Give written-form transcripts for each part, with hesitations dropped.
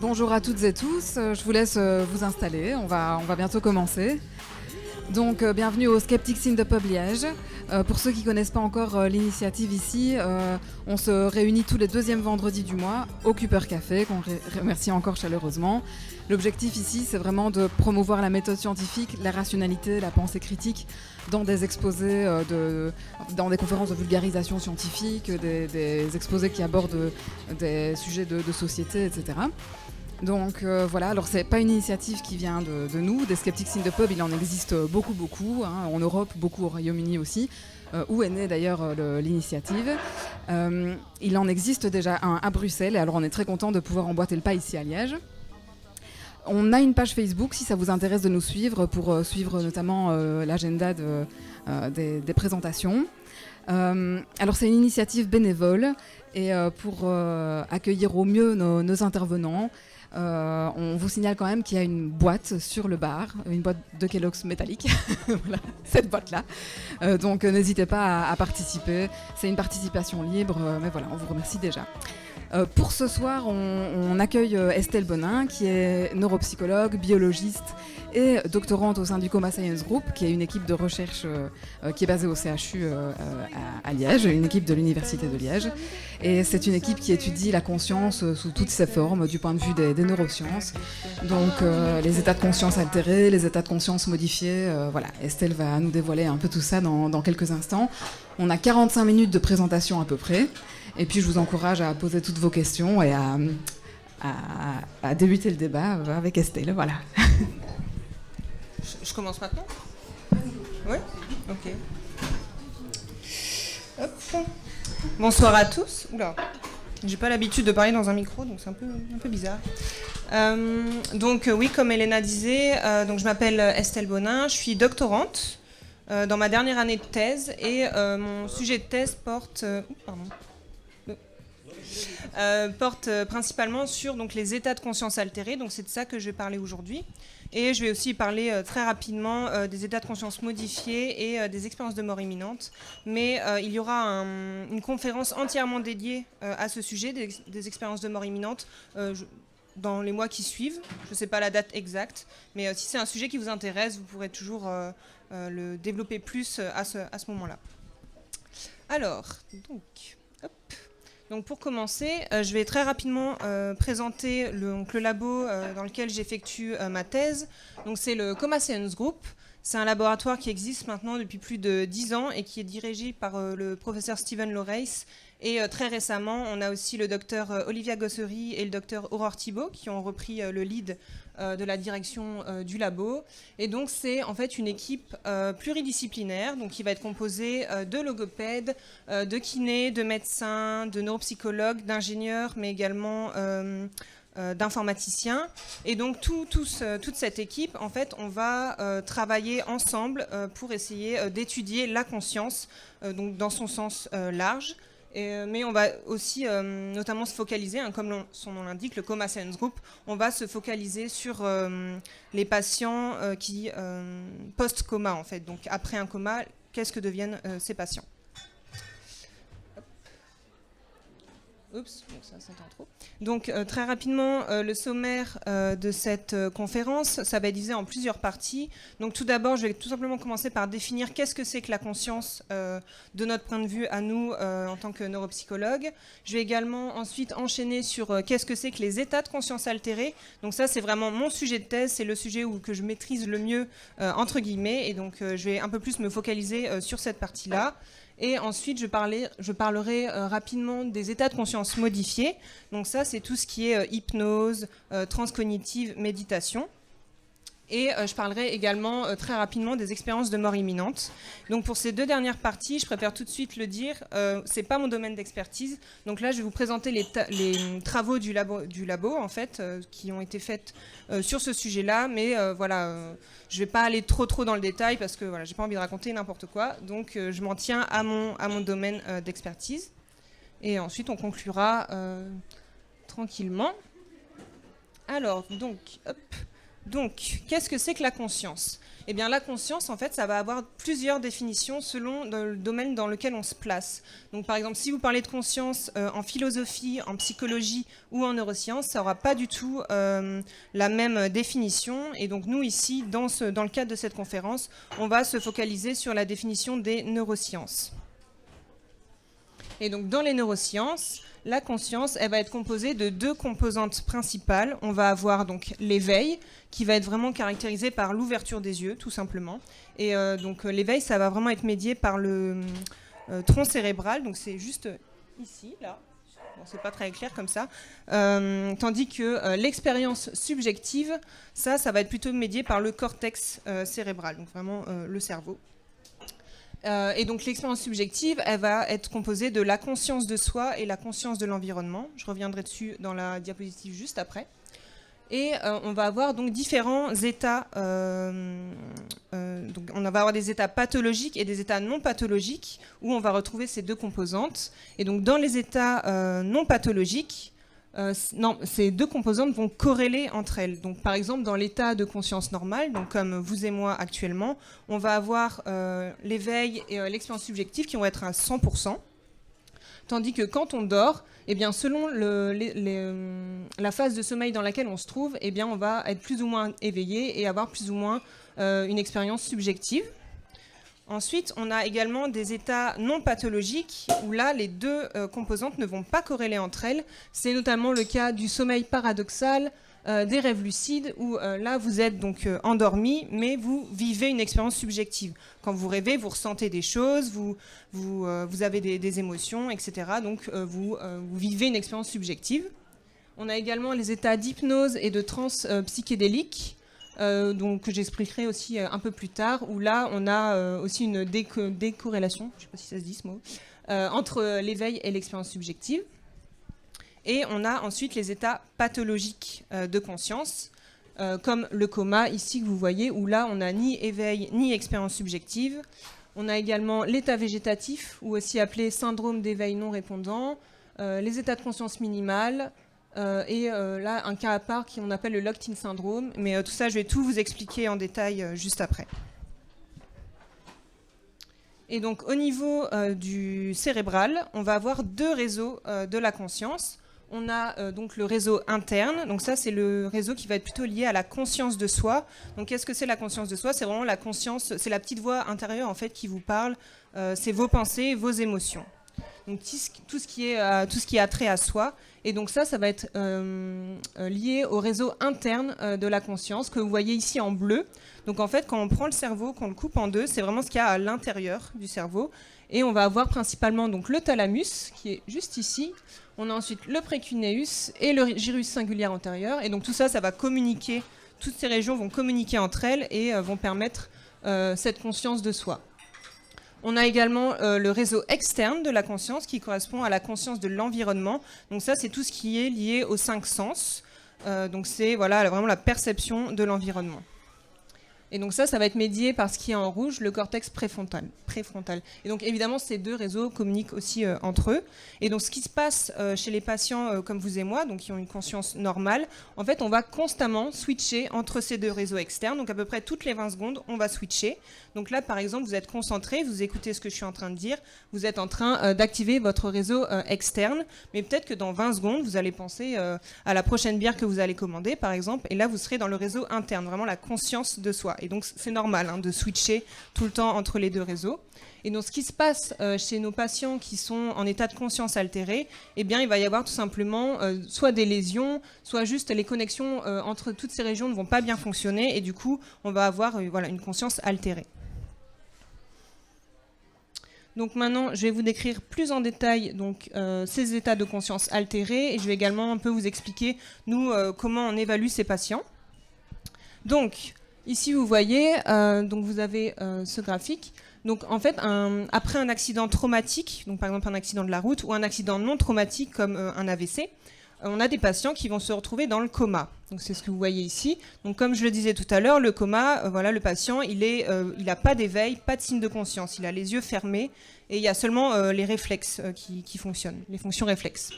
Bonjour à toutes et tous, je vous laisse vous installer, on va bientôt commencer. Donc bienvenue au Skeptics in the Pub Liège. Pour ceux qui ne connaissent pas encore l'initiative ici, on se réunit tous les deuxièmes vendredis du mois au Cooper Café, qu'on remercie encore chaleureusement. L'objectif ici, c'est vraiment de promouvoir la méthode scientifique, la rationalité, la pensée critique dans des exposés, dans des conférences de vulgarisation scientifique, des exposés qui abordent des sujets de société, etc. Donc voilà, alors c'est pas une initiative qui vient de nous, des Skeptics in the Pub, il en existe beaucoup, hein, en Europe, beaucoup au Royaume-Uni aussi, où est née d'ailleurs l'initiative. Il en existe déjà un à Bruxelles, et alors on est très content de pouvoir emboîter le pas ici à Liège. On a une page Facebook si ça vous intéresse de nous suivre, pour suivre notamment l'agenda des présentations. Alors c'est une initiative bénévole, et pour accueillir au mieux nos intervenants, on vous signale quand même qu'il y a une boîte sur le bar, une boîte de Kellogg's métallique, voilà, cette boîte-là. Donc n'hésitez pas à participer, c'est une participation libre, mais voilà, on vous remercie déjà. Pour ce soir, on accueille Estelle Bonin, qui est neuropsychologue, biologiste et doctorante au sein du Coma Science Group, qui est une équipe de recherche qui est basée au CHU à Liège, une équipe de l'Université de Liège. Et c'est une équipe qui étudie la conscience sous toutes ses formes, du point de vue des neurosciences. Donc les états de conscience altérés, les états de conscience modifiés, voilà. Estelle va nous dévoiler un peu tout ça dans quelques instants. On a 45 minutes de présentation à peu près. Et puis je vous encourage à poser toutes vos questions et à débuter le débat avec Estelle. Voilà. Je commence maintenant ? Oui ? Ok. Hop. Bonsoir à tous. Oula, j'ai pas l'habitude de parler dans un micro, donc c'est un peu bizarre. Donc oui, comme Elena disait, donc je m'appelle Estelle Bonin, je suis doctorante dans ma dernière année de thèse, et mon sujet de thèse porte principalement sur donc, les états de conscience altérés, donc c'est de ça que je vais parler aujourd'hui. Et je vais aussi parler très rapidement des états de conscience modifiés et des expériences de mort imminente. Mais il y aura une conférence entièrement dédiée à ce sujet, des expériences de mort imminente, dans les mois qui suivent. Je ne sais pas la date exacte, mais si c'est un sujet qui vous intéresse, vous pourrez toujours le développer plus à ce moment-là. Alors, donc pour commencer, je vais très rapidement présenter le labo dans lequel j'effectue ma thèse. Donc c'est le Coma Science Group. C'est un laboratoire qui existe maintenant depuis plus de 10 ans et qui est dirigé par le professeur Steven Laureys. Et très récemment, on a aussi le docteur Olivia Gossery et le docteur Aurore Thibault qui ont repris le lead de la direction du labo. Et donc c'est en fait une équipe pluridisciplinaire, donc qui va être composée de logopèdes, de kinés, de médecins, de neuropsychologues, d'ingénieurs, mais également d'informaticiens. Et donc toute cette équipe, en fait, on va travailler ensemble pour essayer d'étudier la conscience, donc dans son sens large. Mais on va aussi notamment se focaliser, hein, comme son nom l'indique, le Coma Science Group, on va se focaliser sur les patients qui post-coma, en fait. Donc après un coma, qu'est-ce que deviennent ces patients ? Oups, donc ça s'entend trop. Donc très rapidement, le sommaire de cette conférence, ça va être divisé en plusieurs parties. Donc tout d'abord, je vais tout simplement commencer par définir qu'est-ce que c'est que la conscience de notre point de vue à nous en tant que neuropsychologue. Je vais également ensuite enchaîner sur qu'est-ce que c'est que les états de conscience altérés. Donc ça, c'est vraiment mon sujet de thèse, c'est le sujet que je maîtrise le mieux, entre guillemets. Et donc je vais un peu plus me focaliser sur cette partie-là. Et ensuite, je parlerai rapidement des états de conscience modifiés. Donc ça, c'est tout ce qui est hypnose, transcognitive, méditation. Et je parlerai également très rapidement des expériences de mort imminente. Donc pour ces deux dernières parties, je préfère tout de suite le dire, c'est pas mon domaine d'expertise. Donc là, je vais vous présenter les travaux du labo en fait, qui ont été faits sur ce sujet-là. Mais voilà, je vais pas aller trop dans le détail parce que voilà, j'ai pas envie de raconter n'importe quoi. Donc je m'en tiens à mon domaine d'expertise. Et ensuite, on conclura tranquillement. Alors, donc, qu'est-ce que c'est que la conscience ? Eh bien, la conscience, en fait, ça va avoir plusieurs définitions selon le domaine dans lequel on se place. Donc, par exemple, si vous parlez de conscience en philosophie, en psychologie ou en neurosciences, ça n'aura pas du tout la même définition. Et donc, nous, ici, dans le cadre de cette conférence, on va se focaliser sur la définition des neurosciences. Et donc, dans les neurosciences, la conscience, elle va être composée de deux composantes principales. On va avoir donc l'éveil, qui va être vraiment caractérisé par l'ouverture des yeux, tout simplement. Et donc l'éveil, ça va vraiment être médié par le tronc cérébral. Donc c'est juste ici, là. Bon, c'est pas très clair comme ça. Tandis que l'expérience subjective, ça va être plutôt médié par le cortex cérébral, donc vraiment le cerveau. Et donc l'expérience subjective, elle va être composée de la conscience de soi et la conscience de l'environnement. Je reviendrai dessus dans la diapositive juste après. Et on va avoir donc différents états. Donc on va avoir des états pathologiques et des états non pathologiques où on va retrouver ces deux composantes. Et donc dans les états non pathologiques, ces deux composantes vont corréler entre elles. Donc, par exemple, dans l'état de conscience normale, donc comme vous et moi actuellement, on va avoir l'éveil et l'expérience subjective qui vont être à 100%. Tandis que quand on dort, eh bien, selon la phase de sommeil dans laquelle on se trouve, eh bien, on va être plus ou moins éveillé et avoir plus ou moins une expérience subjective. Ensuite, on a également des états non pathologiques où là, les deux composantes ne vont pas corréler entre elles. C'est notamment le cas du sommeil paradoxal, des rêves lucides, où là, vous êtes donc endormi, mais vous vivez une expérience subjective. Quand vous rêvez, vous ressentez des choses, vous avez des émotions, etc. Donc, vous vivez une expérience subjective. On a également les états d'hypnose et de transe psychédélique, donc que j'expliquerai aussi un peu plus tard, où là on a aussi une décorrélation, je ne sais pas si ça se dit ce mot, entre l'éveil et l'expérience subjective. Et on a ensuite les états pathologiques de conscience, comme le coma ici que vous voyez, où là on n'a ni éveil ni expérience subjective. On a également l'état végétatif, ou aussi appelé syndrome d'éveil non répondant, les états de conscience minimale, et là, un cas à part qu'on appelle le locked-in syndrome. Mais tout ça, je vais tout vous expliquer en détail juste après. Et donc, au niveau du cérébral, on va avoir deux réseaux de la conscience. On a donc le réseau interne. Donc ça, c'est le réseau qui va être plutôt lié à la conscience de soi. Donc, qu'est-ce que c'est la conscience de soi ? C'est vraiment la conscience, c'est la petite voix intérieure, en fait, qui vous parle. C'est vos pensées, vos émotions. Donc tout ce qui est attrait à soi. Et donc ça va être lié au réseau interne de la conscience que vous voyez ici en bleu. Donc en fait, quand on prend le cerveau, qu'on le coupe en deux, c'est vraiment ce qu'il y a à l'intérieur du cerveau. Et on va avoir principalement donc le thalamus qui est juste ici. On a ensuite le précuneus et le gyrus singulaire antérieur. Et donc tout ça va communiquer. Toutes ces régions vont communiquer entre elles et vont permettre cette conscience de soi. On a également le réseau externe de la conscience qui correspond à la conscience de l'environnement. Donc ça, c'est tout ce qui est lié aux 5 sens. Donc c'est vraiment la perception de l'environnement. Et donc ça va être médié par ce qui est en rouge, le cortex préfrontal. Et donc évidemment, ces deux réseaux communiquent aussi entre eux. Et donc ce qui se passe chez les patients comme vous et moi, donc qui ont une conscience normale, en fait, on va constamment switcher entre ces deux réseaux externes. Donc à peu près toutes les 20 secondes, on va switcher. Donc là, par exemple, vous êtes concentré, vous écoutez ce que je suis en train de dire, vous êtes en train d'activer votre réseau externe, mais peut-être que dans 20 secondes, vous allez penser à la prochaine bière que vous allez commander, par exemple, et là, vous serez dans le réseau interne, vraiment la conscience de soi. Et donc, c'est normal de switcher tout le temps entre les deux réseaux. Et donc, ce qui se passe chez nos patients qui sont en état de conscience altéré, eh bien, il va y avoir tout simplement soit des lésions, soit juste les connexions entre toutes ces régions ne vont pas bien fonctionner, et du coup, on va avoir une conscience altérée. Donc maintenant, je vais vous décrire plus en détail donc, ces états de conscience altérés, et je vais également un peu vous expliquer, nous, comment on évalue ces patients. Donc, ici, vous voyez, donc vous avez ce graphique. Donc, en fait, après un accident traumatique, donc par exemple un accident de la route, ou un accident non traumatique comme un AVC, on a des patients qui vont se retrouver dans le coma. Donc, c'est ce que vous voyez ici. Donc, comme je le disais tout à l'heure, le coma, le patient, il n'a pas d'éveil, pas de signe de conscience. Il a les yeux fermés et il y a seulement les réflexes qui fonctionnent, les fonctions réflexes.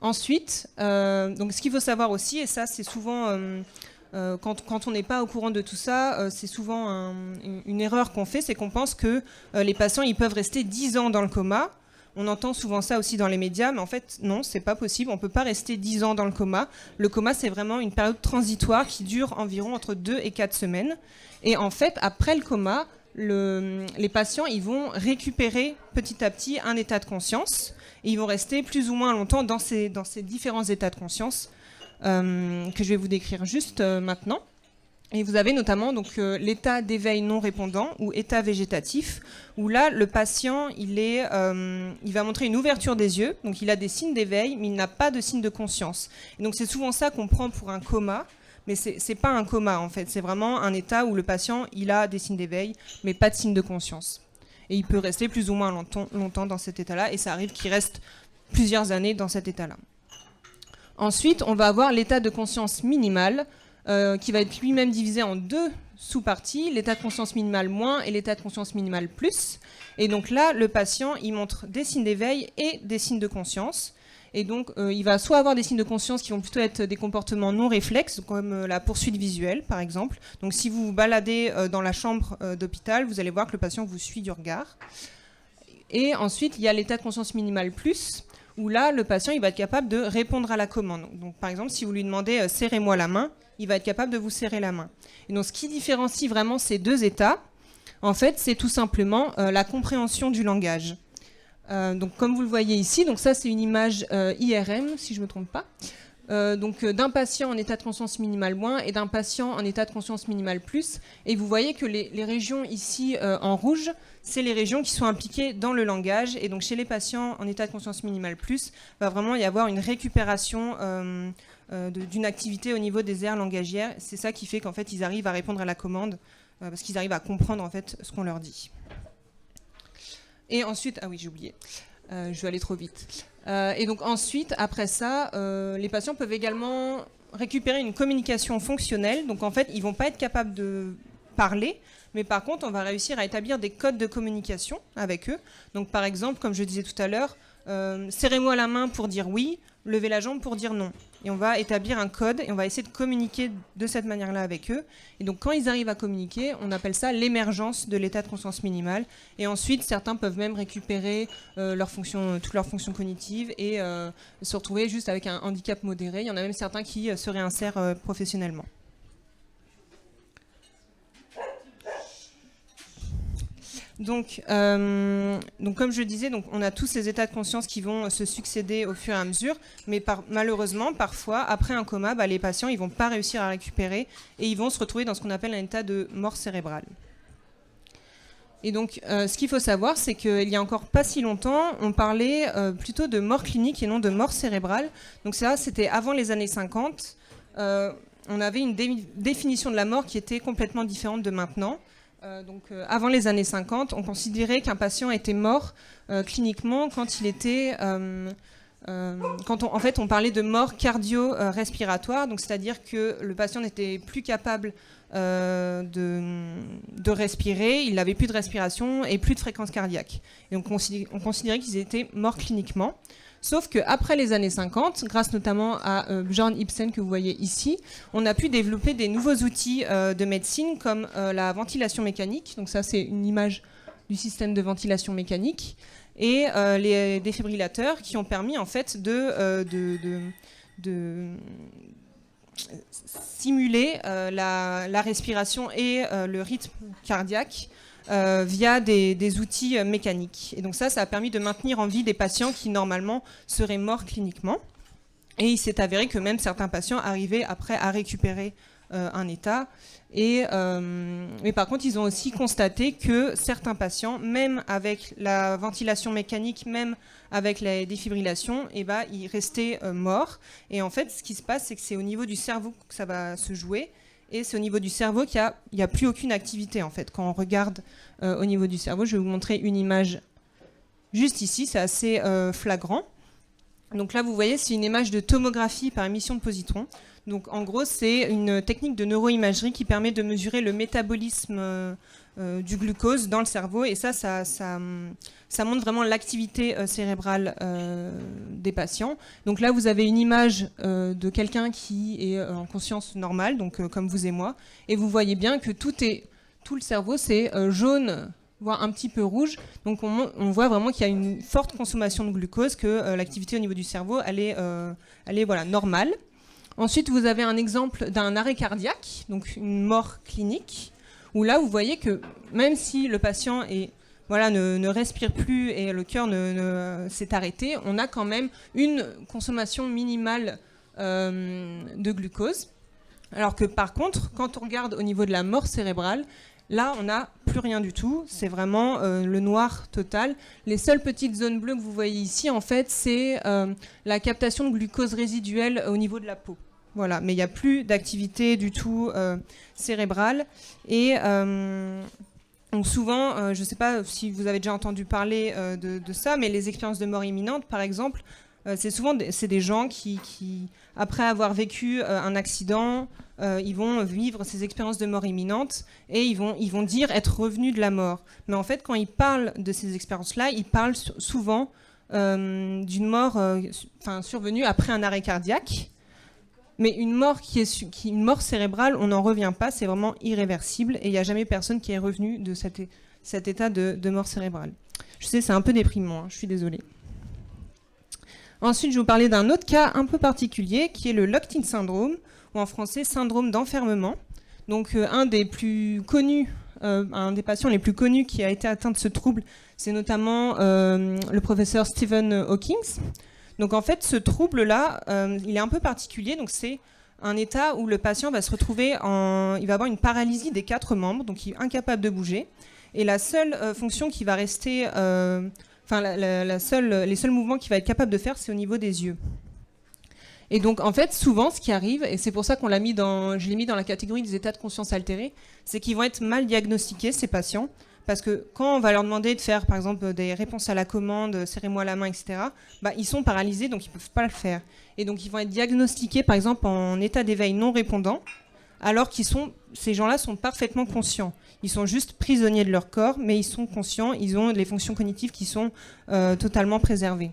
Ensuite, donc ce qu'il faut savoir aussi, et ça c'est souvent, quand on n'est pas au courant de tout ça, c'est souvent une erreur qu'on fait, c'est qu'on pense que les patients ils peuvent rester 10 ans dans le coma. On entend souvent ça aussi dans les médias, mais en fait non, c'est pas possible, on peut pas rester 10 ans dans le coma. Le coma c'est vraiment une période transitoire qui dure environ entre 2 et 4 semaines. Et en fait, après le coma, les patients ils vont récupérer petit à petit un état de conscience. Et ils vont rester plus ou moins longtemps dans ces différents états de conscience que je vais vous décrire juste maintenant. Et vous avez notamment donc, l'état d'éveil non répondant ou état végétatif, où là, le patient, il va montrer une ouverture des yeux, donc il a des signes d'éveil, mais il n'a pas de signes de conscience. Et donc c'est souvent ça qu'on prend pour un coma, mais c'est pas un coma en fait, c'est vraiment un état où le patient, il a des signes d'éveil, mais pas de signes de conscience. Et il peut rester plus ou moins longtemps dans cet état-là, et ça arrive qu'il reste plusieurs années dans cet état-là. Ensuite, on va avoir l'état de conscience minimal, qui va être lui-même divisé en 2 sous-parties, l'état de conscience minimal moins et l'état de conscience minimal plus. Et donc là, le patient, il montre des signes d'éveil et des signes de conscience. Et donc, il va soit avoir des signes de conscience qui vont plutôt être des comportements non réflexes, comme la poursuite visuelle, par exemple. Donc, si vous vous baladez dans la chambre d'hôpital, vous allez voir que le patient vous suit du regard. Et ensuite, il y a l'état de conscience minimal plus, où là, le patient, il va être capable de répondre à la commande. Donc, par exemple, si vous lui demandez « serrez-moi la main », il va être capable de vous serrer la main. Et donc, ce qui différencie vraiment ces 2 états, en fait, c'est tout simplement la compréhension du langage. Donc, comme vous le voyez ici, donc ça c'est une image IRM, si je ne me trompe pas, donc d'un patient en état de conscience minimale moins et d'un patient en état de conscience minimale plus. Et vous voyez que les régions ici en rouge, c'est les régions qui sont impliquées dans le langage. Et donc chez les patients en état de conscience minimale plus, va vraiment y avoir une récupération d'une activité au niveau des aires langagières. C'est ça qui fait qu'en fait ils arrivent à répondre à la commande, parce qu'ils arrivent à comprendre en fait ce qu'on leur dit. Et ensuite, ah oui, j'ai oublié, je vais aller trop vite. Et donc ensuite, après ça, les patients peuvent également récupérer une communication fonctionnelle. Donc en fait, ils ne vont pas être capables de parler, mais par contre, on va réussir à établir des codes de communication avec eux. Donc par exemple, comme je disais tout à l'heure, serrez-moi la main pour dire oui, levez la jambe pour dire non. Et on va établir un code et on va essayer de communiquer de cette manière-là avec eux. Et donc quand ils arrivent à communiquer, on appelle ça l'émergence de l'état de conscience minimale. Et ensuite, certains peuvent même récupérer toutes leurs fonctions cognitives et se retrouver juste avec un handicap modéré. Il y en a même certains qui se réinsèrent professionnellement. Donc comme je le disais, donc, on a tous ces états de conscience qui vont se succéder au fur et à mesure, mais malheureusement, parfois, après un coma, les patients ils vont pas réussir à récupérer et ils vont se retrouver dans ce qu'on appelle un état de mort cérébrale. Et donc, ce qu'il faut savoir, c'est qu'il y a encore pas si longtemps, on parlait plutôt de mort clinique et non de mort cérébrale. Donc ça, c'était avant les années 50. On avait une définition de la mort qui était complètement différente de maintenant. Avant les années 50, on considérait qu'un patient était mort cliniquement quand il était... en fait, on parlait de mort cardio-respiratoire, donc c'est-à-dire que le patient n'était plus capable de respirer, il n'avait plus de respiration et plus de fréquence cardiaque. Et on considérait qu'ils étaient morts cliniquement. Sauf qu'après les années 50, grâce notamment à Björn Ibsen que vous voyez ici, on a pu développer des nouveaux outils de médecine comme la ventilation mécanique. Donc ça, c'est une image du système de ventilation mécanique. Et les défibrillateurs qui ont permis en fait de simuler la respiration et le rythme cardiaque via des outils mécaniques. Et donc ça a permis de maintenir en vie des patients qui normalement seraient morts cliniquement. Et il s'est avéré que même certains patients arrivaient après à récupérer un état. Mais par contre, ils ont aussi constaté que certains patients, même avec la ventilation mécanique, même avec la défibrillation, ils restaient morts. Et en fait, ce qui se passe, c'est que c'est au niveau du cerveau que ça va se jouer. Et c'est au niveau du cerveau qu'il n'y a plus aucune activité, en fait. Quand on regarde au niveau du cerveau, je vais vous montrer une image juste ici, c'est assez flagrant. Donc là, vous voyez, c'est une image de tomographie par émission de positrons. Donc en gros, c'est une technique de neuroimagerie qui permet de mesurer le métabolisme du glucose dans le cerveau. Et ça montre vraiment l'activité cérébrale des patients. Donc là, vous avez une image de quelqu'un qui est en conscience normale, donc comme vous et moi. Et vous voyez bien que tout le cerveau, c'est jaune, voire un petit peu rouge. Donc on voit vraiment qu'il y a une forte consommation de glucose, que l'activité au niveau du cerveau, elle est voilà, normale. Ensuite, vous avez un exemple d'un arrêt cardiaque, donc une mort clinique, où là, vous voyez que même si le patient ne respire plus et le cœur s'est arrêté, on a quand même une consommation minimale de glucose. Alors que par contre, quand on regarde au niveau de la mort cérébrale, là, on n'a plus rien du tout. C'est vraiment le noir total. Les seules petites zones bleues que vous voyez ici, en fait, c'est la captation de glucose résiduelle au niveau de la peau. Voilà, mais il n'y a plus d'activité du tout cérébrale. Et donc souvent, je ne sais pas si vous avez déjà entendu parler de ça, mais les expériences de mort imminente, par exemple, c'est des gens qui, après avoir vécu un accident, ils vont vivre ces expériences de mort imminente et ils vont dire être revenus de la mort. Mais en fait, quand ils parlent de ces expériences-là, ils parlent souvent d'une mort survenue après un arrêt cardiaque. Mais une mort une mort cérébrale, on n'en revient pas, c'est vraiment irréversible et il n'y a jamais personne qui est revenu de cet état de mort cérébrale. Je sais, c'est un peu déprimant, hein, je suis désolée. Ensuite, je vais vous parler d'un autre cas un peu particulier qui est le locked-in syndrome, ou en français syndrome d'enfermement. Donc un des plus connus, un des patients les plus connus qui a été atteint de ce trouble, c'est notamment le professeur Stephen Hawking. Donc en fait, ce trouble-là, il est un peu particulier. Donc c'est un état où le patient va se retrouver il va avoir une paralysie des 4 membres, donc il est incapable de bouger. Et la seule fonction qui va rester, les seuls mouvements qu'il va être capable de faire, c'est au niveau des yeux. Et donc en fait, souvent, ce qui arrive, et c'est pour ça je l'ai mis dans la catégorie des états de conscience altérés, c'est qu'ils vont être mal diagnostiqués, ces patients. Parce que quand on va leur demander de faire, par exemple, des réponses à la commande, serrez-moi la main, etc., ils sont paralysés, donc ils ne peuvent pas le faire. Et donc, ils vont être diagnostiqués, par exemple, en état d'éveil non répondant, alors ces gens-là sont parfaitement conscients. Ils sont juste prisonniers de leur corps, mais ils sont conscients, ils ont les fonctions cognitives qui sont totalement préservées.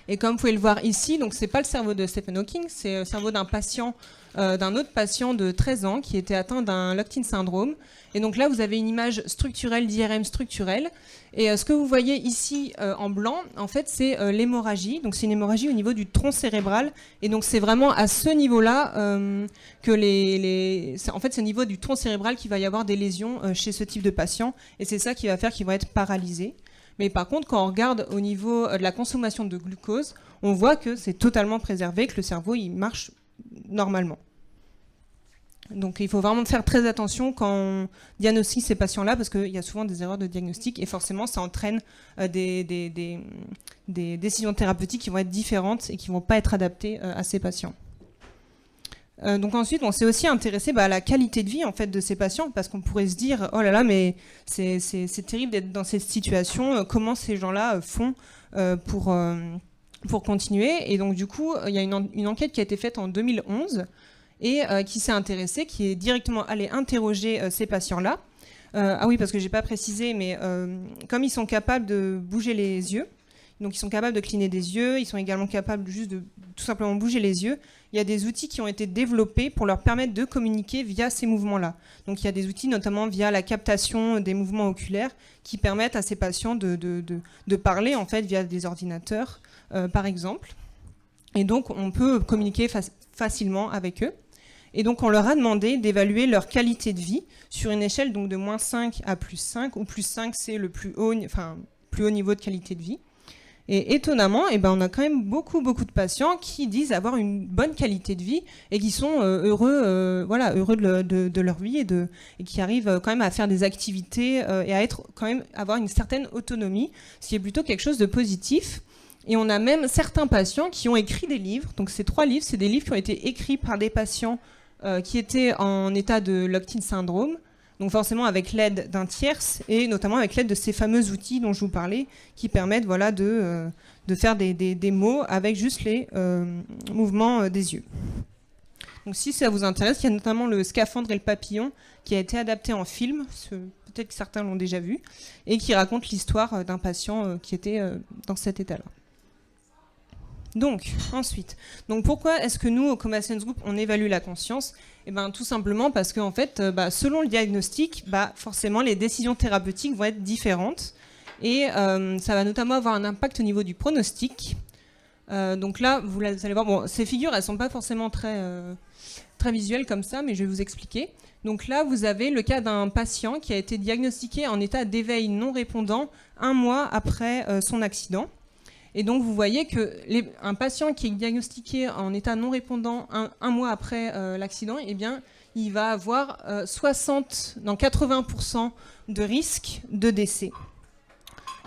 Et comme vous pouvez le voir ici, donc c'est pas le cerveau de Stephen Hawking, c'est le cerveau d'un autre patient de 13 ans qui était atteint d'un locked-in syndrome. Et donc là, vous avez une image structurelle d'IRM structurelle. Et ce que vous voyez ici en blanc, en fait, c'est l'hémorragie. Donc c'est une hémorragie au niveau du tronc cérébral. Et donc c'est vraiment à ce niveau-là que en fait, c'est au niveau du tronc cérébral qu'il va y avoir des lésions chez ce type de patient. Et c'est ça qui va faire qu'ils vont être paralysés. Mais par contre, quand on regarde au niveau de la consommation de glucose, on voit que c'est totalement préservé, que le cerveau il marche normalement. Donc il faut vraiment faire très attention quand on diagnostique ces patients-là, parce qu'il y a souvent des erreurs de diagnostic et forcément ça entraîne des décisions thérapeutiques qui vont être différentes et qui ne vont pas être adaptées à ces patients. Donc ensuite, on s'est aussi intéressé à la qualité de vie en fait de ces patients, parce qu'on pourrait se dire oh là là, mais c'est terrible d'être dans cette situation. Comment ces gens-là font pour continuer? Et donc du coup, il y a une enquête qui a été faite en 2011 et qui s'est intéressée, qui est directement allée interroger ces patients-là. Ah oui, parce que j'ai pas précisé, mais comme ils sont capables de bouger les yeux. Donc ils sont capables de cligner des yeux, ils sont également capables juste de tout simplement bouger les yeux. Il y a des outils qui ont été développés pour leur permettre de communiquer via ces mouvements-là. Donc il y a des outils notamment via la captation des mouvements oculaires qui permettent à ces patients de parler en fait via des ordinateurs par exemple. Et donc on peut communiquer facilement avec eux. Et donc on leur a demandé d'évaluer leur qualité de vie sur une échelle donc de -5 à +5, où +5 c'est le plus haut niveau de qualité de vie. Et étonnamment, on a quand même beaucoup de patients qui disent avoir une bonne qualité de vie et qui sont heureux de leur vie et qui arrivent quand même à faire des activités et à avoir une certaine autonomie, ce qui est plutôt quelque chose de positif. Et on a même certains patients qui ont écrit des livres. Donc ces 3 livres, c'est des livres qui ont été écrits par des patients qui étaient en état de locked-in syndrome. Donc forcément avec l'aide d'un tierce et notamment avec l'aide de ces fameux outils dont je vous parlais qui permettent voilà, de faire des mots avec juste les mouvements des yeux. Donc si ça vous intéresse, il y a notamment le Scaphandre et le papillon qui a été adapté en film, peut-être que certains l'ont déjà vu, et qui raconte l'histoire d'un patient qui était dans cet état-là. Donc, ensuite, pourquoi est-ce que nous, au Coma Science Group, on évalue la conscience ? Eh ben, tout simplement parce qu'en fait, selon le diagnostic, forcément, les décisions thérapeutiques vont être différentes, et ça va notamment avoir un impact au niveau du pronostic. Donc là, vous allez voir, bon, ces figures, elles ne sont pas forcément très visuelles comme ça, mais je vais vous expliquer. Donc là, vous avez le cas d'un patient qui a été diagnostiqué en état d'éveil non répondant 1 mois après son accident. Et donc, vous voyez qu'un patient qui est diagnostiqué en état non répondant un mois après l'accident, eh bien, il va avoir 80% de risque de décès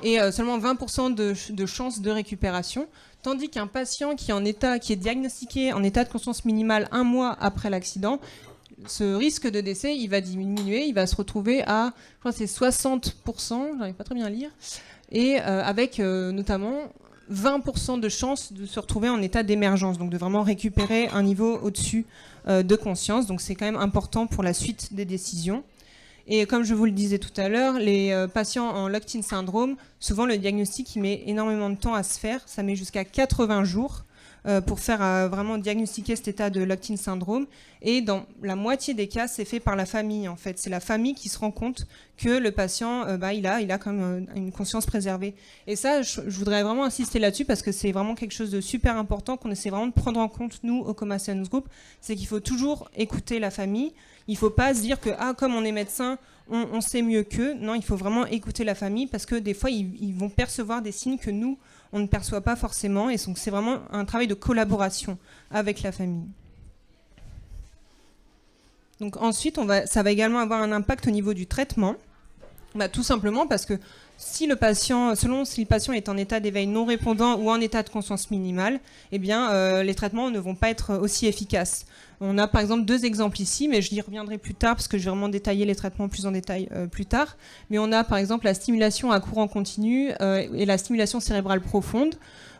et seulement 20% de chances de récupération. Tandis qu'un patient qui est diagnostiqué en état de conscience minimale 1 mois après l'accident, ce risque de décès, il va diminuer, il va se retrouver à, je crois que c'est 60%, j'arrive pas très bien à lire, et avec notamment 20% de chances de se retrouver en état d'émergence, donc de vraiment récupérer un niveau au-dessus de conscience. Donc c'est quand même important pour la suite des décisions. Et comme je vous le disais tout à l'heure, les patients en locked-in syndrome, souvent le diagnostic il met énormément de temps à se faire, ça met jusqu'à 80 jours pour faire vraiment diagnostiquer cet état de locked-in syndrome. Et dans la moitié des cas, c'est fait par la famille en fait. C'est la famille qui se rend compte que le patient, il a quand même une conscience préservée. Et ça, je voudrais vraiment insister là-dessus parce que c'est vraiment quelque chose de super important qu'on essaie vraiment de prendre en compte, nous, au Coma Science Group. C'est qu'il faut toujours écouter la famille. Il ne faut pas se dire que, comme on est médecin, on sait mieux qu'eux. Non, il faut vraiment écouter la famille parce que des fois, ils vont percevoir des signes que nous, on ne perçoit pas forcément. Et donc, c'est vraiment un travail de collaboration avec la famille. Donc ensuite, ça va également avoir un impact au niveau du traitement. Tout simplement parce que selon si le patient est en état d'éveil non répondant ou en état de conscience minimale, eh bien, les traitements ne vont pas être aussi efficaces. On a par exemple 2 exemples ici, mais je y reviendrai plus tard parce que je vais vraiment détailler les traitements plus en détail plus tard. Mais on a par exemple la stimulation à courant continu et la stimulation cérébrale profonde,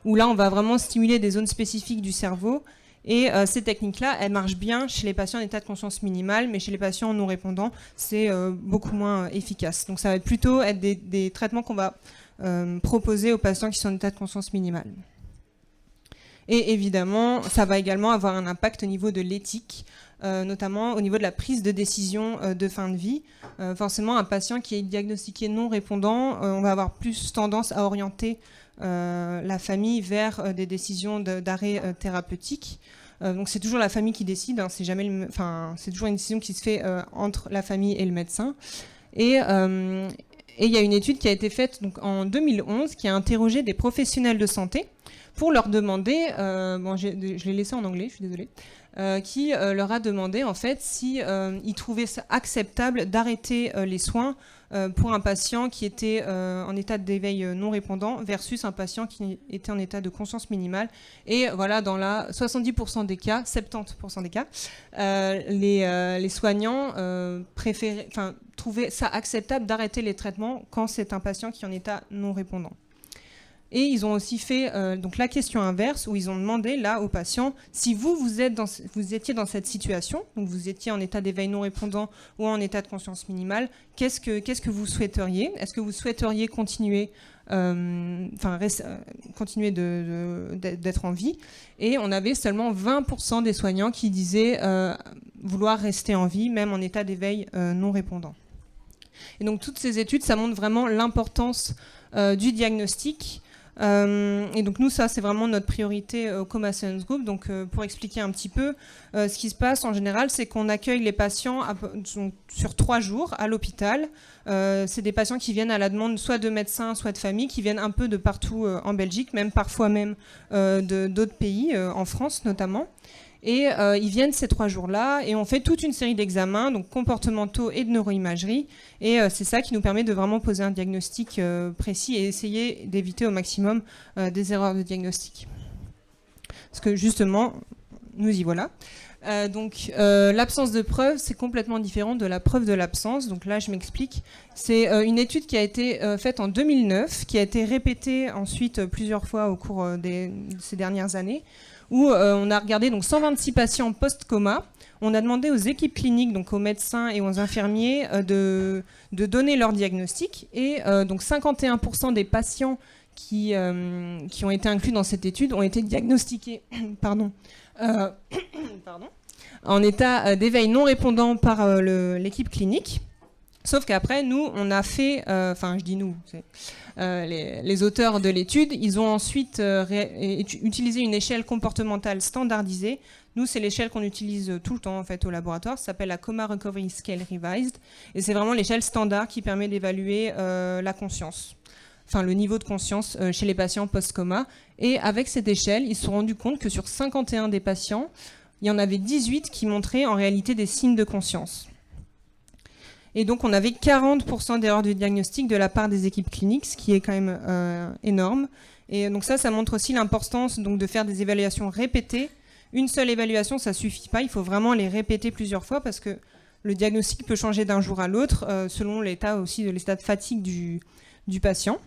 où là on va vraiment stimuler des zones spécifiques du cerveau. Et ces techniques-là, elles marchent bien chez les patients en état de conscience minimale, mais chez les patients non répondants, c'est beaucoup moins efficace. Donc ça va plutôt être des traitements qu'on va proposer aux patients qui sont en état de conscience minimale. Et évidemment, ça va également avoir un impact au niveau de l'éthique, notamment au niveau de la prise de décision de fin de vie. Forcément, un patient qui est diagnostiqué non répondant, on va avoir plus tendance à orienter la famille vers des décisions d'arrêt thérapeutique. Donc c'est toujours la famille qui décide, hein, c'est toujours une décision qui se fait entre la famille et le médecin. Et il y a une étude qui a été faite donc, en 2011 qui a interrogé des professionnels de santé pour leur demander, je l'ai laissé en anglais, je suis désolée, qui leur a demandé en fait si ils trouvaient ça acceptable d'arrêter les soins pour un patient qui était en état d'éveil non répondant versus un patient qui était en état de conscience minimale. Et voilà, dans 70% des cas, 70% des cas, les soignants trouvaient ça acceptable d'arrêter les traitements quand c'est un patient qui est en état non répondant. Et ils ont aussi fait donc la question inverse où ils ont demandé là aux patients si vous étiez dans cette situation, donc vous étiez en état d'éveil non répondant ou en état de conscience minimale, qu'est-ce que vous souhaiteriez ? Est-ce que vous souhaiteriez continuer d'être en vie ? Et on avait seulement 20% des soignants qui disaient vouloir rester en vie, même en état d'éveil non répondant. Et donc toutes ces études, ça montre vraiment l'importance du diagnostic. Et donc nous, ça c'est vraiment notre priorité au Coma Science Group. Donc pour expliquer un petit peu, ce qui se passe en général, c'est qu'on accueille les patients sur 3 jours à l'hôpital. C'est des patients qui viennent à la demande soit de médecins, soit de familles, qui viennent un peu de partout en Belgique, parfois même d'autres pays, en France notamment. Et ils viennent ces 3 jours-là et on fait toute une série d'examens, donc comportementaux et de neuroimagerie. Et c'est ça qui nous permet de vraiment poser un diagnostic précis et essayer d'éviter au maximum des erreurs de diagnostic. Parce que justement, nous y voilà. L'absence de preuve, c'est complètement différent de la preuve de l'absence. Donc là, je m'explique. C'est une étude qui a été faite en 2009, qui a été répétée ensuite plusieurs fois au cours de ces dernières années, où on a regardé donc 126 patients post-coma. On a demandé aux équipes cliniques, donc aux médecins et aux infirmiers, de donner leur diagnostic. Et donc 51% des patients qui ont été inclus dans cette étude ont été diagnostiqués en état d'éveil non répondant par l'équipe clinique. Sauf qu'après, nous, on a fait... Enfin, je dis nous, les auteurs de l'étude, ils ont ensuite utilisé une échelle comportementale standardisée. Nous, c'est l'échelle qu'on utilise tout le temps en fait, au laboratoire. Ça s'appelle la Coma Recovery Scale Revised. Et c'est vraiment l'échelle standard qui permet d'évaluer la conscience. Enfin, le niveau de conscience chez les patients post-coma. Et avec cette échelle, ils se sont rendus compte que sur 51 des patients, il y en avait 18 qui montraient en réalité des signes de conscience. Et donc, on avait 40% d'erreurs de diagnostic de la part des équipes cliniques, ce qui est quand même énorme. Et donc ça montre aussi l'importance donc, de faire des évaluations répétées. Une seule évaluation, ça ne suffit pas. Il faut vraiment les répéter plusieurs fois parce que le diagnostic peut changer d'un jour à l'autre selon l'état de fatigue du patient.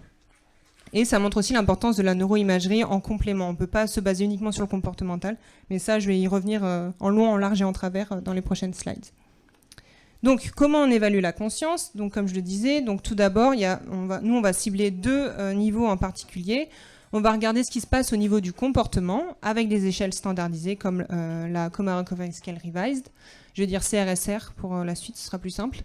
Et ça montre aussi l'importance de la neuroimagerie en complément. On ne peut pas se baser uniquement sur le comportemental. Mais ça, je vais y revenir en long, en large et en travers dans les prochaines slides. Donc, comment on évalue la conscience? Donc, comme je le disais, donc, tout d'abord, on va cibler deux niveaux en particulier. On va regarder ce qui se passe au niveau du comportement avec des échelles standardisées comme la Coma Recovery Scale Revised. Je vais dire CRSR pour la suite, ce sera plus simple.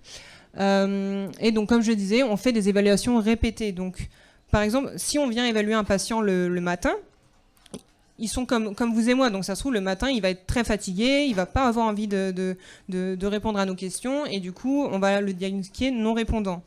Et donc, comme je le disais, on fait des évaluations répétées. Donc, par exemple, si on vient évaluer un patient le matin, ils sont comme vous et moi, donc ça se trouve, le matin, il va être très fatigué, il ne va pas avoir envie de répondre à nos questions, et du coup, on va le diagnostiquer non répondant.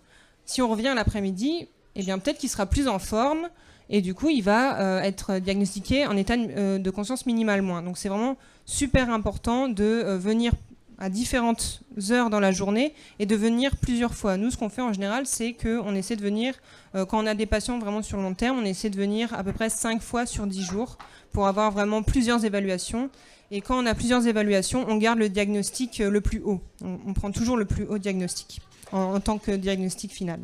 Si on revient l'après-midi, eh bien peut-être qu'il sera plus en forme, et du coup, il va être diagnostiqué en état de conscience minimale moins. Donc c'est vraiment super important de venir à différentes heures dans la journée et de venir plusieurs fois. Nous, ce qu'on fait en général, c'est qu'on essaie de venir, quand on a des patients vraiment sur le long terme, on essaie de venir à peu près 5 fois sur 10 jours pour avoir vraiment plusieurs évaluations. Et quand on a plusieurs évaluations, on garde le diagnostic le plus haut. On prend toujours le plus haut diagnostic en tant que diagnostic final.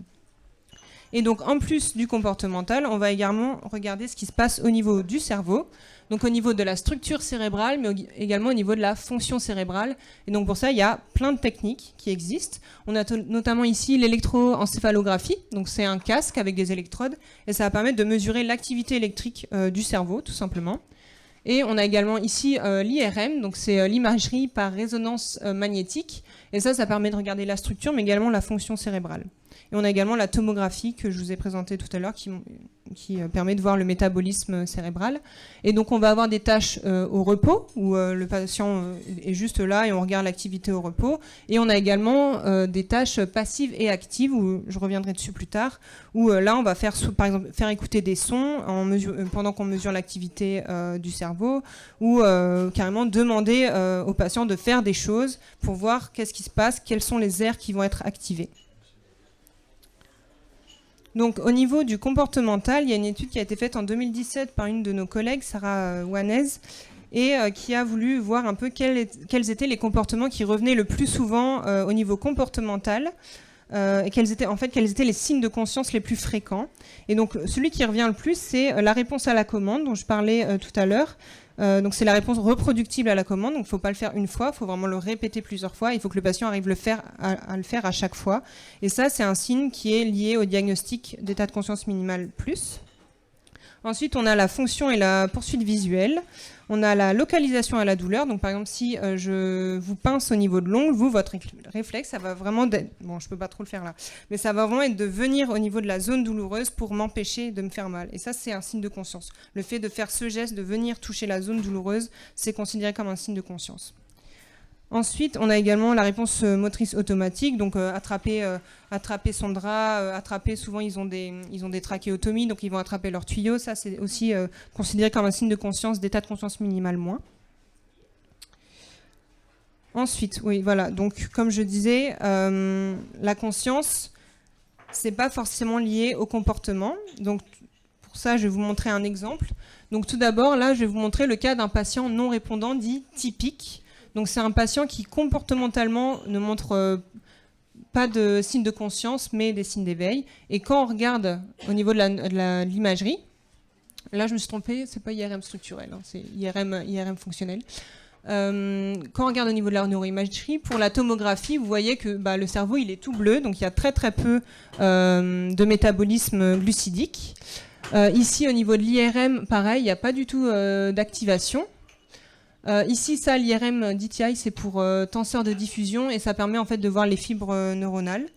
Et donc, en plus du comportemental, on va également regarder ce qui se passe au niveau du cerveau, donc au niveau de la structure cérébrale, mais également au niveau de la fonction cérébrale. Et donc, pour ça, il y a plein de techniques qui existent. On a notamment ici l'électroencéphalographie. Donc, c'est un casque avec des électrodes, et ça va permettre de mesurer l'activité électrique du cerveau, tout simplement. Et on a également ici l'IRM, donc c'est l'imagerie par résonance magnétique. Et ça permet de regarder la structure, mais également la fonction cérébrale. Et on a également la tomographie que je vous ai présentée tout à l'heure qui permet de voir le métabolisme cérébral. Et donc on va avoir des tâches au repos où le patient est juste là et on regarde l'activité au repos. Et on a également des tâches passives et actives, où je reviendrai dessus plus tard, où là on va faire par exemple faire écouter des sons pendant qu'on mesure l'activité du cerveau, ou carrément demander au patient de faire des choses pour voir qu'est-ce qui se passe, quelles sont les aires qui vont être activées. Donc, au niveau du comportemental, il y a une étude qui a été faite en 2017 par une de nos collègues, Sarah Wanez, et qui a voulu voir un peu quels étaient les comportements qui revenaient le plus souvent au niveau comportemental, et quels étaient les signes de conscience les plus fréquents. Et donc, celui qui revient le plus, c'est la réponse à la commande, dont je parlais tout à l'heure. Donc c'est la réponse reproductible à la commande, donc il ne faut pas le faire une fois, il faut vraiment le répéter plusieurs fois, il faut que le patient arrive à le faire à chaque fois. Et ça, c'est un signe qui est lié au diagnostic d'état de conscience minimal plus. Ensuite, on a la fonction et la poursuite visuelle. On a la localisation à la douleur. Donc, par exemple, si je vous pince au niveau de l'ongle, votre réflexe, ça va vraiment... Bon, je ne peux pas trop le faire là. Mais ça va vraiment être de venir au niveau de la zone douloureuse pour m'empêcher de me faire mal. Et ça, c'est un signe de conscience. Le fait de faire ce geste, de venir toucher la zone douloureuse, c'est considéré comme un signe de conscience. Ensuite, on a également la réponse motrice automatique, donc attraper son drap, souvent ils ont des trachéotomies, donc ils vont attraper leur tuyau, ça c'est aussi considéré comme un signe de conscience, d'état de conscience minimal moins. Ensuite, oui, voilà, donc comme je disais, la conscience, c'est pas forcément lié au comportement, donc pour ça je vais vous montrer un exemple. Donc tout d'abord, là je vais vous montrer le cas d'un patient non répondant dit typique. Donc c'est un patient qui comportementalement ne montre pas de signes de conscience, mais des signes d'éveil. Et quand on regarde au niveau de l'imagerie, là je me suis trompée, c'est pas IRM structurel, hein, c'est IRM fonctionnel. Quand on regarde au niveau de la neuroimagerie, pour la tomographie, vous voyez que le cerveau il est tout bleu, donc il y a très très peu de métabolisme glucidique. Ici au niveau de l'IRM, pareil, il n'y a pas du tout d'activation. Ici, ça, l'IRM DTI, c'est pour tenseur de diffusion et ça permet en fait de voir les fibres neuronales.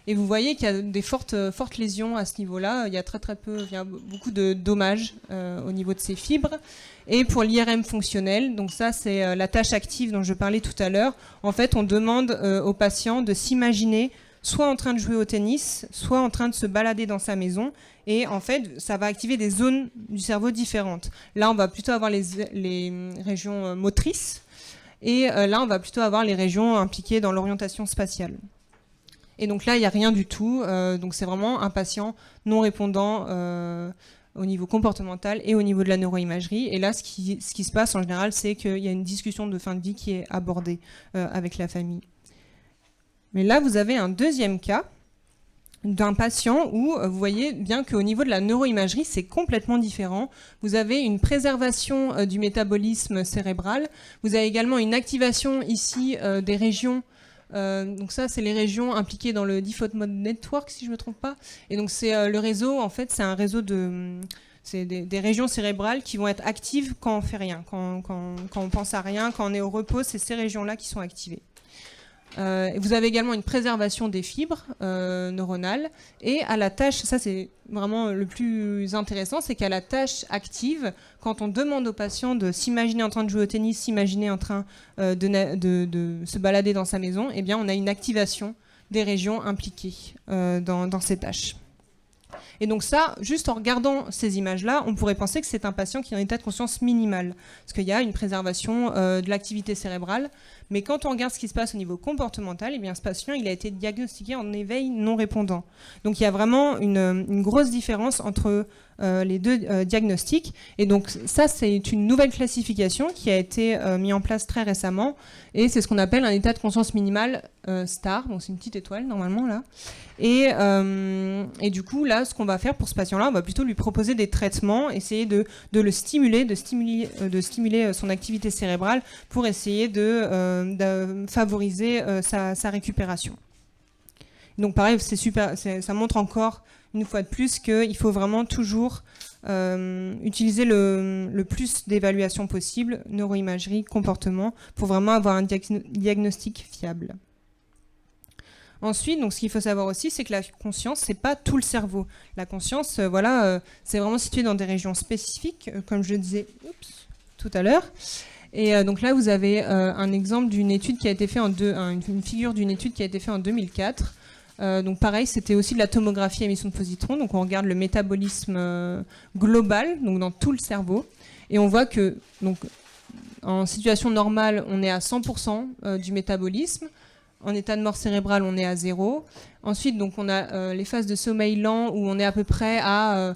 Et vous voyez qu'il y a des fortes lésions à ce niveau-là. Il y a beaucoup de dommages au niveau de ces fibres. Et pour l'IRM fonctionnel, donc ça, c'est la tâche active dont je parlais tout à l'heure. En fait, on demande aux patients de s'imaginer soit en train de jouer au tennis, soit en train de se balader dans sa maison. Et en fait, ça va activer des zones du cerveau différentes. Là, on va plutôt avoir les régions motrices. Et là, on va plutôt avoir les régions impliquées dans l'orientation spatiale. Et donc là, il n'y a rien du tout. Donc c'est vraiment un patient non répondant au niveau comportemental et au niveau de la neuroimagerie. Et là, ce qui se passe en général, c'est qu'il y a une discussion de fin de vie qui est abordée avec la famille. Mais là, vous avez un deuxième cas d'un patient où vous voyez bien qu'au niveau de la neuroimagerie, c'est complètement différent. Vous avez une préservation du métabolisme cérébral. Vous avez également une activation ici des régions. Donc ça, c'est les régions impliquées dans le Default Mode Network, si je ne me trompe pas. Et donc c'est le réseau, en fait, c'est un réseau c'est des régions cérébrales qui vont être actives quand on fait rien, quand on pense à rien, quand on est au repos, c'est ces régions-là qui sont activées. Vous avez également une préservation des fibres neuronales et à la tâche, ça c'est vraiment le plus intéressant, c'est qu'à la tâche active, quand on demande aux patients de s'imaginer en train de jouer au tennis, s'imaginer en train de se balader dans sa maison, eh bien on a une activation des régions impliquées dans ces tâches. Et donc ça, juste en regardant ces images-là, on pourrait penser que c'est un patient qui est en état de conscience minimal, parce qu'il y a une préservation de l'activité cérébrale. Mais quand on regarde ce qui se passe au niveau comportemental, eh bien ce patient il a été diagnostiqué en éveil non répondant. Donc il y a vraiment une grosse différence entre les deux diagnostics. Et donc ça, c'est une nouvelle classification qui a été mise en place très récemment. Et c'est ce qu'on appelle un état de conscience minimal STAR. Donc c'est une petite étoile normalement là. Et du coup, là, ce qu'on va faire pour ce patient-là, on va plutôt lui proposer des traitements, essayer de le stimuler, de stimuler son activité cérébrale pour essayer de favoriser sa récupération. Donc pareil, c'est super, ça montre encore une fois de plus qu'il faut vraiment toujours utiliser le plus d'évaluation possible, neuroimagerie, comportement, pour vraiment avoir un diagnostic fiable. Ensuite, donc, ce qu'il faut savoir aussi, c'est que la conscience, c'est pas tout le cerveau. La conscience, c'est vraiment situé dans des régions spécifiques, comme je le disais tout à l'heure. Et donc là, vous avez un exemple d'une étude qui a été faite une figure d'une étude qui a été faite en 2004. Donc pareil, c'était aussi de la tomographie à émission de positrons. Donc on regarde le métabolisme global, donc dans tout le cerveau, et on voit que donc en situation normale, on est à 100% du métabolisme. En état de mort cérébrale, on est à 0. Ensuite, donc, on a les phases de sommeil lent où on est à peu près à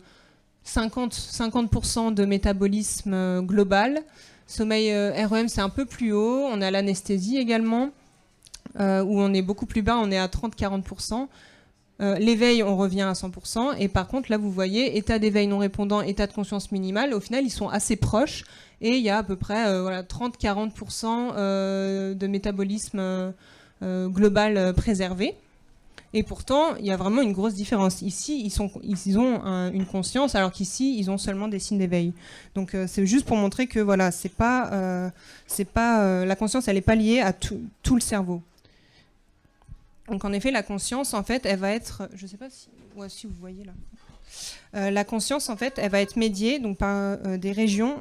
50% de métabolisme global. Sommeil REM, c'est un peu plus haut. On a l'anesthésie également, où on est beaucoup plus bas, on est à 30-40%. L'éveil, on revient à 100%. Et par contre, là, vous voyez, état d'éveil non répondant, état de conscience minimale, au final, ils sont assez proches. Et il y a à peu près 30-40% de métabolisme global préservé. Et pourtant, il y a vraiment une grosse différence. Ici, ils ont une conscience, alors qu'ici, ils ont seulement des signes d'éveil. Donc, c'est juste pour montrer que voilà, la conscience, elle n'est pas liée à tout le cerveau. Donc, en effet, la conscience, en fait, elle va être, je ne sais pas si vous voyez là. La conscience, en fait, elle va être médiée donc par des régions.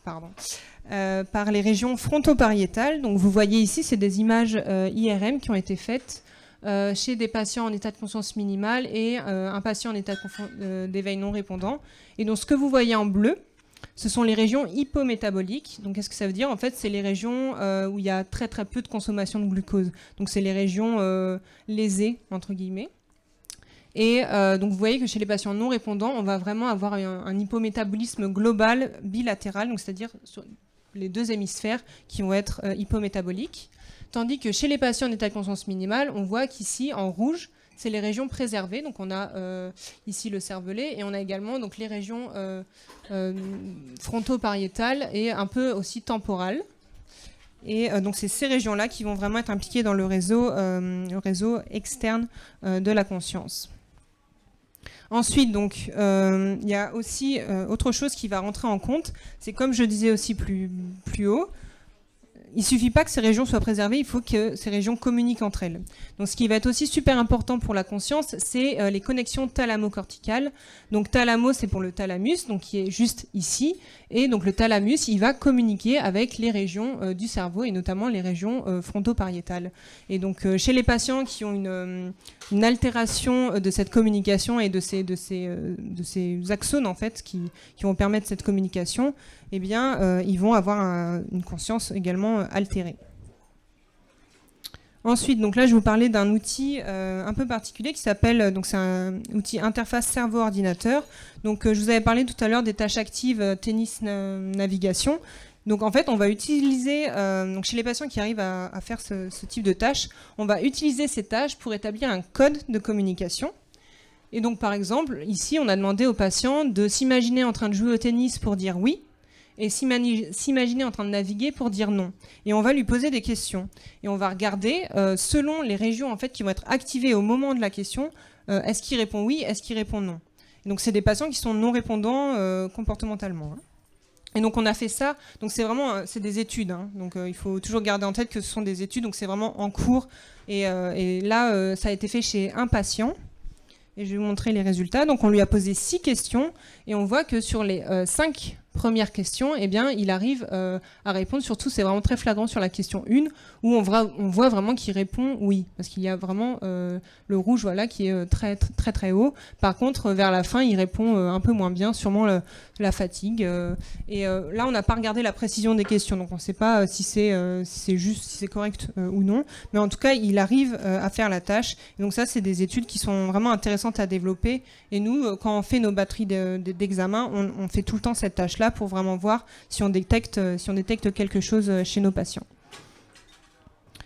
Par les régions fronto-pariétales. Donc vous voyez ici, c'est des images IRM qui ont été faites chez des patients en état de conscience minimale et un patient en état d'éveil non répondant. Et donc ce que vous voyez en bleu, ce sont les régions hypométaboliques. Donc qu'est-ce que ça veut dire ? En fait, c'est les régions où il y a très très peu de consommation de glucose. Donc c'est les régions lésées, entre guillemets. Et donc vous voyez que chez les patients non répondants, on va vraiment avoir un hypométabolisme global bilatéral, donc c'est-à-dire les deux hémisphères qui vont être hypométaboliques. Tandis que chez les patients en état de conscience minimale, on voit qu'ici, en rouge, c'est les régions préservées. Donc on a ici le cervelet et on a également donc, les régions fronto-pariétales et un peu aussi temporales. Et donc c'est ces régions-là qui vont vraiment être impliquées dans le réseau externe de la conscience. Ensuite, donc, il y a aussi autre chose qui va rentrer en compte. C'est comme je disais aussi plus haut, il ne suffit pas que ces régions soient préservées, il faut que ces régions communiquent entre elles. Donc ce qui va être aussi super important pour la conscience, c'est les connexions thalamo-corticales. Donc thalamo, c'est pour le thalamus, donc qui est juste ici. Et donc le thalamus, il va communiquer avec les régions du cerveau, et notamment les régions fronto-pariétales. Et donc chez les patients qui ont une altération de cette communication et de ces axones en fait, qui vont permettre cette communication, eh bien, ils vont avoir une conscience également altérée. Ensuite, donc là, je vais vous parler d'un outil un peu particulier qui s'appelle, donc c'est un outil interface cerveau-ordinateur. Donc, je vous avais parlé tout à l'heure des tâches actives tennis-navigation. Donc, en fait, on va utiliser, donc chez les patients qui arrivent à faire ce type de tâches, on va utiliser ces tâches pour établir un code de communication. Et donc, par exemple, ici, on a demandé aux patients de s'imaginer en train de jouer au tennis pour dire oui, et s'imaginer en train de naviguer pour dire non. Et on va lui poser des questions. Et on va regarder, selon les régions en fait, qui vont être activées au moment de la question, est-ce qu'il répond oui, est-ce qu'il répond non. Et donc c'est des patients qui sont non répondants comportementalement. Hein. Et donc on a fait ça, donc c'est vraiment c'est des études, hein. Donc il faut toujours garder en tête que ce sont des études, donc c'est vraiment en cours. Et là, ça a été fait chez un patient. Et je vais vous montrer les résultats. Donc on lui a posé 6 questions et on voit que sur les 5 premières questions, eh bien, il arrive à répondre. Surtout, c'est vraiment très flagrant sur la question 1 où on voit vraiment qu'il répond oui. Parce qu'il y a vraiment le rouge voilà, qui est très, très, très haut. Par contre, vers la fin, il répond un peu moins bien, sûrement la fatigue. Et là, on n'a pas regardé la précision des questions. Donc on ne sait pas si c'est juste, si c'est correct ou non. Mais en tout cas, il arrive à faire la tâche. Et donc ça, c'est des études qui sont vraiment intéressantes à développer. Et nous, quand on fait nos batteries d'examen, on fait tout le temps cette tâche-là pour vraiment voir si on détecte quelque chose chez nos patients.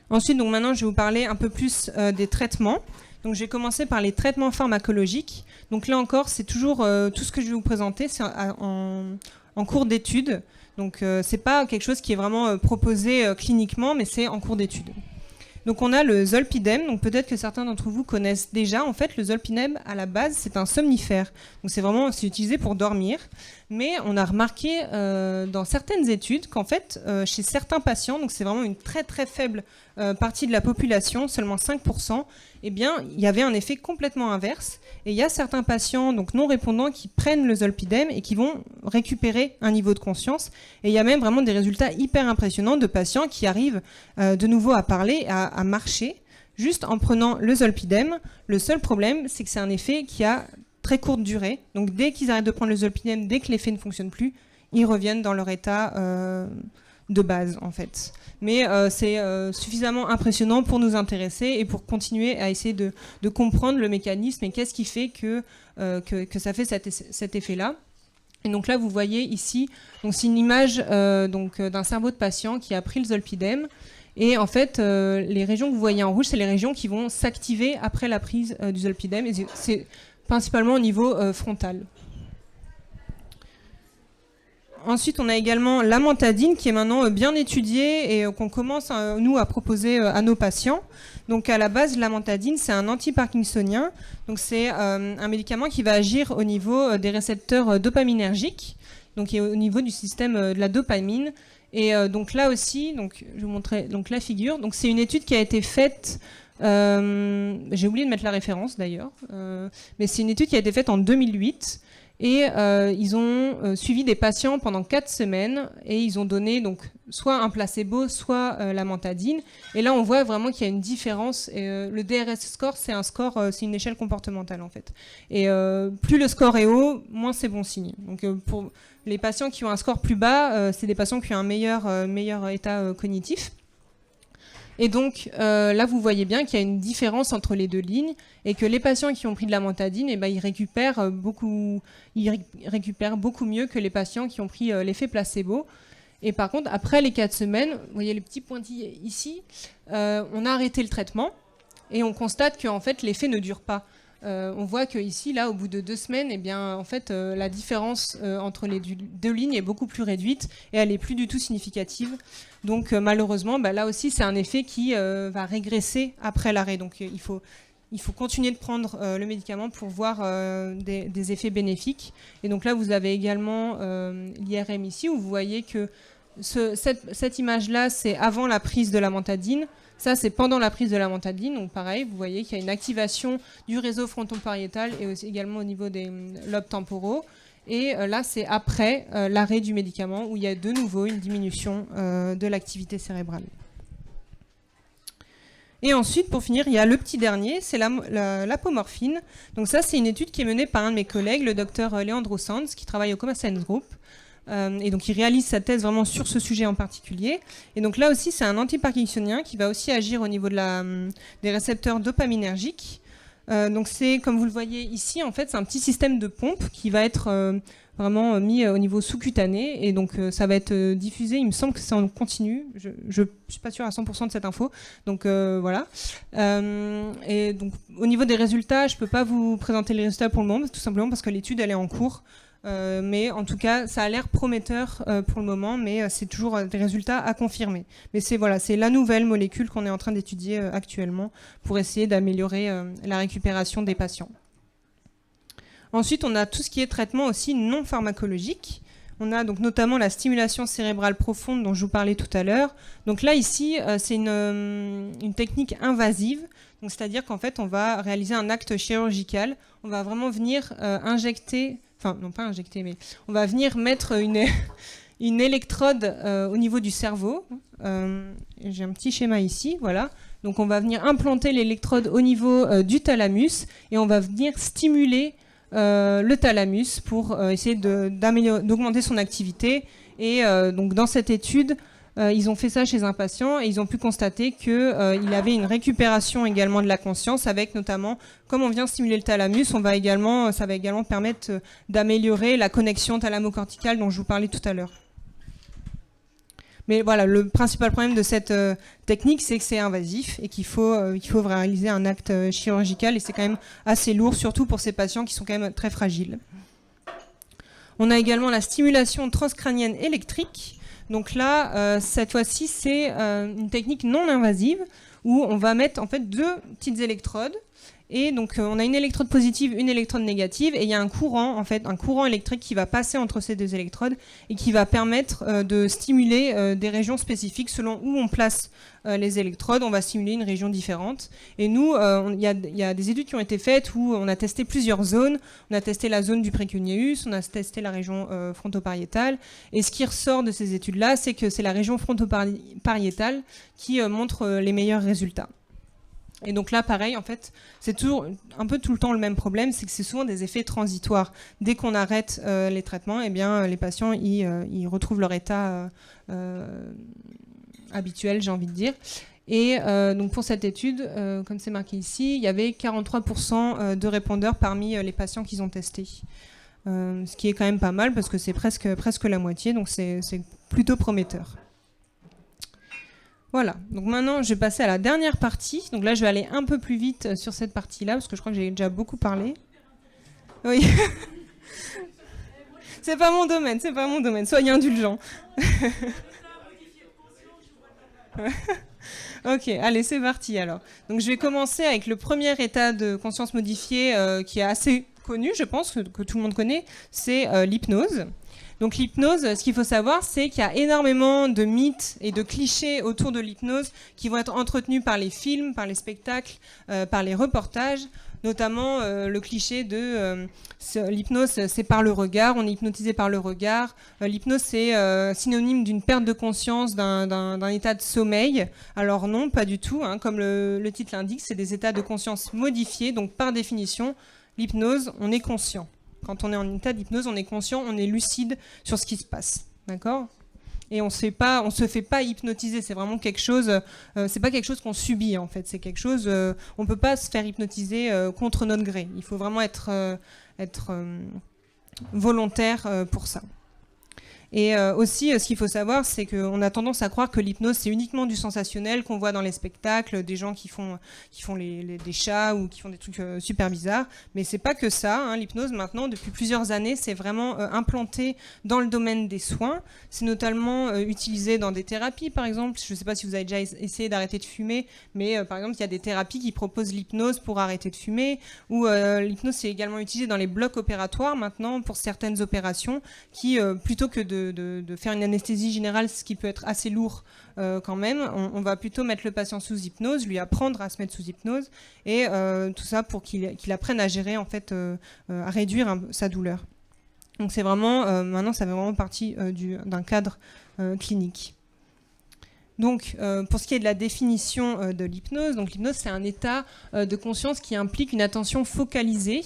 Ensuite, donc maintenant, je vais vous parler un peu plus des traitements. Donc, je vais commencer par les traitements pharmacologiques. Donc là encore, c'est toujours tout ce que je vais vous présenter, c'est en cours d'étude. Donc, c'est pas quelque chose qui est vraiment proposé cliniquement, mais c'est en cours d'étude. Donc on a le zolpidem, donc peut-être que certains d'entre vous connaissent déjà. En fait, le zolpidem, à la base, c'est un somnifère. Donc c'est utilisé pour dormir. Mais on a remarqué dans certaines études qu'en fait, chez certains patients, donc c'est vraiment une très très faible partie de la population, seulement 5%, eh bien, il y avait un effet complètement inverse. Et il y a certains patients donc non répondants qui prennent le zolpidem et qui vont récupérer un niveau de conscience. Et il y a même vraiment des résultats hyper impressionnants de patients qui arrivent de nouveau à parler, à marcher, juste en prenant le zolpidem. Le seul problème, c'est que c'est un effet qui a très courte durée. Donc dès qu'ils arrêtent de prendre le zolpidem, dès que l'effet ne fonctionne plus, ils reviennent dans leur état de base en fait. Mais c'est suffisamment impressionnant pour nous intéresser et pour continuer à essayer de comprendre le mécanisme et qu'est-ce qui fait que ça fait cet effet-là. Et donc là, vous voyez ici, c'est une image d'un cerveau de patient qui a pris le zolpidem. Et en fait, les régions que vous voyez en rouge, c'est les régions qui vont s'activer après la prise du zolpidem. Et c'est principalement au niveau frontal. Ensuite, on a également l'amantadine qui est maintenant bien étudiée et qu'on commence, nous, à proposer à nos patients. Donc, à la base, l'amantadine, c'est un anti-parkinsonien. Donc, c'est un médicament qui va agir au niveau des récepteurs dopaminergiques, donc au niveau du système de la dopamine. Et donc là aussi, donc, je vous montrerai donc, la figure. Donc, c'est une étude qui a été faite... j'ai oublié de mettre la référence d'ailleurs, mais c'est une étude qui a été faite en 2008 et ils ont suivi des patients pendant 4 semaines et ils ont donné donc soit un placebo, soit l'amantadine. Et là, on voit vraiment qu'il y a une différence. Le DRS score, c'est un score, c'est une échelle comportementale en fait. Et plus le score est haut, moins c'est bon signe. Donc pour les patients qui ont un score plus bas, c'est des patients qui ont un meilleur état cognitif. Et donc là, vous voyez bien qu'il y a une différence entre les deux lignes et que les patients qui ont pris de l'amantadine, eh ben, ils récupèrent beaucoup mieux que les patients qui ont pris l'effet placebo. Et par contre, après les 4 semaines, vous voyez les petits pointillés ici, on a arrêté le traitement et on constate qu'en fait, l'effet ne dure pas. On voit que ici, là, au bout de 2 semaines, eh bien, en fait, la différence entre les deux lignes est beaucoup plus réduite et elle n'est plus du tout significative. Donc, malheureusement, là aussi, c'est un effet qui va régresser après l'arrêt. Donc, il faut continuer de prendre le médicament pour voir des effets bénéfiques. Et donc là, vous avez également l'IRM ici, où vous voyez que cette image-là, c'est avant la prise de l'amantadine. Ça, c'est pendant la prise de l'amantadine. Donc pareil, vous voyez qu'il y a une activation du réseau fronto-pariétal et aussi également au niveau des lobes temporaux. Et là, c'est après l'arrêt du médicament, où il y a de nouveau une diminution de l'activité cérébrale. Et ensuite, pour finir, il y a le petit dernier, c'est l'apomorphine. Donc ça, c'est une étude qui est menée par un de mes collègues, le docteur Leandro Sanz, qui travaille au Coma Science Group. Et donc, il réalise sa thèse vraiment sur ce sujet en particulier. Et donc là aussi, c'est un antiparkinsonien qui va aussi agir au niveau des récepteurs dopaminergiques. Donc c'est, comme vous le voyez ici, en fait, c'est un petit système de pompe qui va être vraiment mis au niveau sous-cutané. Et donc, ça va être diffusé. Il me semble que c'est en continu. Je ne suis pas sûre à 100% de cette info. Donc, voilà. Et donc, au niveau des résultats, je ne peux pas vous présenter les résultats pour le moment, tout simplement parce que l'étude, elle est en cours. Mais en tout cas, ça a l'air prometteur pour le moment, mais c'est toujours des résultats à confirmer. Mais c'est la nouvelle molécule qu'on est en train d'étudier actuellement pour essayer d'améliorer la récupération des patients. Ensuite, on a tout ce qui est traitement aussi non pharmacologique. On a donc notamment la stimulation cérébrale profonde dont je vous parlais tout à l'heure. Donc là, ici, c'est une technique invasive. Donc, c'est-à-dire qu'en fait, on va réaliser un acte chirurgical. On va vraiment venir injecter... Enfin, non pas injecter, mais on va venir mettre une électrode au niveau du cerveau. J'ai un petit schéma ici, voilà. Donc on va venir implanter l'électrode au niveau du thalamus et on va venir stimuler le thalamus pour essayer d'augmenter son activité. Et donc dans cette étude, ils ont fait ça chez un patient et ils ont pu constater qu'il avait une récupération également de la conscience avec notamment, comme on vient stimuler le thalamus, ça va également permettre d'améliorer la connexion thalamo-corticale dont je vous parlais tout à l'heure. Mais voilà, le principal problème de cette technique, c'est que c'est invasif et qu'il faut réaliser un acte chirurgical et c'est quand même assez lourd, surtout pour ces patients qui sont quand même très fragiles. On a également la stimulation transcrânienne électrique. Donc là, cette fois-ci, c'est une technique non invasive où on va mettre en fait 2 petites électrodes. Et donc, on a une électrode positive, une électrode négative, et il y a un courant électrique qui va passer entre ces 2 électrodes et qui va permettre de stimuler des régions spécifiques selon où on place les électrodes. On va stimuler une région différente. Et nous, il y a des études qui ont été faites où on a testé plusieurs zones. On a testé la zone du précuneus, on a testé la région frontopariétale. Et ce qui ressort de ces études-là, c'est que c'est la région frontopariétale qui montre les meilleurs résultats. Et donc là, pareil, en fait, c'est toujours un peu tout le temps le même problème, c'est que c'est souvent des effets transitoires. Dès qu'on arrête les traitements, eh bien, les patients ils retrouvent leur état habituel, j'ai envie de dire. Et donc pour cette étude, comme c'est marqué ici, il y avait 43% de répondeurs parmi les patients qu'ils ont testés. Ce qui est quand même pas mal parce que c'est presque la moitié, donc c'est plutôt prometteur. Voilà, donc maintenant je vais passer à la dernière partie. Donc là je vais aller un peu plus vite sur cette partie-là parce que je crois que j'ai déjà beaucoup parlé. Oui. C'est pas mon domaine, soyez indulgents. Ok, allez, c'est parti alors. Donc je vais commencer avec le premier état de conscience modifié qui est assez connu, je pense, que tout le monde connaît, c'est l'hypnose. Donc l'hypnose, ce qu'il faut savoir, c'est qu'il y a énormément de mythes et de clichés autour de l'hypnose qui vont être entretenus par les films, par les spectacles, par les reportages, notamment le cliché de l'hypnose, c'est par le regard, on est hypnotisé par le regard. L'hypnose, c'est synonyme d'une perte de conscience, d'un état de sommeil. Alors non, pas du tout, hein, comme le titre l'indique, c'est des états de conscience modifiés, donc par définition, l'hypnose, on est conscient. Quand on est en état d'hypnose, on est conscient, on est lucide sur ce qui se passe, d'accord ? Et on se fait pas hypnotiser. C'est vraiment quelque chose. C'est pas quelque chose qu'on subit en fait. C'est quelque chose. On peut pas se faire hypnotiser contre notre gré. Il faut vraiment être volontaire pour ça. Et aussi, ce qu'il faut savoir, c'est qu'on a tendance à croire que l'hypnose, c'est uniquement du sensationnel qu'on voit dans les spectacles, des gens qui font des chats ou qui font des trucs super bizarres. Mais c'est pas que ça, hein. L'hypnose, maintenant, depuis plusieurs années, c'est vraiment implanté dans le domaine des soins. C'est notamment utilisé dans des thérapies, par exemple. Je ne sais pas si vous avez déjà essayé d'arrêter de fumer, mais par exemple, il y a des thérapies qui proposent l'hypnose pour arrêter de fumer. Ou l'hypnose, c'est également utilisé dans les blocs opératoires, maintenant, pour certaines opérations qui, plutôt que de faire une anesthésie générale, ce qui peut être assez lourd quand même, on va plutôt mettre le patient sous hypnose, lui apprendre à se mettre sous hypnose, et tout ça pour qu'il apprenne à gérer, en fait, à réduire sa douleur. Donc c'est vraiment, maintenant ça fait vraiment partie d'un cadre clinique. Donc pour ce qui est de la définition de l'hypnose, donc l'hypnose c'est un état de conscience qui implique une attention focalisée,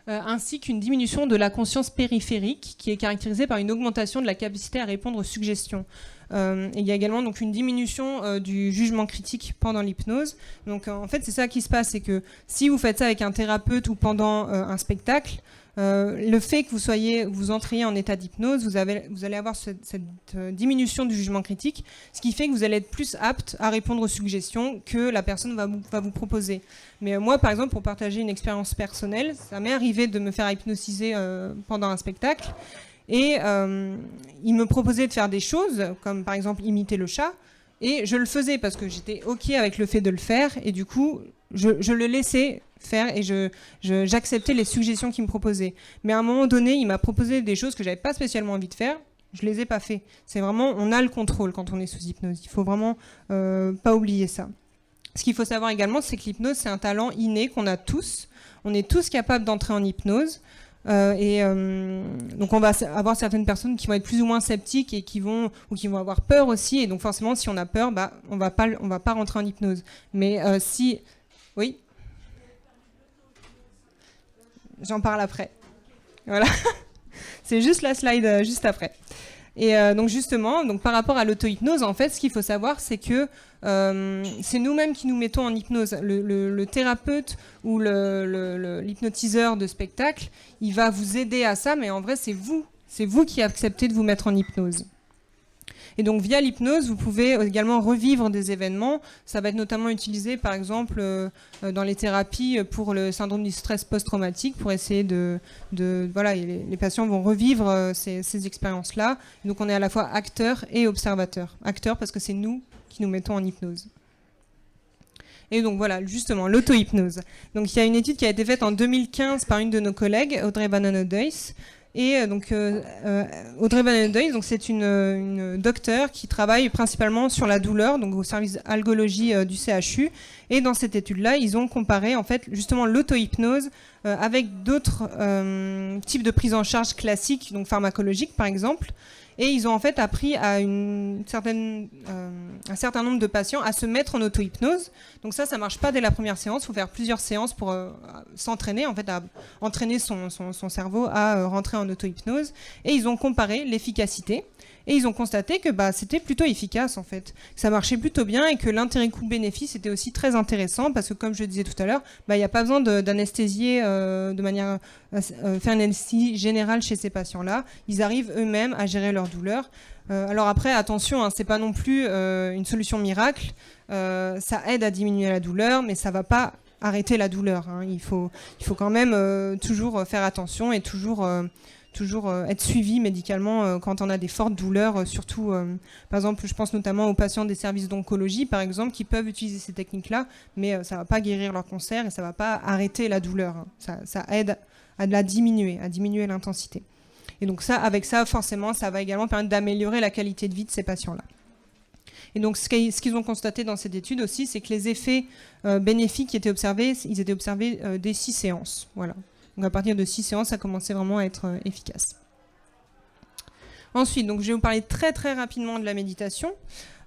ainsi qu'une diminution de la conscience périphérique qui est caractérisée par une augmentation de la capacité à répondre aux suggestions. Il y a également donc une diminution du jugement critique pendant l'hypnose. Donc en fait c'est ça qui se passe, c'est que si vous faites ça avec un thérapeute ou pendant un spectacle, le fait que vous entriez en état d'hypnose, vous allez avoir cette diminution du jugement critique, ce qui fait que vous allez être plus apte à répondre aux suggestions que la personne va vous proposer. Mais moi, par exemple, pour partager une expérience personnelle, ça m'est arrivé de me faire hypnotiser pendant un spectacle, et il me proposait de faire des choses, comme par exemple imiter le chat, et je le faisais parce que j'étais OK avec le fait de le faire, et du coup, je le laissais faire et j'acceptais les suggestions qu'il me proposait. Mais à un moment donné, il m'a proposé des choses que j'avais pas spécialement envie de faire. Je les ai pas fait. C'est vraiment, on a le contrôle quand on est sous hypnose. Il faut vraiment pas oublier ça. Ce qu'il faut savoir également, c'est que l'hypnose, c'est un talent inné qu'on a tous. On est tous capables d'entrer en hypnose. Donc on va avoir certaines personnes qui vont être plus ou moins sceptiques et qui vont avoir peur aussi. Et donc forcément, si on a peur, on va pas rentrer en hypnose. Mais si, oui. J'en parle après. Voilà. C'est juste la slide juste après. Et donc justement, donc par rapport à l'auto-hypnose, en fait, ce qu'il faut savoir, c'est que c'est nous-mêmes qui nous mettons en hypnose. Le thérapeute ou l'hypnotiseur de spectacle, il va vous aider à ça, mais en vrai, c'est vous qui acceptez de vous mettre en hypnose. Et donc via l'hypnose, vous pouvez également revivre des événements. Ça va être notamment utilisé par exemple dans les thérapies pour le syndrome du stress post-traumatique, pour essayer voilà, les patients vont revivre ces expériences-là. Donc on est à la fois acteur et observateur. Acteur parce que c'est nous qui nous mettons en hypnose. Et donc voilà, justement, l'auto-hypnose. Donc il y a une étude qui a été faite en 2015 par une de nos collègues, Audrey Van-Anodoys. Et donc Audrey Van-Anodoys, donc c'est une docteure qui travaille principalement sur la douleur, donc au service algologie du CHU. Et dans cette étude-là, ils ont comparé en fait justement l'auto-hypnose avec d'autres types de prise en charge classiques, donc pharmacologiques par exemple. Et ils ont en fait appris à un certain nombre de patients à se mettre en auto-hypnose. Donc ça marche pas dès la première séance. Il faut faire plusieurs séances pour s'entraîner, en fait, à entraîner son cerveau à rentrer en auto-hypnose. Et ils ont comparé l'efficacité. Et ils ont constaté que c'était plutôt efficace, en fait. Ça marchait plutôt bien et que l'intérêt coût-bénéfice était aussi très intéressant parce que, comme je le disais tout à l'heure, il n'y a pas besoin d'anesthésier de manière faire une anesthésie générale chez ces patients-là. Ils arrivent eux-mêmes à gérer leur douleur. Alors après, attention, c'est pas non plus une solution miracle. Ça aide à diminuer la douleur, mais ça va pas arrêter la douleur. Il faut quand même toujours faire attention et toujours être suivi médicalement quand on a des fortes douleurs, surtout, par exemple, je pense notamment aux patients des services d'oncologie, par exemple, qui peuvent utiliser ces techniques-là, mais ça ne va pas guérir leur cancer et ça ne va pas arrêter la douleur. Ça aide à la diminuer, à diminuer l'intensité. Et donc avec ça, forcément, ça va également permettre d'améliorer la qualité de vie de ces patients-là. Et donc, ce qu'ils ont constaté dans cette étude aussi, c'est que les effets bénéfiques qui étaient observés, ils étaient observés dès 6 séances. Voilà. Donc à partir de 6 séances, ça commençait vraiment à être efficace. Ensuite, donc, je vais vous parler très très rapidement de la méditation.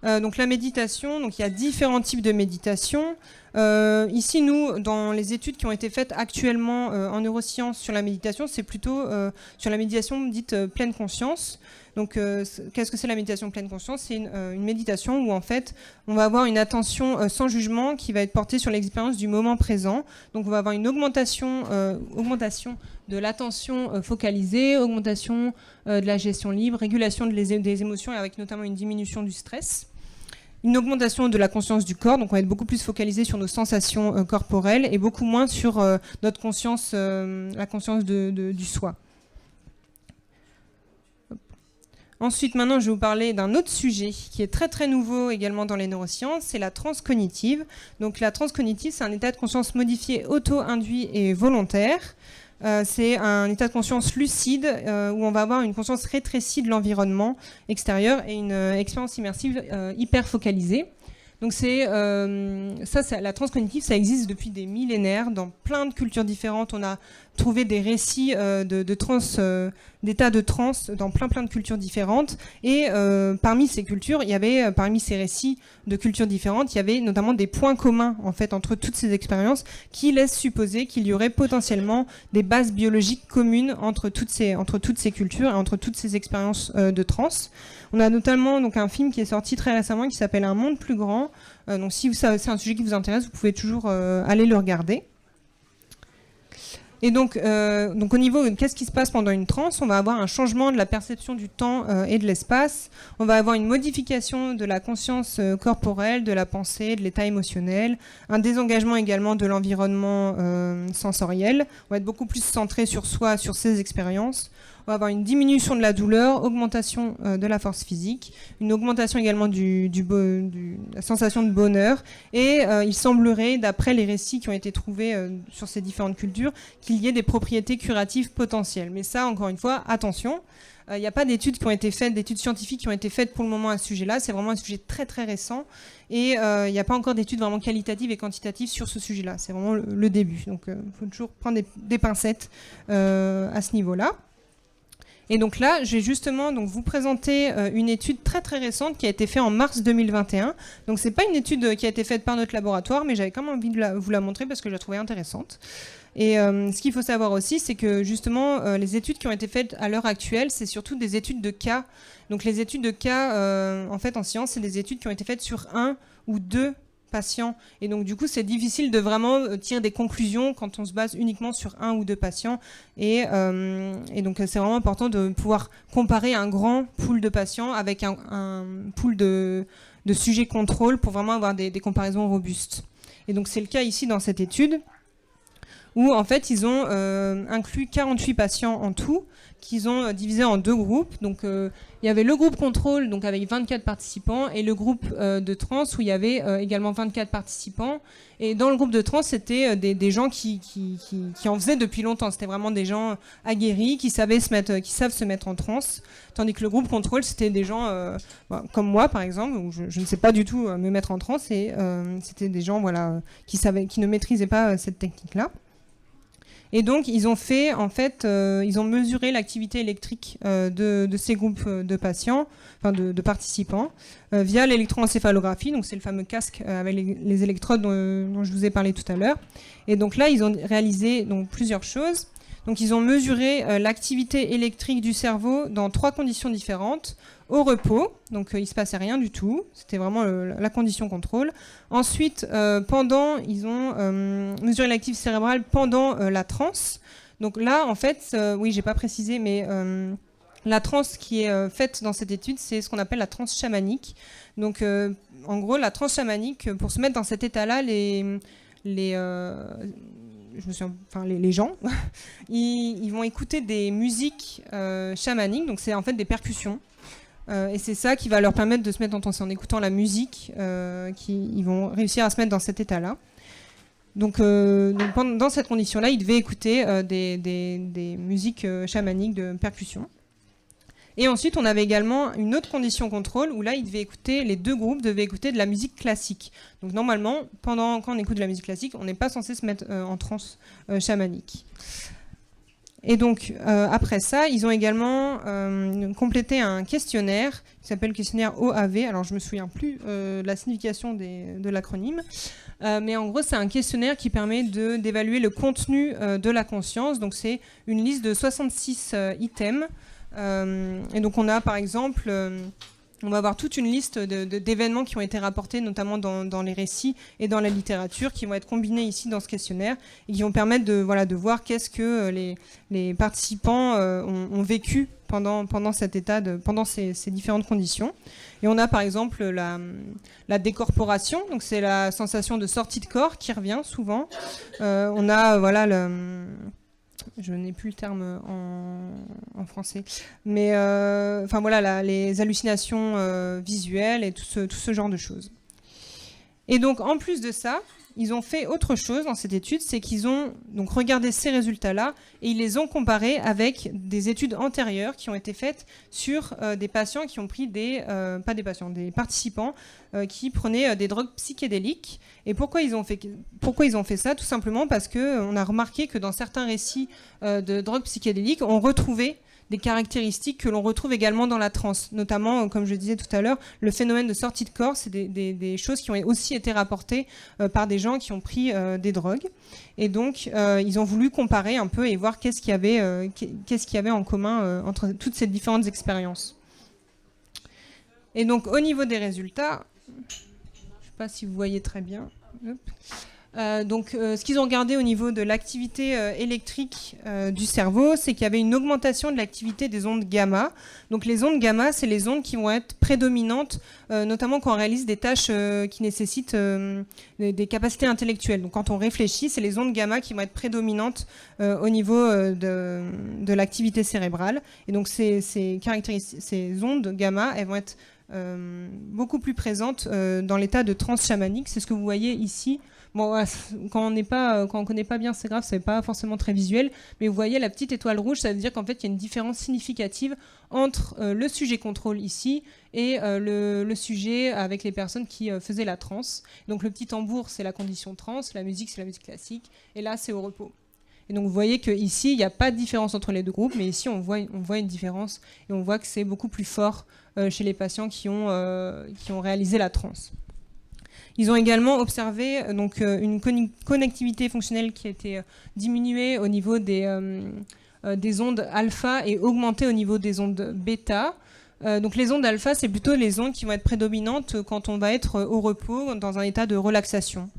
Donc la méditation, donc il y a différents types de méditation. Ici, nous, dans les études qui ont été faites actuellement en neurosciences sur la méditation, c'est plutôt sur la méditation dite pleine conscience. Donc, qu'est-ce que c'est la méditation pleine conscience? C'est une méditation où, en fait, on va avoir une attention sans jugement qui va être portée sur l'expérience du moment présent. Donc, on va avoir une augmentation de l'attention focalisée, augmentation de la gestion libre, régulation des émotions, et avec notamment une diminution du stress. Une augmentation de la conscience du corps, donc on va être beaucoup plus focalisé sur nos sensations corporelles et beaucoup moins sur notre conscience, la conscience du soi. Ensuite, maintenant, je vais vous parler d'un autre sujet qui est très très nouveau également dans les neurosciences, c'est la transcognitive. Donc la transcognitive, c'est un état de conscience modifié, auto-induit et volontaire. C'est un état de conscience lucide où on va avoir une conscience rétrécie de l'environnement extérieur et une expérience immersive hyper focalisée. Donc la transcognitive, ça existe depuis des millénaires dans plein de cultures différentes. On a trouvé des récits d'états de transe dans plein de cultures différentes. Et parmi ces cultures, parmi ces récits de cultures différentes, il y avait notamment des points communs en fait entre toutes ces expériences qui laissent supposer qu'il y aurait potentiellement des bases biologiques communes entre toutes ces cultures et entre toutes ces expériences de transe. On a notamment donc un film qui est sorti très récemment qui s'appelle Un monde plus grand. Donc si c'est un sujet qui vous intéresse, vous pouvez toujours aller le regarder. Et donc au niveau, qu'est-ce qui se passe pendant une transe? On va avoir un changement de la perception du temps et de l'espace. On va avoir une modification de la conscience corporelle, de la pensée, de l'état émotionnel. Un désengagement également de l'environnement sensoriel. On va être beaucoup plus centré sur soi, sur ses expériences. On va avoir une diminution de la douleur, augmentation de la force physique, une augmentation également de la sensation de bonheur. Et il semblerait, d'après les récits qui ont été trouvés sur ces différentes cultures, qu'il y ait des propriétés curatives potentielles. Mais ça, encore une fois, attention. Il n'y a pas d'études qui ont été faites, d'études scientifiques qui ont été faites pour le moment à ce sujet-là. C'est vraiment un sujet très très récent. Et il n'y a pas encore d'études vraiment qualitatives et quantitatives sur ce sujet-là. C'est vraiment le début. Donc il faut toujours prendre des pincettes à ce niveau-là. Et donc là, je vais justement vous présenter une étude très très récente qui a été faite en mars 2021. Donc c'est pas une étude qui a été faite par notre laboratoire, mais j'avais quand même envie de vous la montrer parce que je la trouvais intéressante. Et ce qu'il faut savoir aussi, c'est que justement, les études qui ont été faites à l'heure actuelle, c'est surtout des études de cas. Donc les études de cas, en fait, en science, c'est des études qui ont été faites sur 1 ou 2 patients. Et donc, du coup, c'est difficile de vraiment tirer des conclusions quand on se base uniquement sur 1 ou 2 patients. Et donc, c'est vraiment important de pouvoir comparer un grand pool de patients avec un pool de sujets contrôle pour vraiment avoir des comparaisons robustes. Et donc, c'est le cas ici dans cette étude où, en fait, ils ont inclus 48 patients en tout, qu'ils ont divisé en 2 groupes. Donc, il y avait le groupe contrôle, donc avec 24 participants, et le groupe de trans, où il y avait également 24 participants. Et dans le groupe de trans, c'était des gens qui en faisaient depuis longtemps. C'était vraiment des gens aguerris, qui savent se mettre en transe. Tandis que le groupe contrôle, c'était des gens comme moi, par exemple, où je ne sais pas du tout me mettre en transe, et c'était des gens qui ne maîtrisaient pas cette technique-là. Et donc, ils ont fait, en fait, ils ont mesuré l'activité électrique de ces groupes de patients, enfin de participants, via l'électroencéphalographie. Donc, c'est le fameux casque avec les électrodes dont je vous ai parlé tout à l'heure. Et donc là, ils ont réalisé plusieurs choses. Donc, ils ont mesuré l'activité électrique du cerveau dans 3 conditions différentes. Au repos, donc il ne se passait rien du tout, c'était vraiment la condition contrôle. Ensuite, ils ont mesuré l'activité cérébrale pendant la transe. Donc là, en fait, oui, j'ai pas précisé, mais la transe qui est faite dans cette étude, c'est ce qu'on appelle la transe chamanique. Donc, en gros, la transe chamanique, pour se mettre dans cet état-là, les gens, ils vont écouter des musiques chamaniques, donc c'est en fait des percussions. Et c'est ça qui va leur permettre de se mettre en transe. En écoutant la musique, ils vont réussir à se mettre dans cet état-là. Donc dans cette condition-là, ils devaient écouter des musiques chamaniques de percussion. Et ensuite, on avait également une autre condition contrôle où là, les 2 groupes devaient écouter de la musique classique. Donc normalement, quand on écoute de la musique classique, on n'est pas censé se mettre en transe chamanique. Et donc, après ça, ils ont également complété un questionnaire qui s'appelle le questionnaire OAV. Alors, je ne me souviens plus de la signification de l'acronyme. Mais en gros, c'est un questionnaire qui permet d'évaluer le contenu de la conscience. Donc, c'est une liste de 66 items. Et donc, on a, par exemple... on va avoir toute une liste d'événements qui ont été rapportés, notamment dans les récits et dans la littérature, qui vont être combinés ici dans ce questionnaire et qui vont permettre de voir qu'est-ce que les participants ont vécu pendant cet état, pendant ces différentes conditions. Et on a par exemple la décorporation, donc c'est la sensation de sortie de corps qui revient souvent. On a je n'ai plus le terme en français, mais les hallucinations visuelles et tout ce genre de choses. Et donc en plus de ça, ils ont fait autre chose dans cette étude, c'est qu'ils ont donc regardé ces résultats-là et ils les ont comparés avec des études antérieures qui ont été faites sur des patients qui ont pris des participants qui prenaient des drogues psychédéliques. Et pourquoi ils ont fait ça? Tout simplement parce qu'on a remarqué que dans certains récits de drogues psychédéliques, on retrouvait des caractéristiques que l'on retrouve également dans la transe. Notamment, comme je disais tout à l'heure, le phénomène de sortie de corps, c'est des choses qui ont aussi été rapportées par des gens qui ont pris des drogues. Et donc, ils ont voulu comparer un peu et voir qu'est-ce qu'il y avait en commun entre toutes ces différentes expériences. Et donc, au niveau des résultats, je ne sais pas si vous voyez très bien. Hop. Ce qu'ils ont regardé au niveau de l'activité électrique du cerveau, c'est qu'il y avait une augmentation de l'activité des ondes gamma. Donc les ondes gamma, c'est les ondes qui vont être prédominantes, notamment quand on réalise des tâches qui nécessitent des capacités intellectuelles. Donc quand on réfléchit, c'est les ondes gamma qui vont être prédominantes au niveau de l'activité cérébrale. Et donc ces ondes gamma, elles vont être beaucoup plus présentes dans l'état de transe chamanique. C'est ce que vous voyez ici. Bon, quand on connaît pas bien, c'est grave, c'est pas forcément très visuel, mais vous voyez la petite étoile rouge, ça veut dire qu'en fait, il y a une différence significative entre le sujet contrôle ici et le sujet avec les personnes qui faisaient la transe. Donc le petit tambour, c'est la condition transe, la musique, c'est la musique classique, et là, c'est au repos. Et donc vous voyez qu'ici, il n'y a pas de différence entre les deux groupes, mais ici, on voit une différence, et on voit que c'est beaucoup plus fort chez les patients qui ont réalisé la transe. Ils ont également observé une connectivité fonctionnelle qui a été diminuée au niveau des ondes alpha et augmentée au niveau des ondes bêta. Donc les ondes alpha, c'est plutôt les ondes qui vont être prédominantes quand on va être au repos, dans un état de relaxation.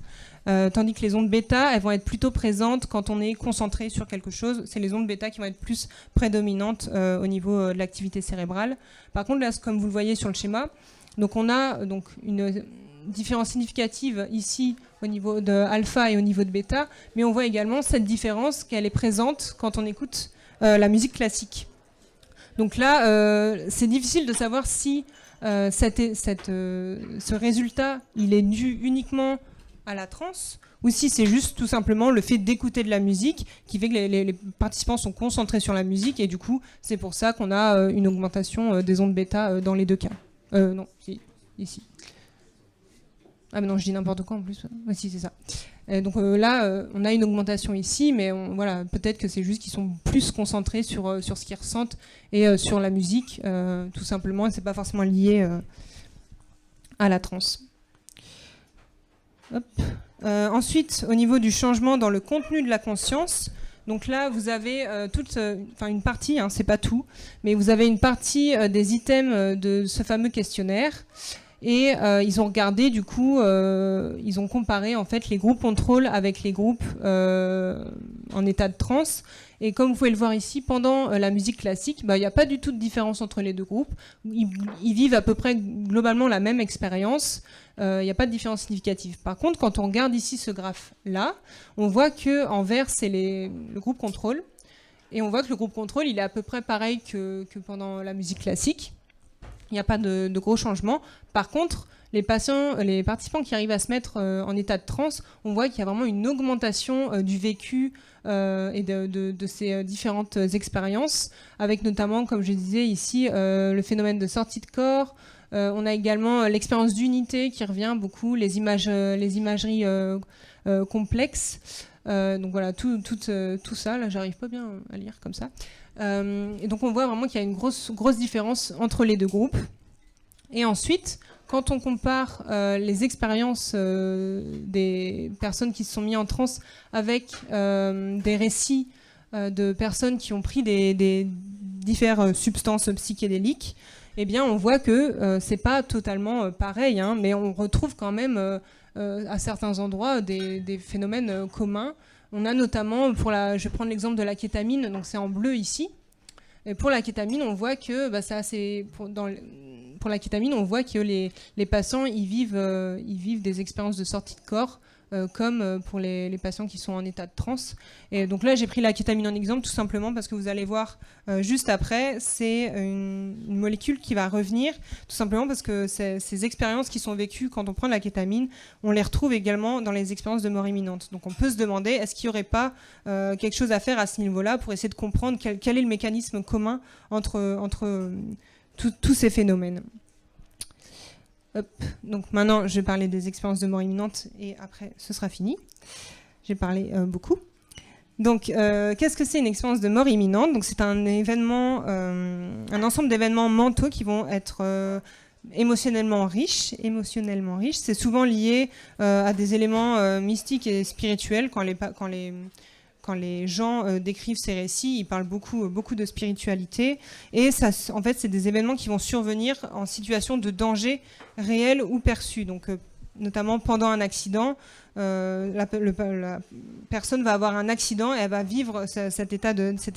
Tandis que les ondes bêta, elles vont être plutôt présentes quand on est concentré sur quelque chose. C'est les ondes bêta qui vont être plus prédominantes au niveau de l'activité cérébrale. Par contre, là, comme vous le voyez sur le schéma, donc on a une différence significative ici au niveau de alpha et au niveau de bêta, mais on voit également cette différence qu'elle est présente quand on écoute la musique classique. Donc là, c'est difficile de savoir si ce résultat il est dû uniquement à la transe ou si c'est juste tout simplement le fait d'écouter de la musique qui fait que les participants sont concentrés sur la musique et du coup c'est pour ça qu'on a une augmentation des ondes bêta dans les deux cas. Non, si, ici. Ah mais non, je dis n'importe quoi en plus. Ouais, si, c'est ça. Donc là, on a une augmentation ici, mais voilà, peut-être que c'est juste qu'ils sont plus concentrés sur ce qu'ils ressentent et sur la musique, tout simplement, et c'est pas forcément lié à la transe. Hop. Ensuite, au niveau du changement dans le contenu de la conscience, donc là, vous avez une partie, c'est pas tout, mais vous avez une partie des items de ce fameux questionnaire. Et ils ont regardé, du coup, ils ont comparé en fait les groupes contrôle avec les groupes en état de transe. Et comme vous pouvez le voir ici, pendant la musique classique, il n'y a pas du tout de différence entre les deux groupes. Ils vivent à peu près globalement la même expérience. Il n'y a pas de différence significative. Par contre, quand on regarde ici ce graphe-là, on voit qu'en vert, c'est le groupe contrôle. Et on voit que le groupe contrôle, il est à peu près pareil que pendant la musique classique. Il n'y a pas de gros changements. Par contre, les participants qui arrivent à se mettre en état de transe, on voit qu'il y a vraiment une augmentation du vécu et de ces différentes expériences, avec notamment, comme je disais ici, le phénomène de sortie de corps. On a également l'expérience d'unité qui revient beaucoup, les imageries complexes. Donc voilà, tout ça, là j'arrive pas bien à lire comme ça. Et donc on voit vraiment qu'il y a une grosse différence entre les deux groupes. Et ensuite, quand on compare les expériences des personnes qui se sont mises en transe avec des récits de personnes qui ont pris des diverses substances psychédéliques, eh bien on voit que c'est pas totalement pareil, hein, mais on retrouve quand même à certains endroits des phénomènes communs. On a notamment, je vais prendre l'exemple de la kétamine, donc c'est en bleu ici. Et pour la kétamine, on voit que pour la kétamine, on voit que les patients ils vivent des expériences de sortie de corps, comme pour les patients qui sont en état de transe. Et donc là, j'ai pris la kétamine en exemple tout simplement parce que vous allez voir juste après, c'est une molécule qui va revenir, tout simplement parce que ces expériences qui sont vécues quand on prend de la kétamine, on les retrouve également dans les expériences de mort imminente. Donc on peut se demander, est-ce qu'il n'y aurait pas quelque chose à faire à ce niveau-là pour essayer de comprendre quel est le mécanisme commun entre tous ces phénomènes. Hop. Donc maintenant, je vais parler des expériences de mort imminente et après, ce sera fini. J'ai parlé beaucoup. Donc, qu'est-ce que c'est une expérience de mort imminente? Donc, c'est un événement, un ensemble d'événements mentaux qui vont être émotionnellement riches. C'est souvent lié à des éléments mystiques et spirituels. Quand les gens décrivent ces récits, ils parlent beaucoup de spiritualité. Et ça, en fait, c'est des événements qui vont survenir en situation de danger réel ou perçu. Donc, notamment pendant un accident, la personne va avoir un accident et elle va vivre cette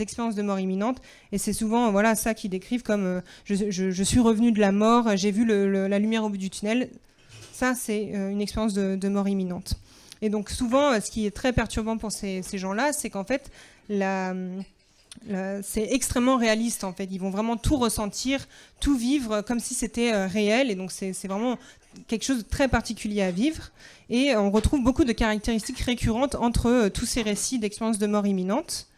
expérience de mort imminente. Et c'est souvent ça qu'ils décrivent comme je suis revenu de la mort, j'ai vu la lumière au bout du tunnel. Ça, c'est une expérience de mort imminente. Et donc souvent, ce qui est très perturbant pour ces gens-là, c'est qu'en fait, c'est extrêmement réaliste. En fait, ils vont vraiment tout ressentir, tout vivre comme si c'était réel. Et donc c'est vraiment quelque chose de très particulier à vivre. Et on retrouve beaucoup de caractéristiques récurrentes entre tous ces récits d'expériences de mort imminente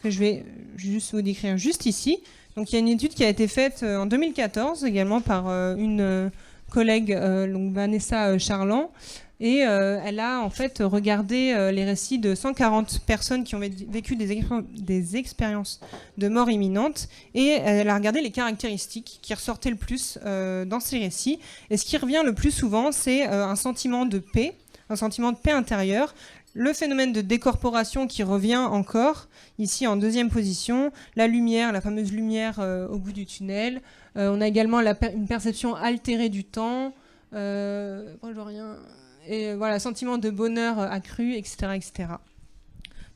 que je vais juste vous décrire juste ici. Donc il y a une étude qui a été faite en 2014 également par une collègue, donc Vanessa Charland. Et elle a en fait regardé les récits de 140 personnes qui ont vécu des expériences de mort imminente et elle a regardé les caractéristiques qui ressortaient le plus dans ces récits. Et ce qui revient le plus souvent, c'est un sentiment de paix intérieure, le phénomène de décorporation qui revient encore, ici en deuxième position, la lumière, la fameuse lumière au bout du tunnel. On a également une perception altérée du temps. Et voilà, sentiment de bonheur accru, etc., etc.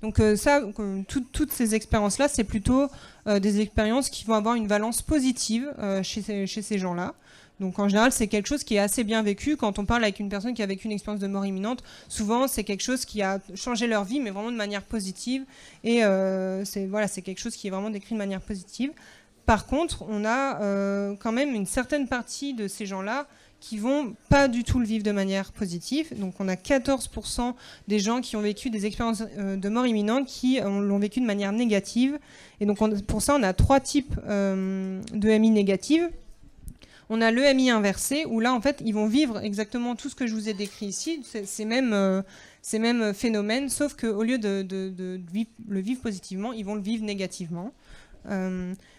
Donc toutes ces expériences-là, c'est plutôt des expériences qui vont avoir une valence positive chez ces gens-là. Donc en général, c'est quelque chose qui est assez bien vécu. Quand on parle avec une personne qui a vécu une expérience de mort imminente, souvent c'est quelque chose qui a changé leur vie, mais vraiment de manière positive. Et c'est quelque chose qui est vraiment décrit de manière positive. Par contre, on a quand même une certaine partie de ces gens-là qui vont pas du tout le vivre de manière positive. Donc on a 14% des gens qui ont vécu des expériences de mort imminente qui l'ont vécu de manière négative. Et donc pour ça, on a 3 types d'EMI négatives. On a l'EMI inversé, où là, en fait, ils vont vivre exactement tout ce que je vous ai décrit ici, ces mêmes phénomènes, sauf qu'au lieu de le vivre positivement, ils vont le vivre négativement.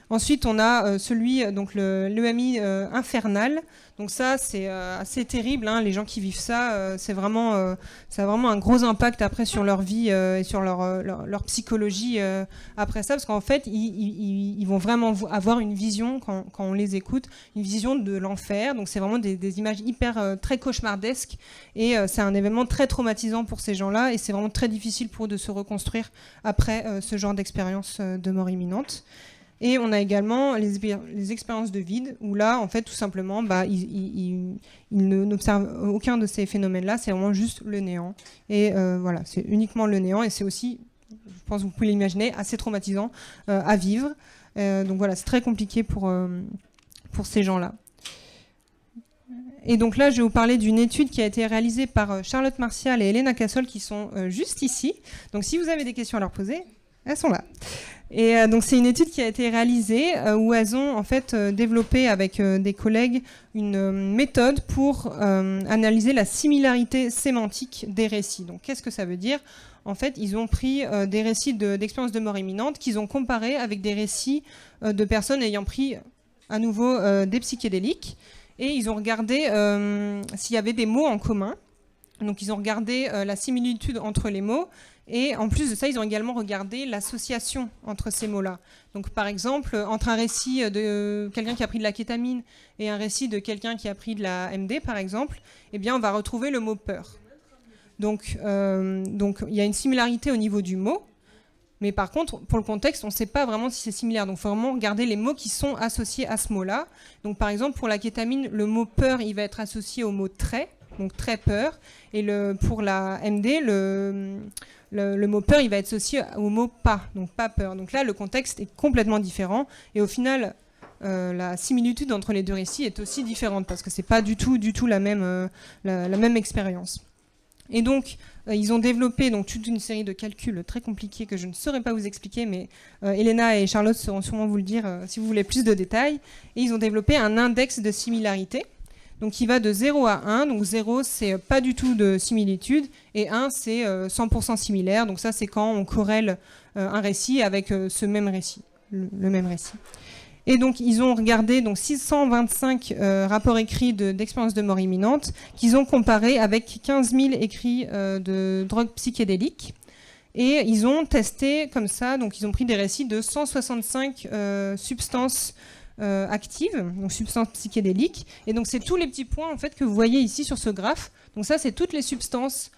Ensuite, on a donc l'EMI infernal. Donc ça, c'est assez terrible. Hein. Les gens qui vivent ça, ça a vraiment un gros impact après sur leur vie et sur leur psychologie après ça, parce qu'en fait, ils vont vraiment avoir une vision quand on les écoute, une vision de l'enfer. Donc c'est vraiment des images très cauchemardesques et c'est un événement très traumatisant pour ces gens-là et c'est vraiment très difficile pour eux de se reconstruire après ce genre d'expérience de mort imminente. Et on a également les expériences de vide, où là, en fait, tout simplement, ils n'observent aucun de ces phénomènes-là, c'est vraiment juste le néant. Et voilà, c'est uniquement le néant, et c'est aussi, je pense que vous pouvez l'imaginer, assez traumatisant à vivre. Donc voilà, c'est très compliqué pour ces gens-là. Et donc là, je vais vous parler d'une étude qui a été réalisée par Charlotte Martial et Elena Cassol, qui sont juste ici. Donc si vous avez des questions à leur poser... Elles sont là. Et donc c'est une étude qui a été réalisée où elles ont en fait développé avec des collègues une méthode pour analyser la similarité sémantique des récits. Donc qu'est-ce que ça veut dire ? En fait, ils ont pris des récits d'expériences de mort imminente qu'ils ont comparés avec des récits de personnes ayant pris à nouveau des psychédéliques, et ils ont regardé s'il y avait des mots en commun. Donc ils ont regardé la similitude entre les mots. Et en plus de ça, ils ont également regardé l'association entre ces mots-là. Donc par exemple, entre un récit de quelqu'un qui a pris de la kétamine et un récit de quelqu'un qui a pris de la MD, par exemple, eh bien, on va retrouver le mot peur. Donc il y a une similarité au niveau du mot, mais par contre, pour le contexte, on ne sait pas vraiment si c'est similaire. Donc il faut vraiment regarder les mots qui sont associés à ce mot-là. Donc par exemple, pour la kétamine, le mot peur, il va être associé au mot très, donc très peur. Et pour la MD, le mot peur, il va être associé au mot pas, donc pas peur. Donc là, le contexte est complètement différent. Et au final, la similitude entre les deux récits est aussi différente parce que c'est pas du tout la même expérience. Et donc, ils ont développé donc, toute une série de calculs très compliqués que je ne saurais pas vous expliquer, mais Elena et Charlotte sauront sûrement vous le dire si vous voulez plus de détails. Et ils ont développé un index de similarité. Donc il va de 0 à 1, donc 0 c'est pas du tout de similitude, et 1 c'est 100% similaire, donc ça c'est quand on corrèle un récit avec ce même récit, le même récit. Et donc ils ont regardé donc, 625 rapports écrits d'expériences de mort imminente qu'ils ont comparés avec 15 000 écrits de drogues psychédéliques. Et ils ont testé comme ça, donc ils ont pris des récits de 165 substances actives, donc substances psychédéliques. Et donc c'est tous les petits points en fait que vous voyez ici sur ce graphe. Donc ça c'est toutes les substances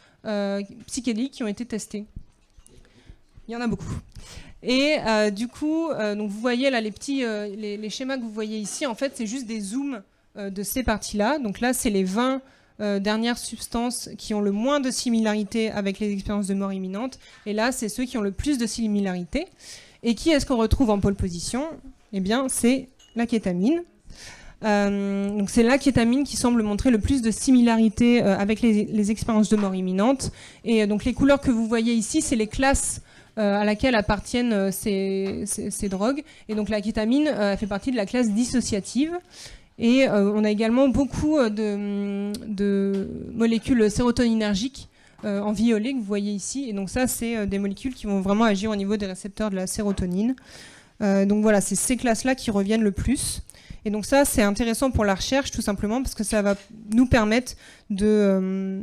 psychédéliques qui ont été testées. Il y en a beaucoup. Et du coup, donc vous voyez là les petits les schémas que vous voyez ici, en fait c'est juste des zooms de ces parties-là. Donc là c'est les 20 dernières substances qui ont le moins de similarité avec les expériences de mort imminente. Et là c'est ceux qui ont le plus de similarité. Et qui est-ce qu'on retrouve en pole position ? Eh bien c'est la kétamine. Donc c'est la kétamine qui semble montrer le plus de similarité avec les expériences de mort imminente. Et donc les couleurs que vous voyez ici, c'est les classes à laquelle appartiennent ces drogues. Et donc la kétamine fait partie de la classe dissociative. Et on a également beaucoup de molécules sérotoninergiques en violet que vous voyez ici. Et donc ça, c'est des molécules qui vont vraiment agir au niveau des récepteurs de la sérotonine. Donc voilà, c'est ces classes-là qui reviennent le plus. Et donc ça, c'est intéressant pour la recherche, tout simplement, parce que ça va nous permettre de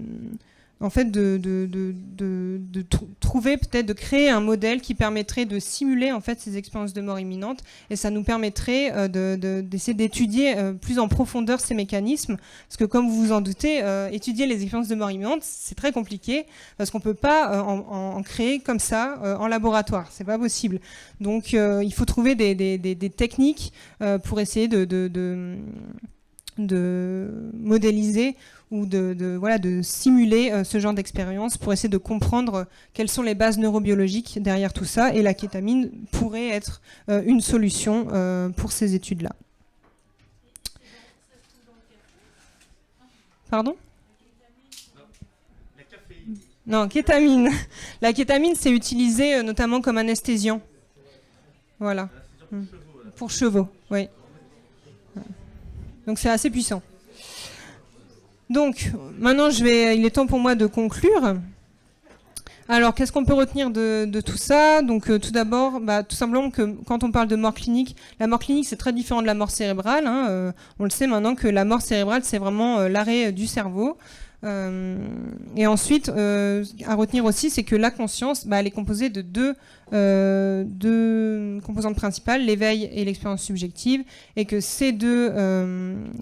trouver, peut-être de créer un modèle qui permettrait de simuler en fait ces expériences de mort imminente, et ça nous permettrait d'essayer d'étudier plus en profondeur ces mécanismes, parce que comme vous vous en doutez, étudier les expériences de mort imminente, c'est très compliqué, parce qu'on peut pas en créer comme ça en laboratoire, c'est pas possible. Donc il faut trouver des techniques pour essayer de modéliser ou de simuler ce genre d'expérience pour essayer de comprendre quelles sont les bases neurobiologiques derrière tout ça, et la kétamine pourrait être une solution pour ces études-là. Pardon ? Non, kétamine. La kétamine, c'est utilisé notamment comme anesthésiant. Voilà. Pour chevaux, oui. Donc c'est assez puissant. Donc maintenant il est temps pour moi de conclure. Alors qu'est-ce qu'on peut retenir de tout ça ? Donc tout d'abord, tout simplement que quand on parle de mort clinique, la mort clinique c'est très différent de la mort cérébrale. On le sait maintenant que la mort cérébrale c'est vraiment l'arrêt du cerveau. Et ensuite, à retenir aussi, c'est que la conscience, elle est composée de deux composantes principales, l'éveil et l'expérience subjective, et que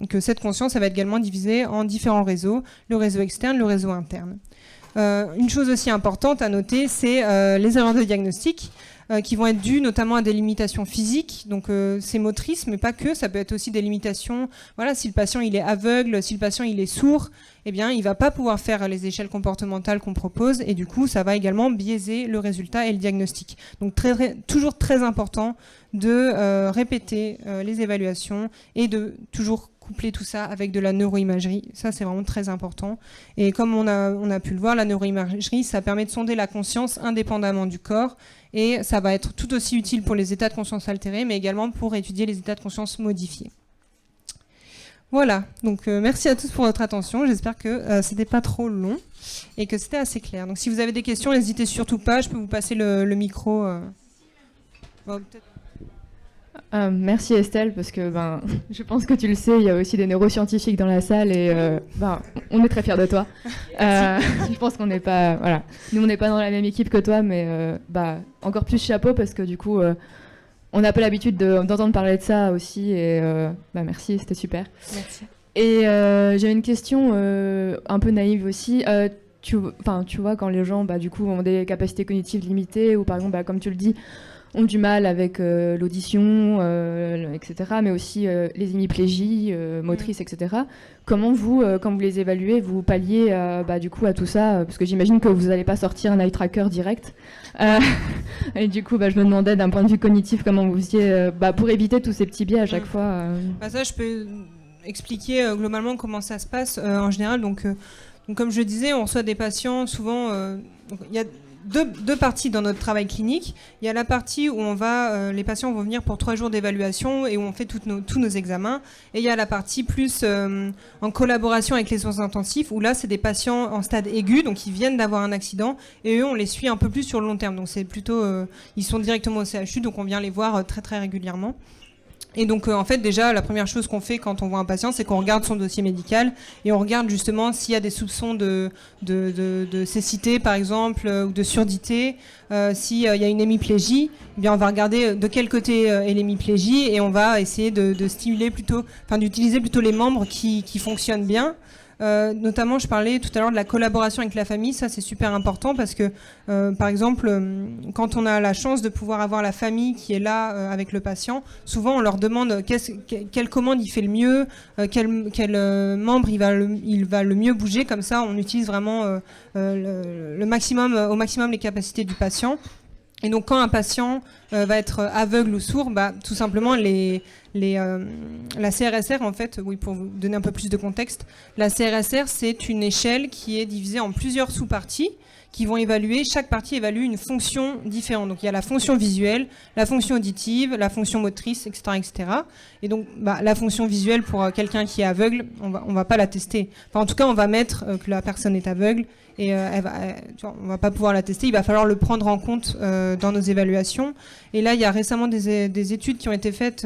que cette conscience, elle va être également divisée en différents réseaux, le réseau externe, le réseau interne. Une chose aussi importante à noter, c'est les erreurs de diagnostic, qui vont être dues notamment à des limitations physiques, donc c'est motrice, mais pas que, ça peut être aussi des limitations, voilà, si le patient il est aveugle, si le patient il est sourd, eh bien il va pas pouvoir faire les échelles comportementales qu'on propose, et du coup ça va également biaiser le résultat et le diagnostic. Donc toujours très important de répéter les évaluations et de toujours coupler tout ça avec de la neuroimagerie. Ça, c'est vraiment très important. Et comme on a pu le voir, la neuroimagerie, ça permet de sonder la conscience indépendamment du corps. Et ça va être tout aussi utile pour les états de conscience altérés, mais également pour étudier les états de conscience modifiés. Voilà, donc merci à tous pour votre attention. J'espère que c'était pas trop long et que c'était assez clair. Donc si vous avez des questions, n'hésitez surtout pas, je peux vous passer le micro. Bon, merci Estelle, parce que je pense que tu le sais, il y a aussi des neuroscientifiques dans la salle et on est très fiers de toi. Je pense qu'on n'est pas, voilà, nous on n'est pas dans la même équipe que toi, mais encore plus chapeau parce que du coup on n'a pas l'habitude d'entendre parler de ça aussi et merci, c'était super. Merci. Et j'avais une question un peu naïve aussi. Tu vois, quand les gens du coup ont des capacités cognitives limitées ou par exemple comme tu le dis ont du mal avec l'audition, etc., mais aussi les hémiplégies motrices, etc. Comment vous, quand vous les évaluez, vous palliez du coup à tout ça, parce que j'imagine que vous n'allez pas sortir un eye tracker direct. Et du coup, je me demandais d'un point de vue cognitif comment vous faisiez pour éviter tous ces petits biais à chaque fois. Ça, je peux expliquer globalement comment ça se passe en général. Donc, comme je le disais, on reçoit des patients souvent. Il y a deux parties dans notre travail clinique. Il y a la partie où les patients vont venir pour 3 jours d'évaluation et où on fait tous nos examens. Et il y a la partie plus en collaboration avec les soins intensifs, où là, c'est des patients en stade aigu, donc ils viennent d'avoir un accident, et eux, on les suit un peu plus sur le long terme. Donc c'est plutôt, ils sont directement au CHU, donc on vient les voir très très régulièrement. Et donc en fait déjà la première chose qu'on fait quand on voit un patient, c'est qu'on regarde son dossier médical et on regarde justement s'il y a des soupçons de cécité par exemple ou de surdité, s'il y a une hémiplégie, eh bien on va regarder de quel côté est l'hémiplégie et on va essayer de stimuler plutôt, d'utiliser plutôt les membres qui fonctionnent bien. Notamment, je parlais tout à l'heure de la collaboration avec la famille. Ça, c'est super important parce que, par exemple, quand on a la chance de pouvoir avoir la famille qui est là avec le patient, souvent on leur demande quelle commande il fait le mieux, quel membre il va le mieux bouger. Comme ça, on utilise vraiment au maximum les capacités du patient. Et donc, quand un patient va être aveugle ou sourd, tout simplement, la CRSR, en fait, oui, pour vous donner un peu plus de contexte, la CRSR, c'est une échelle qui est divisée en plusieurs sous-parties qui vont évaluer, chaque partie évalue une fonction différente. Donc, il y a la fonction visuelle, la fonction auditive, la fonction motrice, etc., etc. Et donc, la fonction visuelle, pour quelqu'un qui est aveugle, on va pas la tester. Enfin, en tout cas, on va mettre que la personne est aveugle et on va pas pouvoir la tester. Il va falloir le prendre en compte dans nos évaluations. Et là, il y a récemment des études qui ont été faites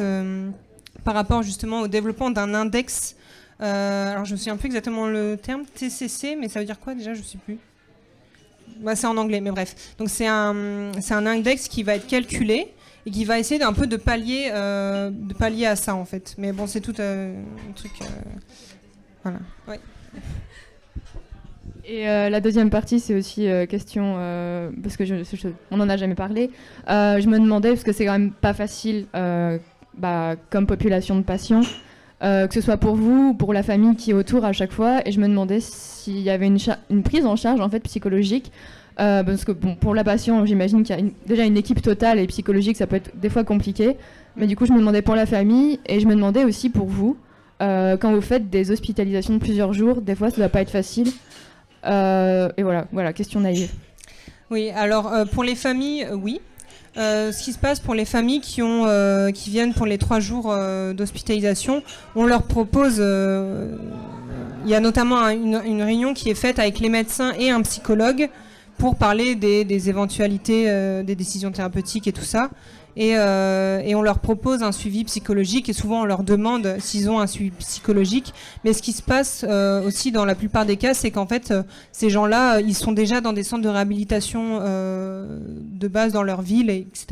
par rapport justement au développement d'un index. Alors, je me souviens plus exactement le terme, TCC, mais ça veut dire quoi déjà? Je ne sais plus. C'est en anglais, mais bref. Donc, c'est un index qui va être calculé et qui va essayer d'un peu de pallier à ça, en fait. Mais bon, c'est tout un truc... voilà. Ouais. Et la deuxième partie, c'est aussi question, parce que on n'en a jamais parlé. Je me demandais, parce que c'est quand même pas facile comme population de patients, que ce soit pour vous ou pour la famille qui est autour à chaque fois, et je me demandais s'il y avait une prise en charge en fait psychologique, parce que pour la patiente, j'imagine qu'il y a déjà une équipe totale et psychologique, ça peut être des fois compliqué, mais du coup je me demandais pour la famille, et je me demandais aussi pour vous, quand vous faites des hospitalisations de plusieurs jours, des fois ça doit pas être facile. Et voilà, question naïve. Oui, alors pour les familles, oui. Ce qui se passe pour les familles qui viennent pour les 3 jours d'hospitalisation, on leur propose, il y a notamment une réunion qui est faite avec les médecins et un psychologue pour parler des éventualités des décisions thérapeutiques et tout ça. Et on leur propose un suivi psychologique et souvent on leur demande s'ils ont un suivi psychologique. Mais ce qui se passe aussi dans la plupart des cas, c'est qu'en fait ces gens-là, ils sont déjà dans des centres de réhabilitation de base dans leur ville, etc.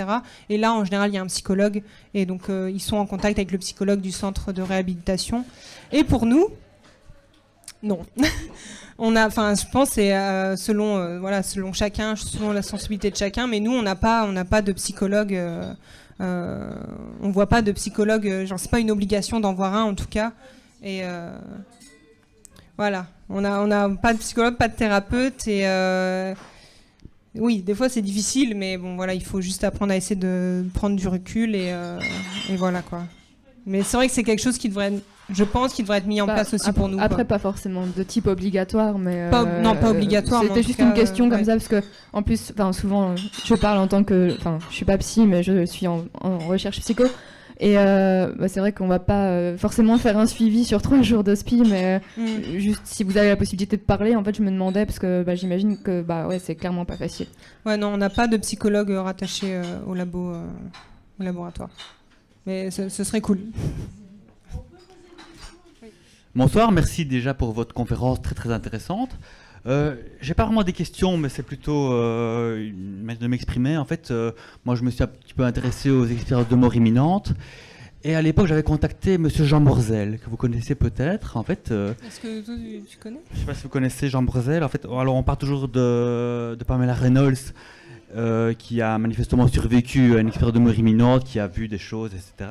Et là, en général, il y a un psychologue et donc ils sont en contact avec le psychologue du centre de réhabilitation. Et pour nous, non. Je pense c'est selon chacun, selon la sensibilité de chacun, mais nous on n'a pas de psychologue, on voit pas de psychologue, c'est pas une obligation d'en voir un en tout cas, et voilà, on n'a pas de psychologue, pas de thérapeute, et oui, des fois c'est difficile, mais bon voilà, il faut juste apprendre à essayer de prendre du recul et voilà quoi. Mais c'est vrai que c'est quelque chose qui devrait je pense qu'il devrait être mis en place aussi pour nous. Après, pas forcément de type obligatoire, mais... non, pas obligatoire. C'était juste une question comme ça, parce que, en plus, souvent, je parle en tant que... Enfin, je suis pas psy, mais je suis en recherche psycho. Et c'est vrai qu'on va pas forcément faire un suivi sur 3 jours d'hospi, mais juste si vous avez la possibilité de parler, en fait, je me demandais, parce que j'imagine que c'est clairement pas facile. Ouais, non, on n'a pas de psychologue rattaché au laboratoire. Mais ce serait cool. Bonsoir, merci déjà pour votre conférence très très intéressante. J'ai pas vraiment des questions, mais c'est plutôt une manière de m'exprimer. En fait, moi je me suis un petit peu intéressé aux expériences de mort imminente. Et à l'époque, j'avais contacté Monsieur Jean Morzel, que vous connaissez peut-être. En fait, est-ce que toi, tu connais ? Je sais pas si vous connaissez Jean Morzel. En fait, alors on parle toujours de Pamela Reynolds, qui a manifestement survécu à une expérience de mort imminente, qui a vu des choses, etc.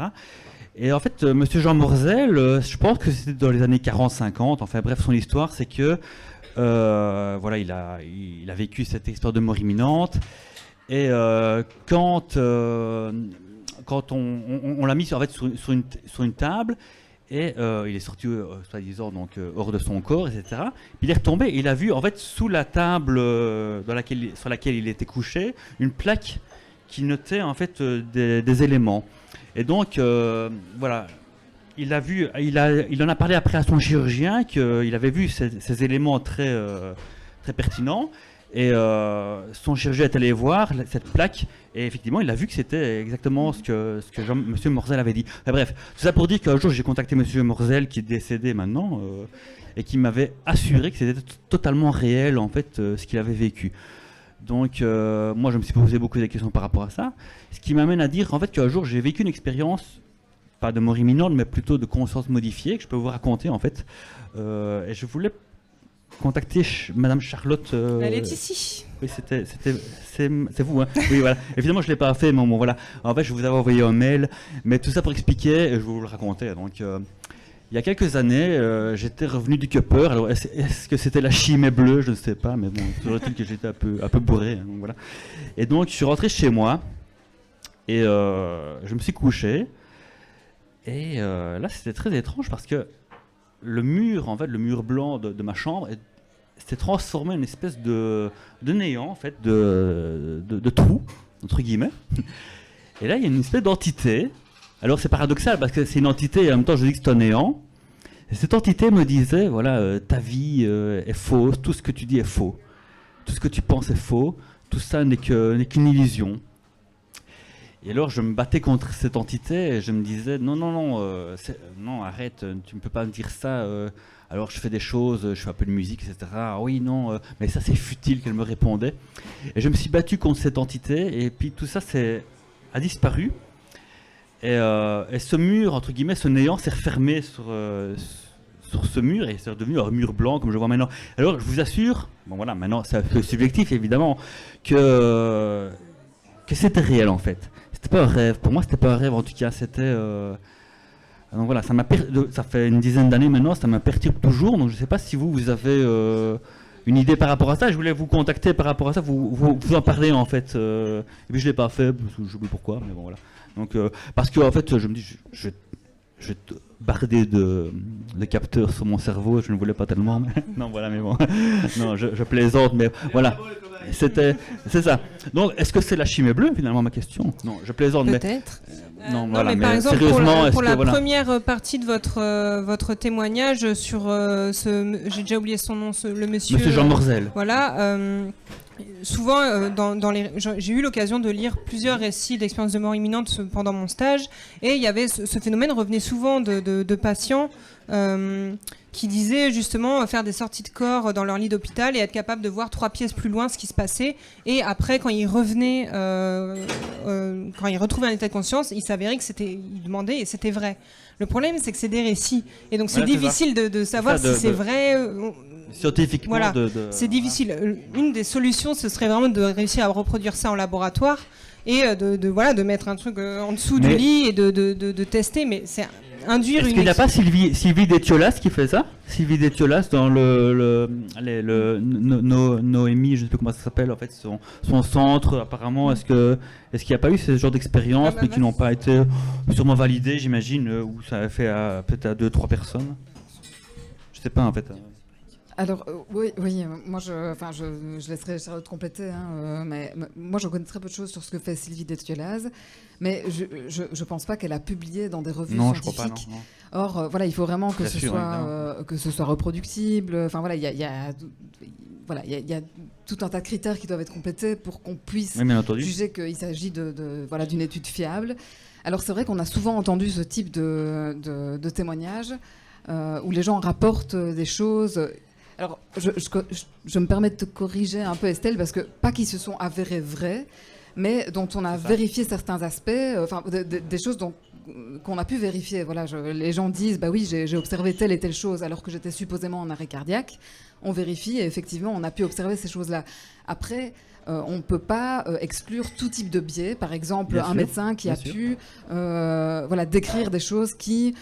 Et en fait, Monsieur Jean Morzel, je pense que c'était dans les années 40-50. Enfin bref, son histoire, c'est que voilà, il a vécu cette expérience de mort imminente. Et quand on l'a mis en fait sur une table, et il est sorti soi-disant donc hors de son corps, etc. Puis il est retombé et il a vu en fait sous la table sur laquelle il était couché une plaque qui notait en fait des éléments. Et donc voilà, il en a parlé après à son chirurgien qu'il avait vu ces éléments très pertinents. Et son chirurgien est allé voir cette plaque et effectivement il a vu que c'était exactement ce que Monsieur Morzel avait dit. Enfin, bref, tout ça pour dire qu'un jour j'ai contacté Monsieur Morzel qui est décédé maintenant et qui m'avait assuré que c'était totalement réel en fait ce qu'il avait vécu. Donc moi je me suis posé beaucoup de questions par rapport à ça, ce qui m'amène à dire en fait qu'un jour j'ai vécu une expérience, pas de mort imminente mais plutôt de conscience modifiée que je peux vous raconter en fait. Et je voulais contacter Madame Charlotte. Elle est ici. Oui, c'est vous, hein. Oui, voilà. Évidemment, je l'ai pas fait, mais bon, voilà. En fait, je vous avais envoyé un mail, mais tout ça pour expliquer, et je vais vous le raconter. Donc, il y a quelques années, j'étais revenu du Cupper. Alors, est-ce que c'était la chimée bleue? Je ne sais pas, mais bon, toujours est-il que j'étais un peu bourré. Hein, donc, voilà. Et donc, je suis rentré chez moi, et je me suis couché. Et là, c'était très étrange parce que le mur blanc de ma chambre s'est transformé en une espèce de néant, en fait, de trou, entre guillemets. Et là, il y a une espèce d'entité. Alors, c'est paradoxal, parce que c'est une entité, et en même temps, je dis que c'est un néant. Et cette entité me disait, voilà, ta vie est fausse, tout ce que tu dis est faux. Tout ce que tu penses est faux, tout ça n'est qu'une illusion. Et alors je me battais contre cette entité et je me disais non, arrête, tu ne peux pas me dire ça, alors je fais des choses, je fais un peu de musique, etc. Ah oui, non, mais ça c'est futile, qu'elle me répondait. Et je me suis battu contre cette entité et puis tout ça a disparu. Et ce mur, entre guillemets, ce néant s'est refermé sur ce mur et c'est devenu un mur blanc comme je vois maintenant. Alors je vous assure, bon voilà, maintenant c'est un peu subjectif évidemment, que c'était réel en fait. C'était pas un rêve. Pour moi, c'était pas un rêve. En tout cas, c'était. Donc voilà, ça fait une dizaine d'années maintenant. Ça me perturbe toujours. Donc je sais pas si vous avez une idée par rapport à ça. Je voulais vous contacter par rapport à ça. Vous en parler en fait. Et puis je l'ai pas fait. J'oublie pourquoi. Mais bon voilà. Donc parce que en fait, je me dis, je vais te barder de capteurs sur mon cerveau. Je ne voulais pas tellement. Mais non voilà, mais bon. Non, je plaisante. Mais voilà. C'est ça. Donc, est-ce que c'est la chimée bleue, finalement, ma question? Non, je plaisante. Peut-être. Non, voilà, mais par exemple, sérieusement, pour la première partie de votre témoignage sur j'ai déjà oublié son nom, le monsieur... Monsieur Jean Morzel. Voilà. Souvent, j'ai eu l'occasion de lire plusieurs récits d'expériences de mort imminente pendant mon stage, et il y avait ce phénomène revenait souvent de patients qui disaient justement faire des sorties de corps dans leur lit d'hôpital et être capable de voir 3 pièces plus loin ce qui se passait. Et après, quand ils revenaient, quand ils retrouvaient un état de conscience, il s'avérait que ils demandaient et c'était vrai. Le problème, c'est que c'est des récits. Et donc, c'est difficile de savoir si c'est vrai. Scientifiquement, voilà, c'est difficile. Une des solutions, ce serait vraiment de réussir à reproduire ça en laboratoire et de mettre un truc en dessous du lit et de tester. Mais induire Est-ce une... qu'il n'y a pas Sylvie Détiolas qui fait ça? Sylvie Détiolas dans Noémie, je ne sais plus comment ça s'appelle, en fait, son centre, apparemment. Est-ce qu'il n'y a pas eu ce genre d'expérience, mais qui n'ont pas été sûrement validées, j'imagine, où ça a fait peut-être à 2-3 personnes? Je ne sais pas, en fait. Alors, oui, moi je laisserai Charlotte compléter, mais moi je connais très peu de choses sur ce que fait Sylvie Détiolas, mais je ne pense pas qu'elle a publié dans des revues scientifiques. Je crois pas, non. Or, voilà, il faut vraiment que, que ce soit reproductible. Enfin, voilà, il y a tout un tas de critères qui doivent être complétés pour qu'on puisse juger qu'il s'agit d'une étude fiable. Alors, c'est vrai qu'on a souvent entendu ce type de témoignages où les gens rapportent des choses... Alors, je me permets de te corriger un peu, Estelle, parce que pas qu'ils se sont avérés vrais, mais dont on a vérifié certains aspects, des choses qu'on a pu vérifier. Voilà, les gens disent, bah oui, j'ai observé telle et telle chose alors que j'étais supposément en arrêt cardiaque. On vérifie et effectivement, on a pu observer ces choses-là. Après, on ne peut pas exclure tout type de biais. Par exemple, médecin qui a pu décrire des choses qui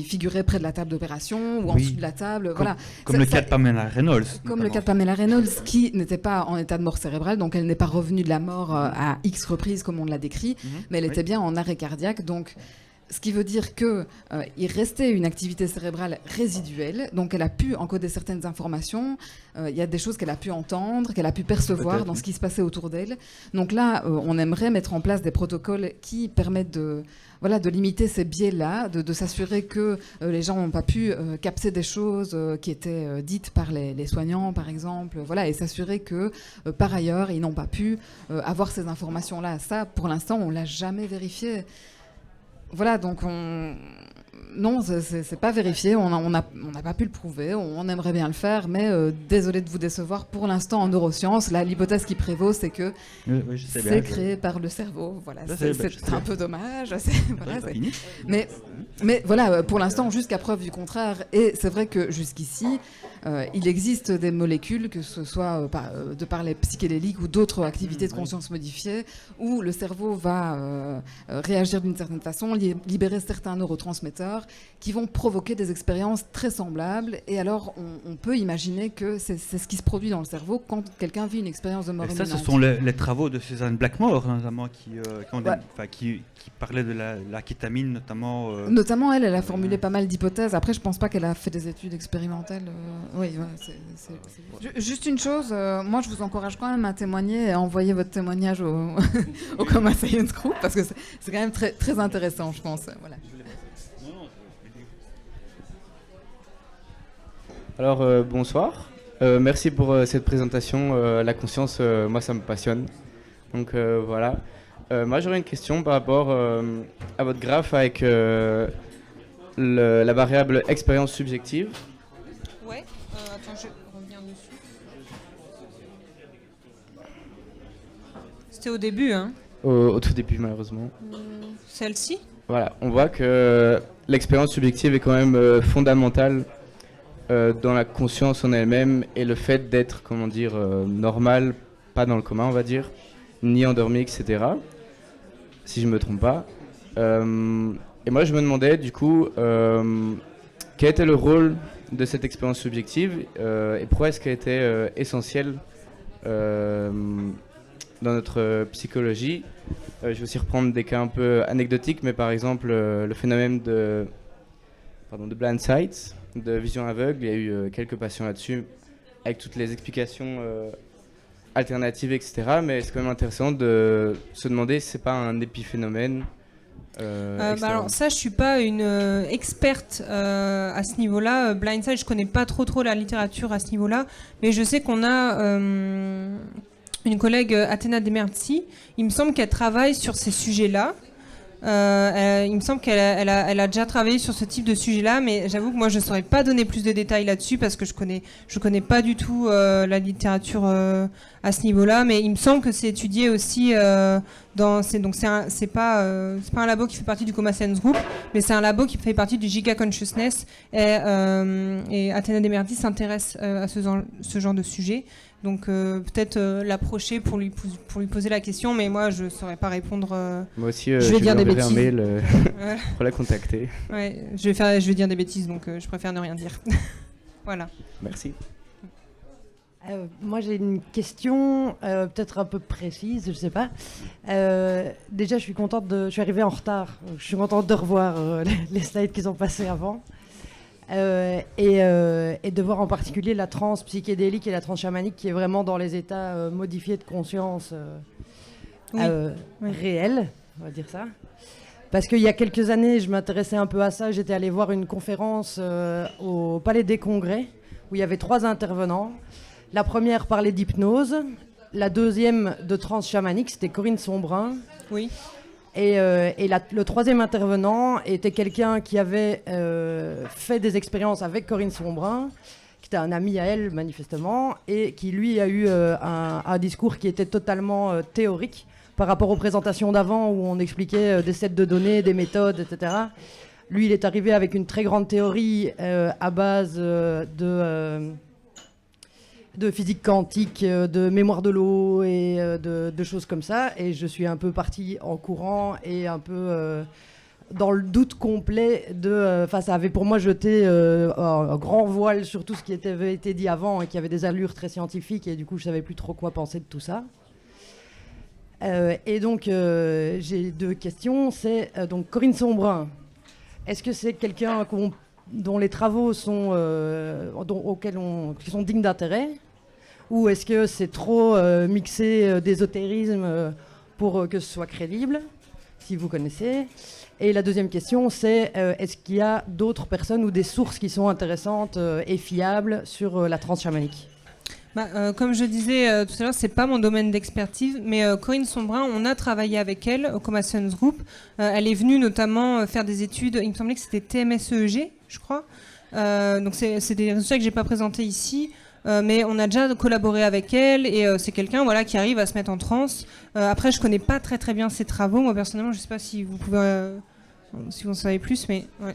figuraient près de la table d'opération ou en dessous de la table. Comme le cas de Pamela Reynolds. Comme le cas de Pamela Reynolds, qui n'était pas en état de mort cérébrale, donc elle n'est pas revenue de la mort à X reprises, comme on l'a décrit, mais elle était bien en arrêt cardiaque. Donc, ce qui veut dire qu'il restait une activité cérébrale résiduelle, donc elle a pu encoder certaines informations, il y a des choses qu'elle a pu entendre, qu'elle a pu percevoir dans ce qui se passait autour d'elle. Donc là, on aimerait mettre en place des protocoles qui permettent de limiter ces biais-là, de s'assurer que les gens n'ont pas pu capter des choses qui étaient dites par les soignants, par exemple, et s'assurer que, par ailleurs, ils n'ont pas pu avoir ces informations-là. Ça, pour l'instant, on ne l'a jamais vérifié. Voilà, donc non, c'est pas vérifié, on n'a pas pu le prouver, on aimerait bien le faire, mais désolé de vous décevoir, pour l'instant en neurosciences, l'hypothèse qui prévaut, c'est que c'est créé par le cerveau. Voilà, c'est un peu dommage. Mais voilà, pour l'instant, jusqu'à preuve du contraire, et c'est vrai que jusqu'ici, il existe des molécules, que ce soit de par les psychédéliques ou d'autres activités de conscience modifiées, où le cerveau va réagir d'une certaine façon, libérer certains neurotransmetteurs qui vont provoquer des expériences très semblables. Et alors, on peut imaginer que c'est ce qui se produit dans le cerveau quand quelqu'un vit une expérience de mort imminente. Ça, ce sont les travaux de Suzanne Blackmore, notamment, qui parlaient de la kétamine, notamment. Notamment, elle a formulé pas mal d'hypothèses. Après, je pense pas qu'elle a fait des études expérimentales. Oui, juste une chose, moi, je vous encourage quand même à témoigner et à envoyer votre témoignage au Coma Science Group, parce que c'est quand même très, très intéressant, je pense. Voilà. Alors, bonsoir. Merci pour cette présentation. La conscience, moi, ça me passionne. Donc, voilà. Moi, j'aurais une question par rapport à votre graphe avec la variable expérience subjective. Ouais, attends, je reviens dessus. C'était au début, hein? Au tout début, malheureusement. Celle-ci? Voilà, on voit que l'expérience subjective est quand même fondamentale dans la conscience en elle-même et le fait d'être, normal, pas dans le coma, on va dire, ni endormi, etc. Si je me trompe pas. Et moi, je me demandais, du coup, quel était le rôle de cette expérience subjective et pourquoi est-ce qu'elle était essentielle dans notre psychologie. Je vais aussi reprendre des cas un peu anecdotiques, mais par exemple, le phénomène de blind sight, de vision aveugle, il y a eu quelques patients là-dessus, avec toutes les explications alternatives, etc. Mais c'est quand même intéressant de se demander si c'est pas un épiphénomène. Alors ça, je suis pas une experte à ce niveau-là. Blind sight, je connais pas trop la littérature à ce niveau-là, mais je sais qu'on a une collègue, Athéna Demertsi. Il me semble qu'elle travaille sur ces sujets-là. Il me semble qu'elle a déjà travaillé sur ce type de sujet-là, mais j'avoue que moi je ne saurais pas donner plus de détails là-dessus parce que je connais pas du tout la littérature à ce niveau-là, mais il me semble que c'est étudié aussi c'est pas un labo qui fait partie du Coma Science Group, mais c'est un labo qui fait partie du Giga Consciousness et Athéna Demertsi s'intéresse à ce genre de sujet. Donc peut-être l'approcher pour lui poser la question, mais moi je ne saurais pas répondre. Moi aussi, je vais dire des bêtises. Un mail pour la contacter. Ouais, je vais dire des bêtises, donc je préfère ne rien dire. Voilà. Merci. Moi j'ai une question peut-être un peu précise, je ne sais pas. Déjà je suis arrivée en retard, je suis contente de revoir les slides qui sont passés avant. Et de voir en particulier la transe psychédélique et la transe chamanique qui est vraiment dans les états modifiés de conscience réels, on va dire ça. Parce qu'il y a quelques années, je m'intéressais un peu à ça. J'étais allée voir une conférence au Palais des Congrès où il y avait 3 intervenants. La première parlait d'hypnose, la deuxième de transe chamanique, c'était Corinne Sombrin. Oui. Et le troisième intervenant était quelqu'un qui avait fait des expériences avec Corinne Sombrin, qui était un ami à elle manifestement, et qui lui a eu un discours qui était totalement théorique par rapport aux présentations d'avant où on expliquait des sets de données, des méthodes, etc. Lui, il est arrivé avec une très grande théorie à base de physique quantique, de mémoire de l'eau et de choses comme ça. Et je suis un peu partie en courant et un peu dans le doute complet de... ça avait pour moi jeté un grand voile sur tout ce qui avait été dit avant et qui avait des allures très scientifiques. Et du coup, je ne savais plus trop quoi penser de tout ça. Et donc, j'ai 2 questions. C'est donc Corinne Sombrin. Est-ce que c'est quelqu'un dont les travaux sont, qui sont dignes d'intérêt ? Ou est-ce que c'est trop mixé d'ésotérisme pour que ce soit crédible, si vous connaissez ? Et la deuxième question, c'est est-ce qu'il y a d'autres personnes ou des sources qui sont intéressantes et fiables sur la transe chamanique ? Comme je disais tout à l'heure, c'est pas mon domaine d'expertise, mais Corinne Sombrin, on a travaillé avec elle au Coma Science Group. Elle est venue notamment faire des études, il me semblait que c'était TMSEEG, je crois. Donc c'est des résultats que j'ai pas présentés ici. Mais on a déjà collaboré avec elle et c'est quelqu'un qui arrive à se mettre en transe. Après, je connais pas très bien ses travaux. Moi, personnellement, je sais pas si vous pouvez, si vous en savez plus, mais ouais.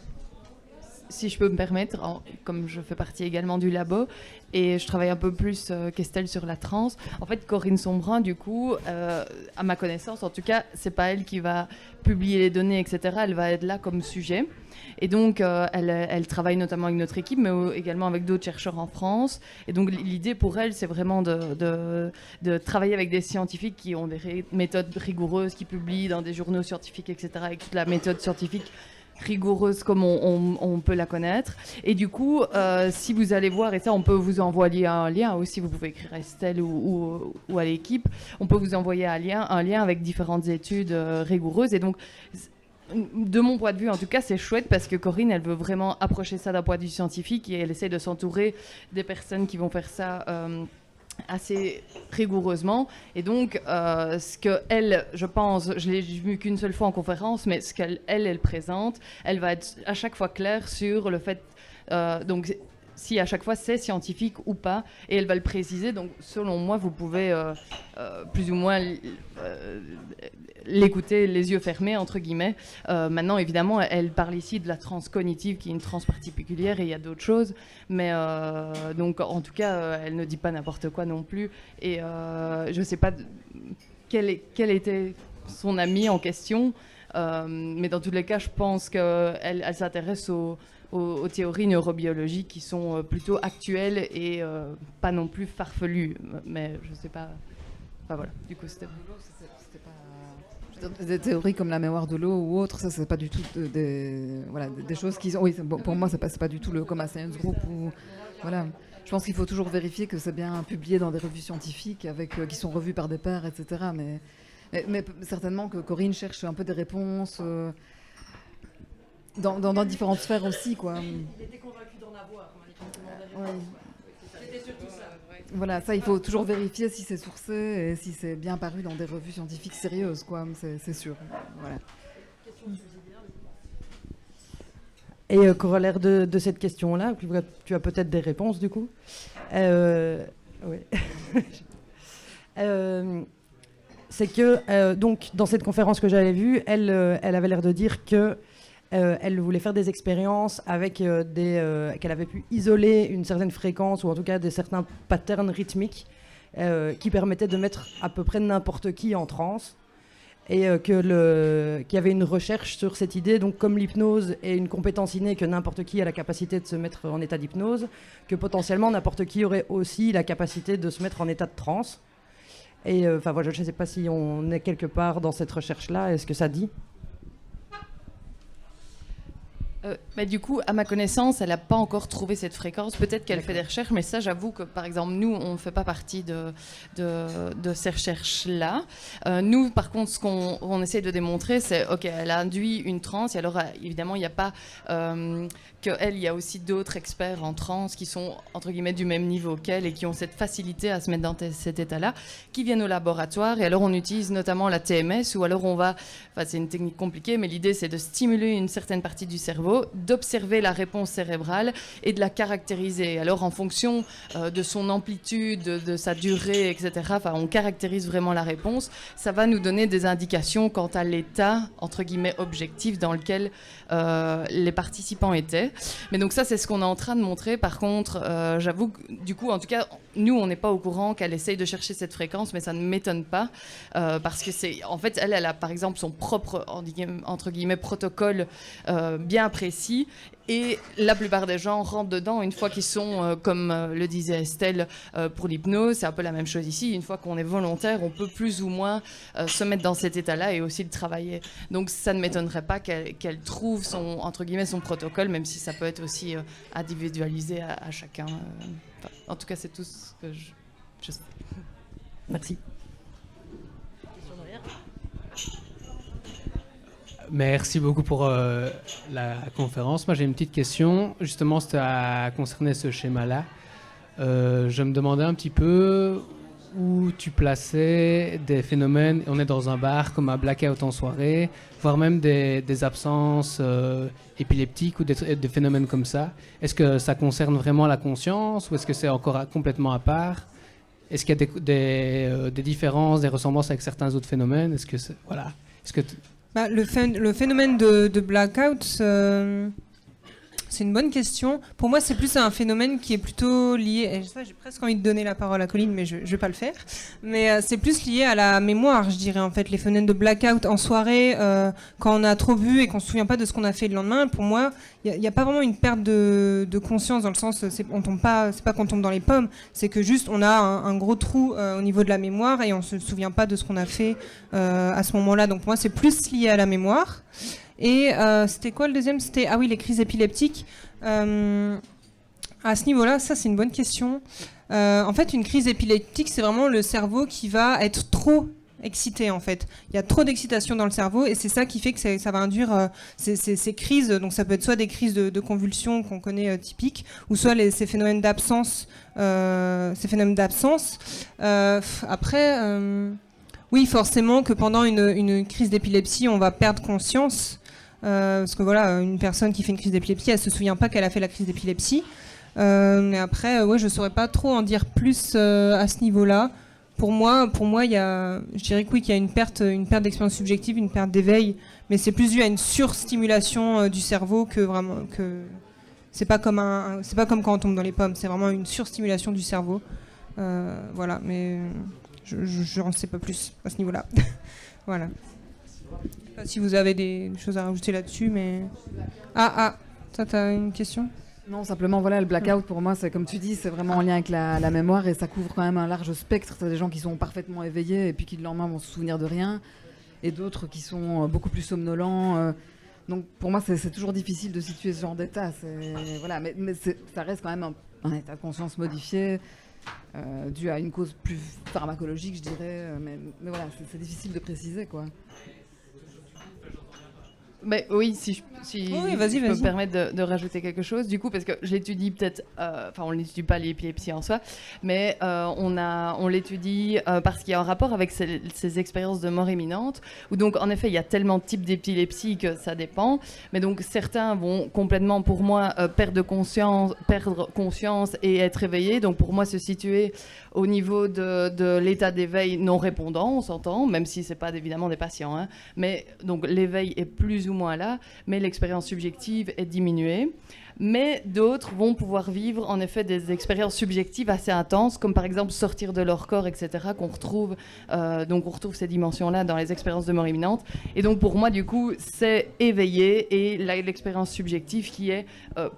Si je peux me permettre, comme je fais partie également du labo et je travaille un peu plus qu'Estelle sur la transe, en fait Corinne Sombrin, du coup, à ma connaissance, en tout cas, c'est pas elle qui va publier les données, etc. Elle va être là comme sujet. Et donc, elle travaille notamment avec notre équipe, mais également avec d'autres chercheurs en France. Et donc, l'idée pour elle, c'est vraiment de travailler avec des scientifiques qui ont des méthodes rigoureuses, qui publient dans des journaux scientifiques, etc., avec toute la méthode scientifique rigoureuse comme on peut la connaître. Et du coup, si vous allez voir, et ça on peut vous envoyer un lien aussi, vous pouvez écrire à Estelle ou à l'équipe, on peut vous envoyer un lien avec différentes études rigoureuses. Et donc, de mon point de vue, en tout cas, c'est chouette parce que Corinne, elle veut vraiment approcher ça d'un point de vue scientifique et elle essaie de s'entourer des personnes qui vont faire ça assez rigoureusement. Et donc, ce qu'elle, je pense, je l'ai vu qu'une seule fois en conférence, mais ce qu'elle présente, elle va être à chaque fois claire sur le fait... donc, si à chaque fois c'est scientifique ou pas, et elle va le préciser. Donc, selon moi, vous pouvez plus ou moins l'écouter les yeux fermés, entre guillemets. Maintenant, évidemment, elle parle ici de la transe cognitive, qui est une transe particulière, et il y a d'autres choses. Mais donc, en tout cas, elle ne dit pas n'importe quoi non plus. Et je ne sais pas quel était son ami en question, mais dans tous les cas, je pense qu'elle s'intéresse aux théories neurobiologiques qui sont plutôt actuelles et pas non plus farfelues. Mais je ne sais pas... Enfin voilà, du coup, c'était pas... Des théories comme la mémoire de l'eau ou autre, ça c'est pas du tout des choses qui sont... Oui, pour moi, c'est pas du tout le Coma Science Group. Voilà. Je pense qu'il faut toujours vérifier que c'est bien publié dans des revues scientifiques qui sont revues par des pairs, etc. Mais certainement que Corinne cherche un peu des réponses... Dans différentes sphères aussi, quoi. Il était convaincu d'en avoir. C'était surtout ça. Voilà, ça, il faut toujours vérifier si c'est sourcé et si c'est bien paru dans des revues scientifiques sérieuses, quoi. C'est sûr. Voilà. Et corollaire de cette question-là, tu as peut-être des réponses, du coup. Oui. C'est que, donc, dans cette conférence que j'avais vue, elle avait l'air de dire que elle voulait faire des expériences avec qu'elle avait pu isoler une certaine fréquence ou en tout cas certains patterns rythmiques qui permettait de mettre à peu près n'importe qui en transe. Et qu'il y avait une recherche sur cette idée, donc comme l'hypnose est une compétence innée que n'importe qui a la capacité de se mettre en état d'hypnose, que potentiellement n'importe qui aurait aussi la capacité de se mettre en état de transe. Et enfin voilà, je ne sais pas si on est quelque part dans cette recherche-là, est-ce que ça dit ? Mais du coup, à ma connaissance, elle n'a pas encore trouvé cette fréquence. Peut-être qu'elle fait des recherches, mais ça, j'avoue que, par exemple, nous, on ne fait pas partie de ces recherches-là. Nous, par contre, ce qu'on essaie de démontrer, c'est, OK, elle a induit une transe, et alors, évidemment, il n'y a pas qu'elle, il y a aussi d'autres experts en transe qui sont, entre guillemets, du même niveau qu'elle et qui ont cette facilité à se mettre dans cet état-là, qui viennent au laboratoire. Et alors, on utilise notamment la TMS, ou alors on va, enfin, c'est une technique compliquée, mais l'idée, c'est de stimuler une certaine partie du cerveau, d'observer la réponse cérébrale et de la caractériser. Alors, en fonction de son amplitude, de sa durée, etc., enfin, on caractérise vraiment la réponse. Ça va nous donner des indications quant à l'état, entre guillemets, objectif dans lequel les participants étaient. Mais donc ça, c'est ce qu'on est en train de montrer. Par contre, j'avoue que, du coup, en tout cas, nous, on n'est pas au courant qu'elle essaye de chercher cette fréquence, mais ça ne m'étonne pas, parce que c'est, en fait, elle a, par exemple, son propre, entre guillemets, protocole bien précis, et la plupart des gens rentrent dedans une fois qu'ils sont, comme le disait Estelle, pour l'hypnose. C'est un peu la même chose ici. Une fois qu'on est volontaire, on peut plus ou moins se mettre dans cet état-là et aussi le travailler. Donc ça ne m'étonnerait pas qu'elle trouve son, entre guillemets, son protocole, même si ça peut être aussi individualisé à chacun. En tout cas, c'est tout ce que je sais. Merci. Merci beaucoup pour la conférence. Moi, j'ai une petite question. Justement, ça concernait ce schéma-là. Je me demandais un petit peu où tu plaçais des phénomènes. On est dans un bar comme un blackout en soirée, voire même des absences épileptiques ou des phénomènes comme ça. Est-ce que ça concerne vraiment la conscience ou est-ce que c'est encore complètement à part? Est-ce qu'il y a des différences, des ressemblances avec certains autres phénomènes? Est-ce que voilà. Est-ce que le phénomène de blackout, c'est une bonne question. Pour moi, c'est plus un phénomène qui est plutôt lié... Et j'ai presque envie de donner la parole à Colline, mais je ne vais pas le faire. Mais c'est plus lié à la mémoire, je dirais, en fait. Les phénomènes de blackout en soirée, quand on a trop bu et qu'on ne se souvient pas de ce qu'on a fait le lendemain, pour moi, il n'y a pas vraiment une perte de conscience, dans le sens, c'est pas qu'on tombe dans les pommes, c'est que juste on a un gros trou au niveau de la mémoire et on ne se souvient pas de ce qu'on a fait à ce moment-là. Donc pour moi, c'est plus lié à la mémoire. Et c'était quoi le deuxième? C'était, ah oui, les crises épileptiques. À ce niveau-là, ça c'est une bonne question. En fait, une crise épileptique, c'est vraiment le cerveau qui va être trop excité, en fait. Il y a trop d'excitation dans le cerveau et c'est ça qui fait que ça va induire ces crises. Donc ça peut être soit des crises de convulsions qu'on connaît typiques, ou soit ces phénomènes d'absence. Après, oui, forcément que pendant une crise d'épilepsie, on va perdre conscience. Parce que voilà, une personne qui fait une crise d'épilepsie, elle se souvient pas qu'elle a fait la crise d'épilepsie. Mais après, ouais, je saurais pas trop en dire plus à ce niveau-là. Pour moi, je dirais que oui, qu'il y a une perte d'expérience subjective, une perte d'éveil, mais c'est plus dû à une surstimulation du cerveau que vraiment que c'est pas comme quand on tombe dans les pommes, c'est vraiment une surstimulation du cerveau. Voilà, mais je n'en sais pas plus à ce niveau-là. Voilà. Je sais pas si vous avez des choses à rajouter là-dessus, mais ça, t'as une question? Non, simplement, voilà, le blackout, pour moi, c'est comme tu dis, c'est vraiment en lien avec la mémoire et ça couvre quand même un large spectre. T'as des gens qui sont parfaitement éveillés et puis qui, le lendemain, vont se souvenir de rien, et d'autres qui sont beaucoup plus somnolents. Donc, pour moi, c'est toujours difficile de situer ce genre d'état. Voilà, mais ça reste quand même un état de conscience modifié, dû à une cause plus pharmacologique, je dirais. Mais voilà, c'est difficile de préciser, quoi. Mais oui, si oui, vas-y. peux me permettre de rajouter quelque chose, du coup, parce que je l'étudie peut-être, enfin on l'étudie pas l'épilepsie en soi, mais on l'étudie parce qu'il y a un rapport avec ces expériences de mort imminente, où donc en effet il y a tellement de types d'épilepsie que ça dépend, mais donc certains vont complètement, pour moi, perdre conscience et être éveillés, donc pour moi se situer au niveau de l'état d'éveil non répondant, on s'entend, même si c'est pas évidemment des patients, hein, mais donc l'éveil est plus ou moins là, mais l'expérience subjective est diminuée. Mais d'autres vont pouvoir vivre en effet des expériences subjectives assez intenses, comme par exemple sortir de leur corps, etc., qu'on retrouve, donc on retrouve ces dimensions-là dans les expériences de mort imminente. Et donc pour moi, du coup, c'est éveillé et l'expérience subjective qui est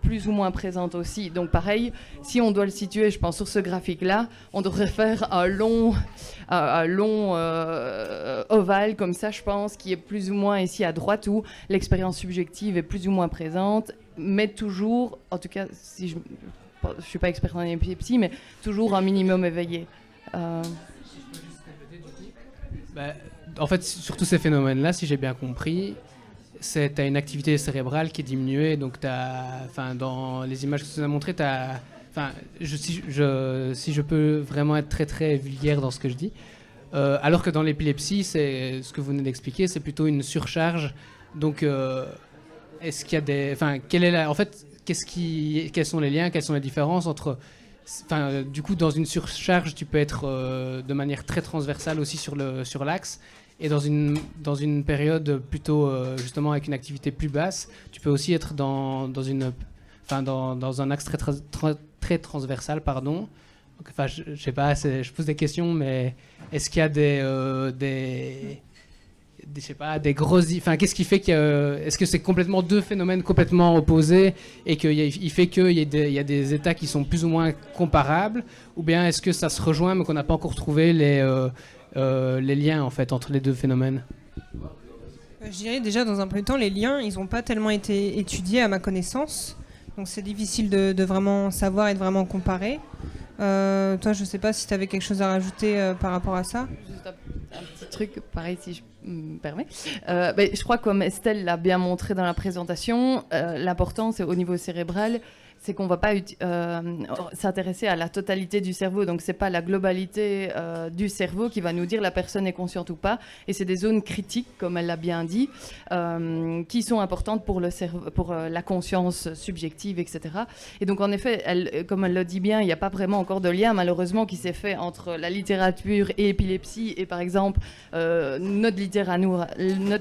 plus ou moins présente aussi. Donc pareil, si on doit le situer, je pense, sur ce graphique-là, on devrait faire un long ovale comme ça, je pense, qui est plus ou moins ici à droite, où l'expérience subjective est plus ou moins présente, mais toujours, en tout cas, si je ne suis pas experte en épilepsie, mais toujours un minimum éveillé. En fait, sur tous ces phénomènes-là, si j'ai bien compris, tu as une activité cérébrale qui est diminuée, donc dans les images que tu nous as montrées, si je peux vraiment être très très vulgaire dans ce que je dis, alors que dans l'épilepsie, c'est ce que vous venez d'expliquer, c'est plutôt une surcharge. Donc, est-ce qu'il y a des, quels sont les liens, quelles sont les différences entre, du coup, dans une surcharge, tu peux être de manière très transversale aussi sur l'axe, et dans une période plutôt justement avec une activité plus basse, tu peux aussi être dans un axe très transversal, pardon. Enfin, je sais pas, je pose des questions, mais est-ce qu'il y a des grosses... Enfin, qu'est-ce qui fait est-ce que c'est complètement deux phénomènes complètement opposés et qu'il fait qu'il y a des états qui sont plus ou moins comparables, ou bien est-ce que ça se rejoint mais qu'on n'a pas encore trouvé les liens en fait entre les deux phénomènes? Je dirais déjà dans un premier temps, les liens, ils n'ont pas tellement été étudiés à ma connaissance, donc c'est difficile de vraiment savoir et de vraiment comparer. Toi, je ne sais pas si tu avais quelque chose à rajouter par rapport à ça. Juste un petit truc, pareil, si je me permets. Je crois que comme Estelle l'a bien montré dans la présentation, l'important, c'est au niveau cérébral, c'est qu'on ne va pas s'intéresser à la totalité du cerveau. Donc, ce n'est pas la globalité du cerveau qui va nous dire la personne est consciente ou pas. Et c'est des zones critiques, comme elle l'a bien dit, qui sont importantes pour la conscience subjective, etc. Et donc, en effet, comme elle le dit bien, il n'y a pas vraiment encore de lien, malheureusement, qui s'est fait entre la littérature et épilepsie et, par exemple, notre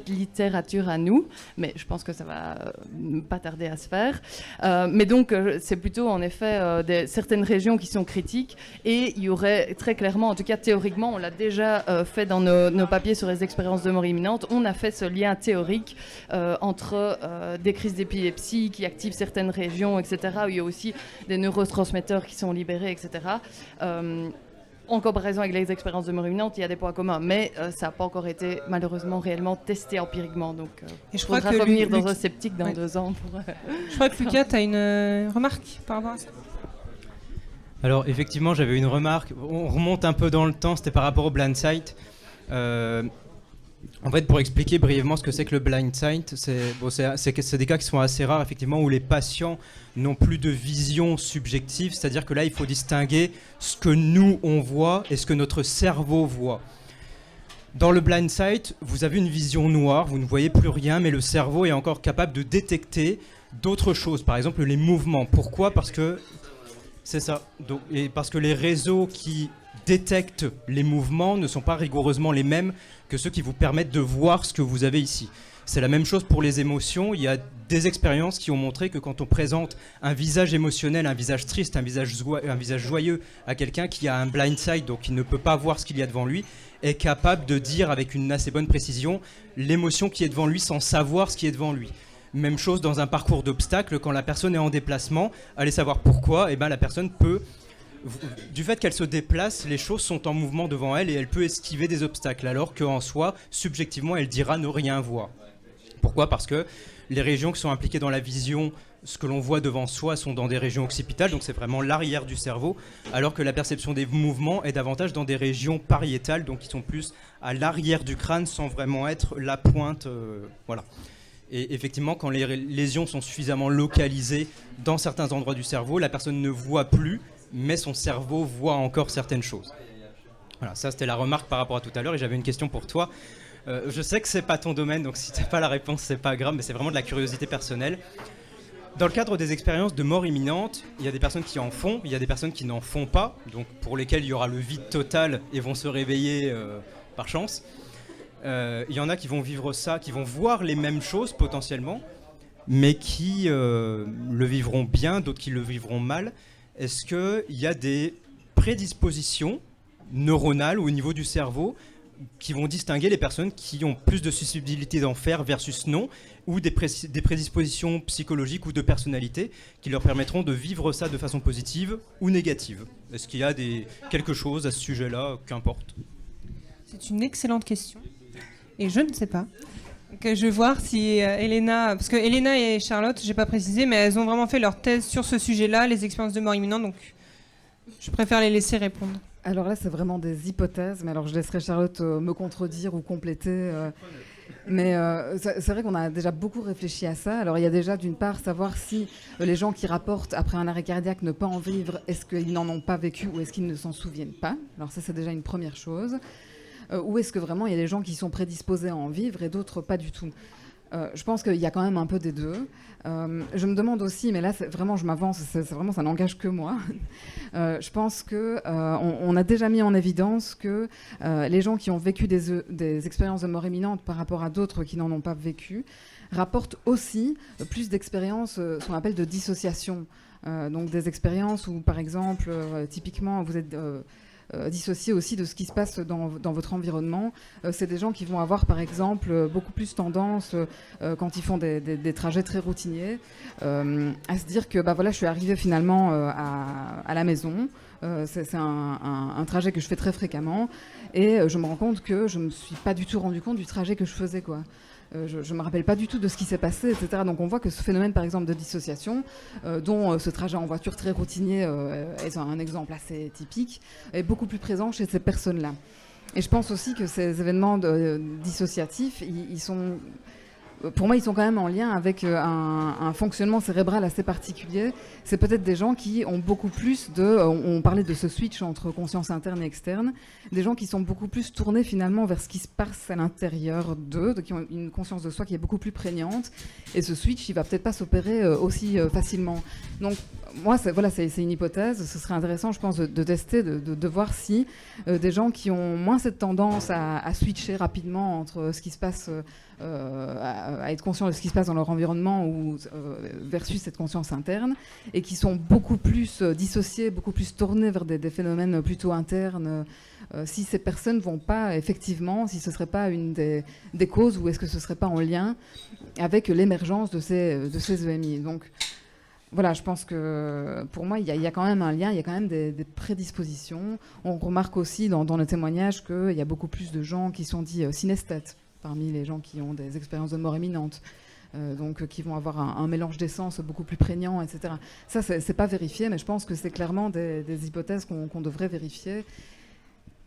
littérature à nous. Mais je pense que ça va pas tarder à se faire. Mais donc, c'est plutôt en effet certaines régions qui sont critiques, et il y aurait très clairement, en tout cas théoriquement, on l'a déjà fait dans nos papiers sur les expériences de mort imminente, on a fait ce lien théorique entre des crises d'épilepsie qui activent certaines régions, etc., où il y a aussi des neurotransmetteurs qui sont libérés, etc. En comparaison avec les expériences de mort imminente, il y a des points communs, mais ça n'a pas encore été malheureusement réellement testé empiriquement. Donc, et je crois faudra revenir dans un sceptique dans 2 ans. Je crois que Lucas, tu as une remarque par rapport à ça. Alors effectivement, j'avais une remarque. On remonte un peu dans le temps, c'était par rapport au blind sight. En fait, pour expliquer brièvement ce que c'est que le blind sight, c'est des cas qui sont assez rares, effectivement, où les patients n'ont plus de vision subjective, c'est-à-dire que là, il faut distinguer ce que nous, on voit et ce que notre cerveau voit. Dans le blind sight, vous avez une vision noire, vous ne voyez plus rien, mais le cerveau est encore capable de détecter d'autres choses, par exemple les mouvements. Pourquoi ? Parce que c'est ça. Et parce que les réseaux qui détectent les mouvements ne sont pas rigoureusement les mêmes que ceux qui vous permettent de voir ce que vous avez ici. C'est la même chose pour les émotions. Il y a des expériences qui ont montré que quand on présente un visage émotionnel, un visage triste, un visage joyeux à quelqu'un qui a un blind sight, donc qui ne peut pas voir ce qu'il y a devant lui, est capable de dire avec une assez bonne précision l'émotion qui est devant lui sans savoir ce qui est devant lui. Même chose dans un parcours d'obstacles, quand la personne est en déplacement, allez savoir pourquoi, et la personne peut, du fait qu'elle se déplace, les choses sont en mouvement devant elle et elle peut esquiver des obstacles, alors qu'en soi, subjectivement, elle dira ne rien voir. Pourquoi ? Parce que les régions qui sont impliquées dans la vision, ce que l'on voit devant soi, sont dans des régions occipitales, donc c'est vraiment l'arrière du cerveau, alors que la perception des mouvements est davantage dans des régions pariétales, donc qui sont plus à l'arrière du crâne sans vraiment être la pointe. Voilà. Et effectivement, quand les lésions sont suffisamment localisées dans certains endroits du cerveau, la personne ne voit plus, mais son cerveau voit encore certaines choses. Voilà, ça c'était la remarque par rapport à tout à l'heure, et j'avais une question pour toi. Je sais que c'est pas ton domaine, donc si t'as pas la réponse, c'est pas grave, mais c'est vraiment de la curiosité personnelle. Dans le cadre des expériences de mort imminente, il y a des personnes qui en font, il y a des personnes qui n'en font pas, donc pour lesquelles il y aura le vide total et vont se réveiller par chance. Il y en a qui vont vivre ça, qui vont voir les mêmes choses potentiellement, mais qui le vivront bien, d'autres qui le vivront mal. Est-ce qu'il y a des prédispositions neuronales au niveau du cerveau qui vont distinguer les personnes qui ont plus de susceptibilité d'en faire versus non, ou des prédispositions psychologiques ou de personnalité qui leur permettront de vivre ça de façon positive ou négative? Est-ce qu'il y a quelque chose à ce sujet-là, qu'importe? C'est une excellente question. Et je ne sais pas. Donc, je vais voir si Elena... Parce que Elena et Charlotte, je n'ai pas précisé, mais elles ont vraiment fait leur thèse sur ce sujet-là, les expériences de mort imminente, donc je préfère les laisser répondre. Alors là, c'est vraiment des hypothèses, mais alors je laisserai Charlotte me contredire ou compléter. Mais c'est vrai qu'on a déjà beaucoup réfléchi à ça. Alors il y a déjà d'une part savoir si les gens qui rapportent après un arrêt cardiaque ne pas en vivre, est-ce qu'ils n'en ont pas vécu ou est-ce qu'ils ne s'en souviennent pas? Alors ça, c'est déjà une première chose. Ou est-ce que vraiment il y a des gens qui sont prédisposés à en vivre et d'autres pas du tout? Je pense qu'il y a quand même un peu des deux. Je me demande aussi, mais là vraiment je m'avance, vraiment ça n'engage que moi. Je pense que on a déjà mis en évidence que les gens qui ont vécu des expériences de mort imminente par rapport à d'autres qui n'en ont pas vécu rapportent aussi plus d'expériences, ce qu'on appelle de dissociation. Donc des expériences où par exemple, typiquement vous êtes dissocié aussi de ce qui se passe dans votre environnement. C'est des gens qui vont avoir, par exemple, beaucoup plus tendance, quand ils font des trajets très routiniers, à se dire que voilà, je suis arrivée finalement à la maison. C'est un trajet que je fais très fréquemment. Et je me rends compte que je ne me suis pas du tout rendu compte du trajet que je faisais, quoi. Je ne me rappelle pas du tout de ce qui s'est passé, etc. Donc on voit que ce phénomène, par exemple, de dissociation, dont ce trajet en voiture très routinier est un exemple assez typique, est beaucoup plus présent chez ces personnes-là. Et je pense aussi que ces événements dissociatifs, ils sont... Pour moi, ils sont quand même en lien avec un fonctionnement cérébral assez particulier. C'est peut-être des gens qui ont beaucoup plus on parlait de ce switch entre conscience interne et externe, des gens qui sont beaucoup plus tournés finalement vers ce qui se passe à l'intérieur d'eux, qui ont une conscience de soi qui est beaucoup plus prégnante. Et ce switch, il va peut-être pas s'opérer aussi facilement. Donc, moi, c'est une hypothèse. Ce serait intéressant, je pense, de tester, de voir si des gens qui ont moins cette tendance à switcher rapidement entre ce qui se passe... à être conscient de ce qui se passe dans leur environnement ou versus cette conscience interne, et qui sont beaucoup plus dissociés, beaucoup plus tournés vers des phénomènes plutôt internes, si ces personnes vont pas effectivement, si ce serait pas une des causes, ou est-ce que ce serait pas en lien avec l'émergence de ces EMI. Donc voilà, je pense que pour moi, il y a quand même un lien, il y a quand même des prédispositions. On remarque aussi dans nos témoignages qu'il y a beaucoup plus de gens qui sont dits synesthètes parmi les gens qui ont des expériences de mort imminente, donc qui vont avoir un mélange d'essence beaucoup plus prégnant, etc. Ça, c'est pas vérifié, mais je pense que c'est clairement des hypothèses qu'on devrait vérifier.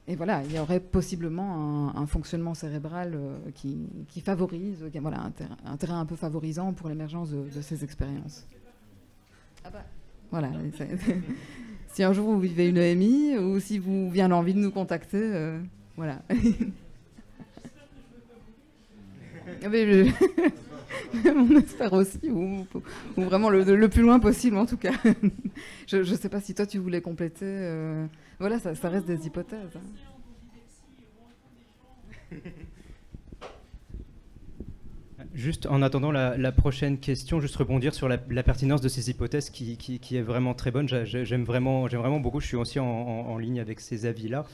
Et voilà, il y aurait possiblement un fonctionnement cérébral qui favorise, voilà, un terrain un peu favorisant pour l'émergence de ces expériences. Ah bah, voilà. Si un jour vous vivez une EMI, ou si vous vient l'envie de nous contacter, voilà. Mais on espère aussi, ou vraiment le plus loin possible en tout cas. Je ne sais pas si toi tu voulais compléter. Voilà, ça reste des hypothèses. Juste en attendant la prochaine question, juste rebondir sur la pertinence de ces hypothèses qui est vraiment très bonne. J'aime vraiment beaucoup, je suis aussi en ligne avec ces avis-là.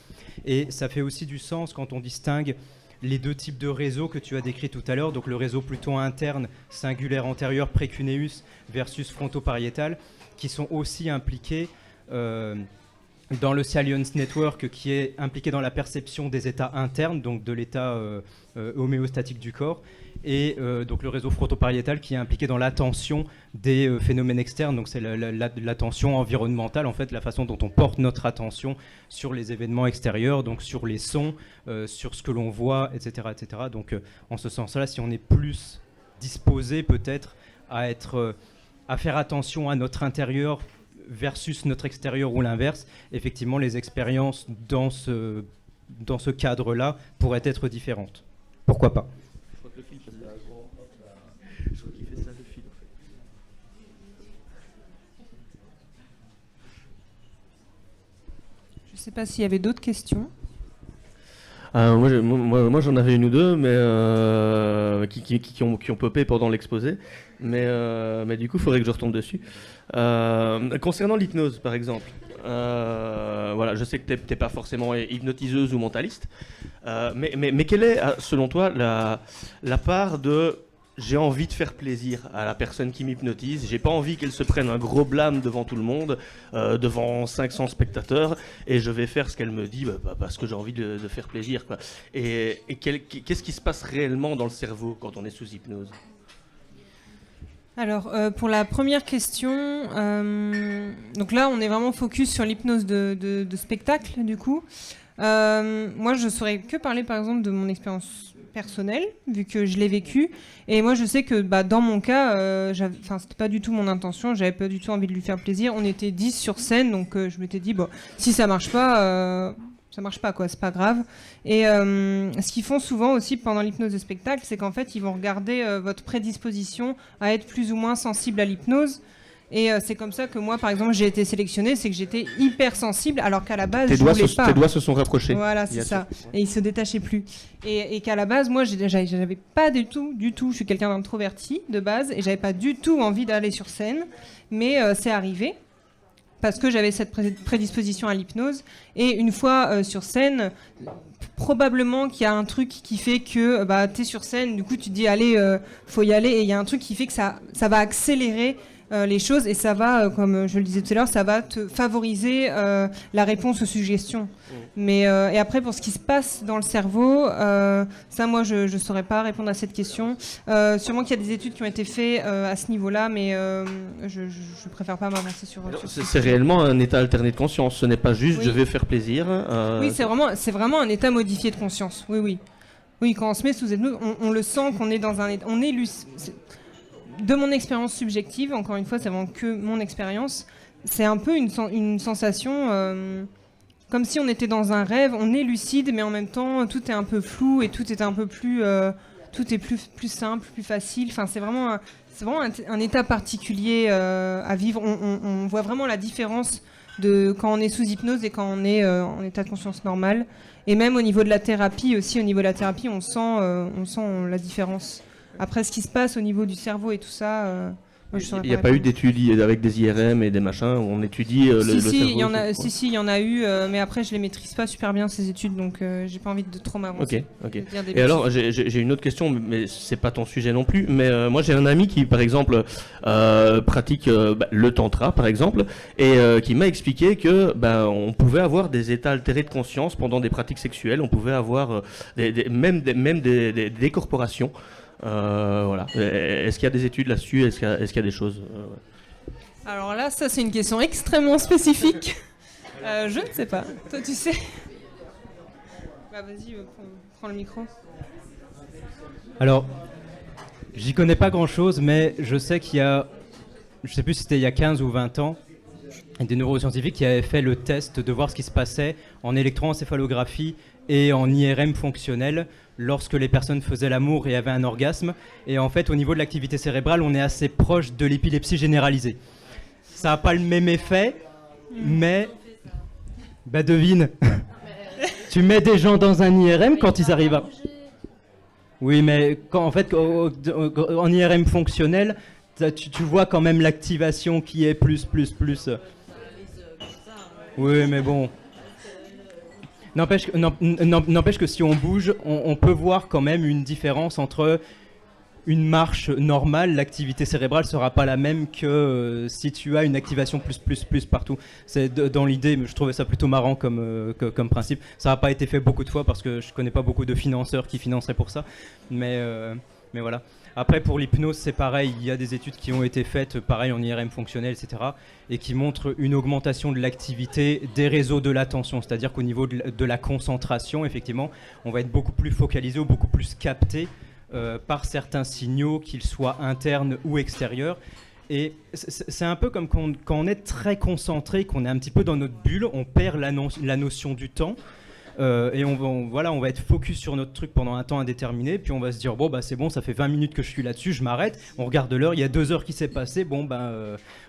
Et ça fait aussi du sens quand on distingue les deux types de réseaux que tu as décrits tout à l'heure, donc le réseau plutôt interne, singulaire antérieur, précuneus, versus fronto-pariétal, qui sont aussi impliqués dans le Salience Network, qui est impliqué dans la perception des états internes, donc de l'état homéostatique du corps, et donc le réseau fronto-pariétal qui est impliqué dans l'attention des phénomènes externes, donc c'est l'attention environnementale, en fait, la façon dont on porte notre attention sur les événements extérieurs, donc sur les sons, sur ce que l'on voit, etc. etc. Donc en ce sens-là, si on est plus disposé peut-être à faire attention à notre intérieur versus notre extérieur ou l'inverse, effectivement les expériences dans ce cadre-là pourraient être différentes. Pourquoi pas? Je crois qu'il fait ça, le fil. Je ne sais pas s'il y avait d'autres questions. Moi j'en avais une ou deux, mais qui ont popé pendant l'exposé, mais du coup, il faudrait que je retombe dessus. Concernant l'hypnose, par exemple, voilà, je sais que tu n'es pas forcément hypnotiseuse ou mentaliste, mais quelle est, selon toi, la part de j'ai envie de faire plaisir à la personne qui m'hypnotise, j'ai pas envie qu'elle se prenne un gros blâme devant tout le monde, devant 500 spectateurs, et je vais faire ce qu'elle me dit parce que j'ai envie de faire plaisir, quoi. Et qu'est-ce qui se passe réellement dans le cerveau quand on est sous hypnose ? Alors, pour la première question, donc là, on est vraiment focus sur l'hypnose de spectacle, du coup. Moi, je saurais que parler, par exemple, de mon expérience personnelle, vu que je l'ai vécu. Et moi, je sais que dans mon cas, c'était pas du tout mon intention, j'avais pas du tout envie de lui faire plaisir. On était 10 sur scène, donc je m'étais dit, si ça marche pas, quoi, c'est pas grave. Et ce qu'ils font souvent aussi pendant l'hypnose de spectacle, c'est qu'en fait, ils vont regarder votre prédisposition à être plus ou moins sensible à l'hypnose. Et c'est comme ça que moi, par exemple, j'ai été sélectionnée, c'est que j'étais hyper sensible, alors qu'à la base, je voulais pas. Tes doigts se sont rapprochés. Voilà, c'est ça. Et ils se détachaient plus. Et qu'à la base, moi, j'avais pas du tout, je suis quelqu'un d'introverti de base, et j'avais pas du tout envie d'aller sur scène. Mais c'est arrivé, parce que j'avais cette prédisposition à l'hypnose. Et une fois sur scène, probablement qu'il y a un truc qui fait que t'es sur scène, du coup, tu te dis, allez, faut y aller, et il y a un truc qui fait que ça va accélérer les choses, et ça va, comme je le disais tout à l'heure, ça va te favoriser la réponse aux suggestions. Mais et après, pour ce qui se passe dans le cerveau, ça, moi, je ne saurais pas répondre à cette question. Sûrement qu'il y a des études qui ont été faites à ce niveau-là, mais je préfère pas m'avancer sur c'est réellement un état alterné de conscience, ce n'est pas juste je vais faire plaisir. Oui, c'est vraiment un état modifié de conscience. Oui. Oui, quand on se met sous hypnose, on le sent qu'on est dans un état... On est de mon expérience subjective, encore une fois, c'est vraiment que mon expérience, c'est un peu une sensation comme si on était dans un rêve, on est lucide, mais en même temps, tout est un peu flou et tout est un peu plus... tout est plus simple, plus facile. Enfin, c'est vraiment un état particulier à vivre. On voit vraiment la différence de quand on est sous hypnose et quand on est en état de conscience normal. Et même au niveau de la thérapie aussi, on sent la différence. Après, ce qui se passe au niveau du cerveau et tout ça... il n'y a pas eu d'études avec des IRM et des machins où on étudie le cerveau. Il y en a eu, mais après je les maîtrise pas super bien ces études, donc j'ai pas envie de trop m'avancer. Ok. Et alors j'ai une autre question, mais c'est pas ton sujet non plus. Mais moi j'ai un ami qui par exemple pratique le tantra par exemple, et qui m'a expliqué que on pouvait avoir des états altérés de conscience pendant des pratiques sexuelles. On pouvait avoir même des décorporations. Voilà. Est-ce qu'il y a des études là-dessus ? Est-ce qu'il y a des choses Alors là, ça c'est une question extrêmement spécifique. Je ne sais pas. Toi, tu sais ? Vas-y, prends le micro. Alors, j'y connais pas grand-chose, mais je sais qu'il y a, je sais plus si c'était il y a 15 ou 20 ans, des neuroscientifiques qui avaient fait le test de voir ce qui se passait en électroencéphalographie et en IRM fonctionnel lorsque les personnes faisaient l'amour et avaient un orgasme. Et en fait, au niveau de l'activité cérébrale, on est assez proche de l'épilepsie généralisée. Ça n'a pas le même effet, mais... devine. Tu mets des gens dans un IRM quand ils arrivent à... Oui, mais en IRM fonctionnel, tu vois quand même l'activation qui est plus. Oui, mais bon... N'empêche que si on bouge, on peut voir quand même une différence entre une marche normale, l'activité cérébrale sera pas la même que si tu as une activation plus partout. C'est dans l'idée, mais je trouvais ça plutôt marrant comme principe. Ça n'a pas été fait beaucoup de fois parce que je connais pas beaucoup de financeurs qui financeraient pour ça, mais voilà. Après, pour l'hypnose, c'est pareil. Il y a des études qui ont été faites, pareil, en IRM fonctionnel, etc., et qui montrent une augmentation de l'activité des réseaux de l'attention. C'est-à-dire qu'au niveau de la concentration, effectivement, on va être beaucoup plus focalisé ou beaucoup plus capté par certains signaux, qu'ils soient internes ou extérieurs. Et c'est un peu comme quand on est très concentré, qu'on est un petit peu dans notre bulle, on perd la notion du temps. Et on va être focus sur notre truc pendant un temps indéterminé, puis on va se dire c'est bon, ça fait 20 minutes que je suis là-dessus, je m'arrête, on regarde l'heure, il y a 2 heures qui s'est passé,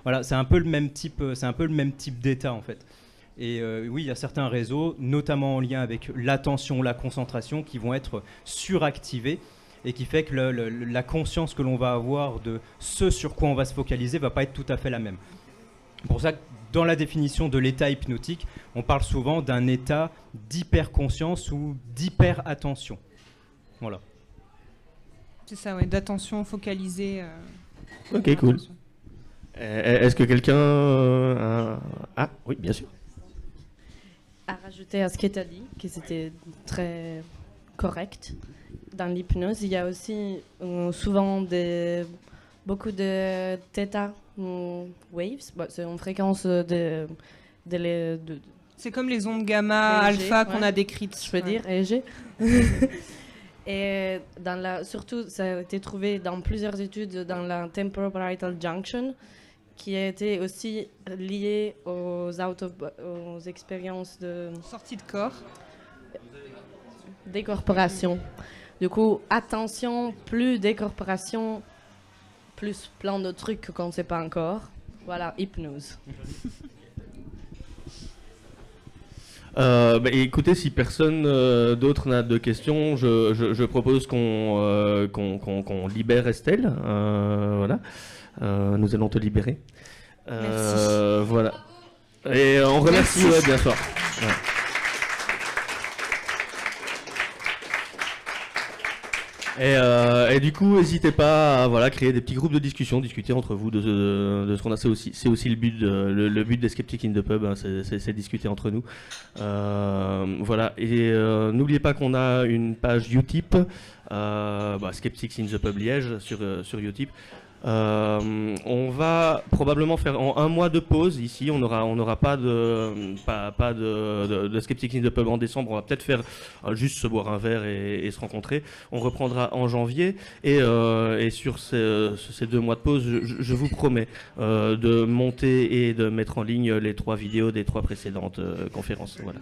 voilà, c'est un peu le même type d'état en fait. Et oui, il y a certains réseaux, notamment en lien avec l'attention, la concentration, qui vont être suractivés. et qui fait que la conscience que l'on va avoir de ce sur quoi on va se focaliser va pas être tout à fait la même. C'est pour ça que dans la définition de l'état hypnotique, on parle souvent d'un état d'hyperconscience ou d'hyper-attention. Voilà. C'est ça, ouais, d'attention focalisée. Ok, cool. Est-ce que quelqu'un... Ah, oui, bien sûr. À rajouter à ce que tu as dit, que c'était très correct. Dans l'hypnose, il y a aussi souvent beaucoup de theta waves. Bon, c'est une fréquence de c'est comme les ondes gamma, alpha qu'on a décrites. Je peux dire, EEG. Et surtout, ça a été trouvé dans plusieurs études dans la temporal junction, qui a été aussi liée aux expériences de sortie de corps, décorporation. Du coup, attention, plus décorporation, plus plein de trucs qu'on ne sait pas encore. Voilà, hypnose. Écoutez, si personne d'autre n'a de questions, je propose qu'on libère Estelle. Voilà. Nous allons te libérer. Merci. Voilà. Et on remercie, ouais, bien sûr. Ouais. Et du coup, n'hésitez pas à créer des petits groupes de discussion, discuter entre vous de ce qu'on a. C'est aussi le but, le but des Skeptics in the Pub, hein, c'est discuter entre nous. Voilà. Et n'oubliez pas qu'on a une page Utip, Skeptics in the Pub Liège sur Utip. On va probablement faire en un mois de pause ici. On n'aura pas de Skeptics in the Pub en décembre. On va peut-être faire juste se boire un verre et se rencontrer. On reprendra en janvier et sur ces 2 mois de pause, je vous promets de monter et de mettre en ligne les 3 vidéos des 3 précédentes conférences. Voilà.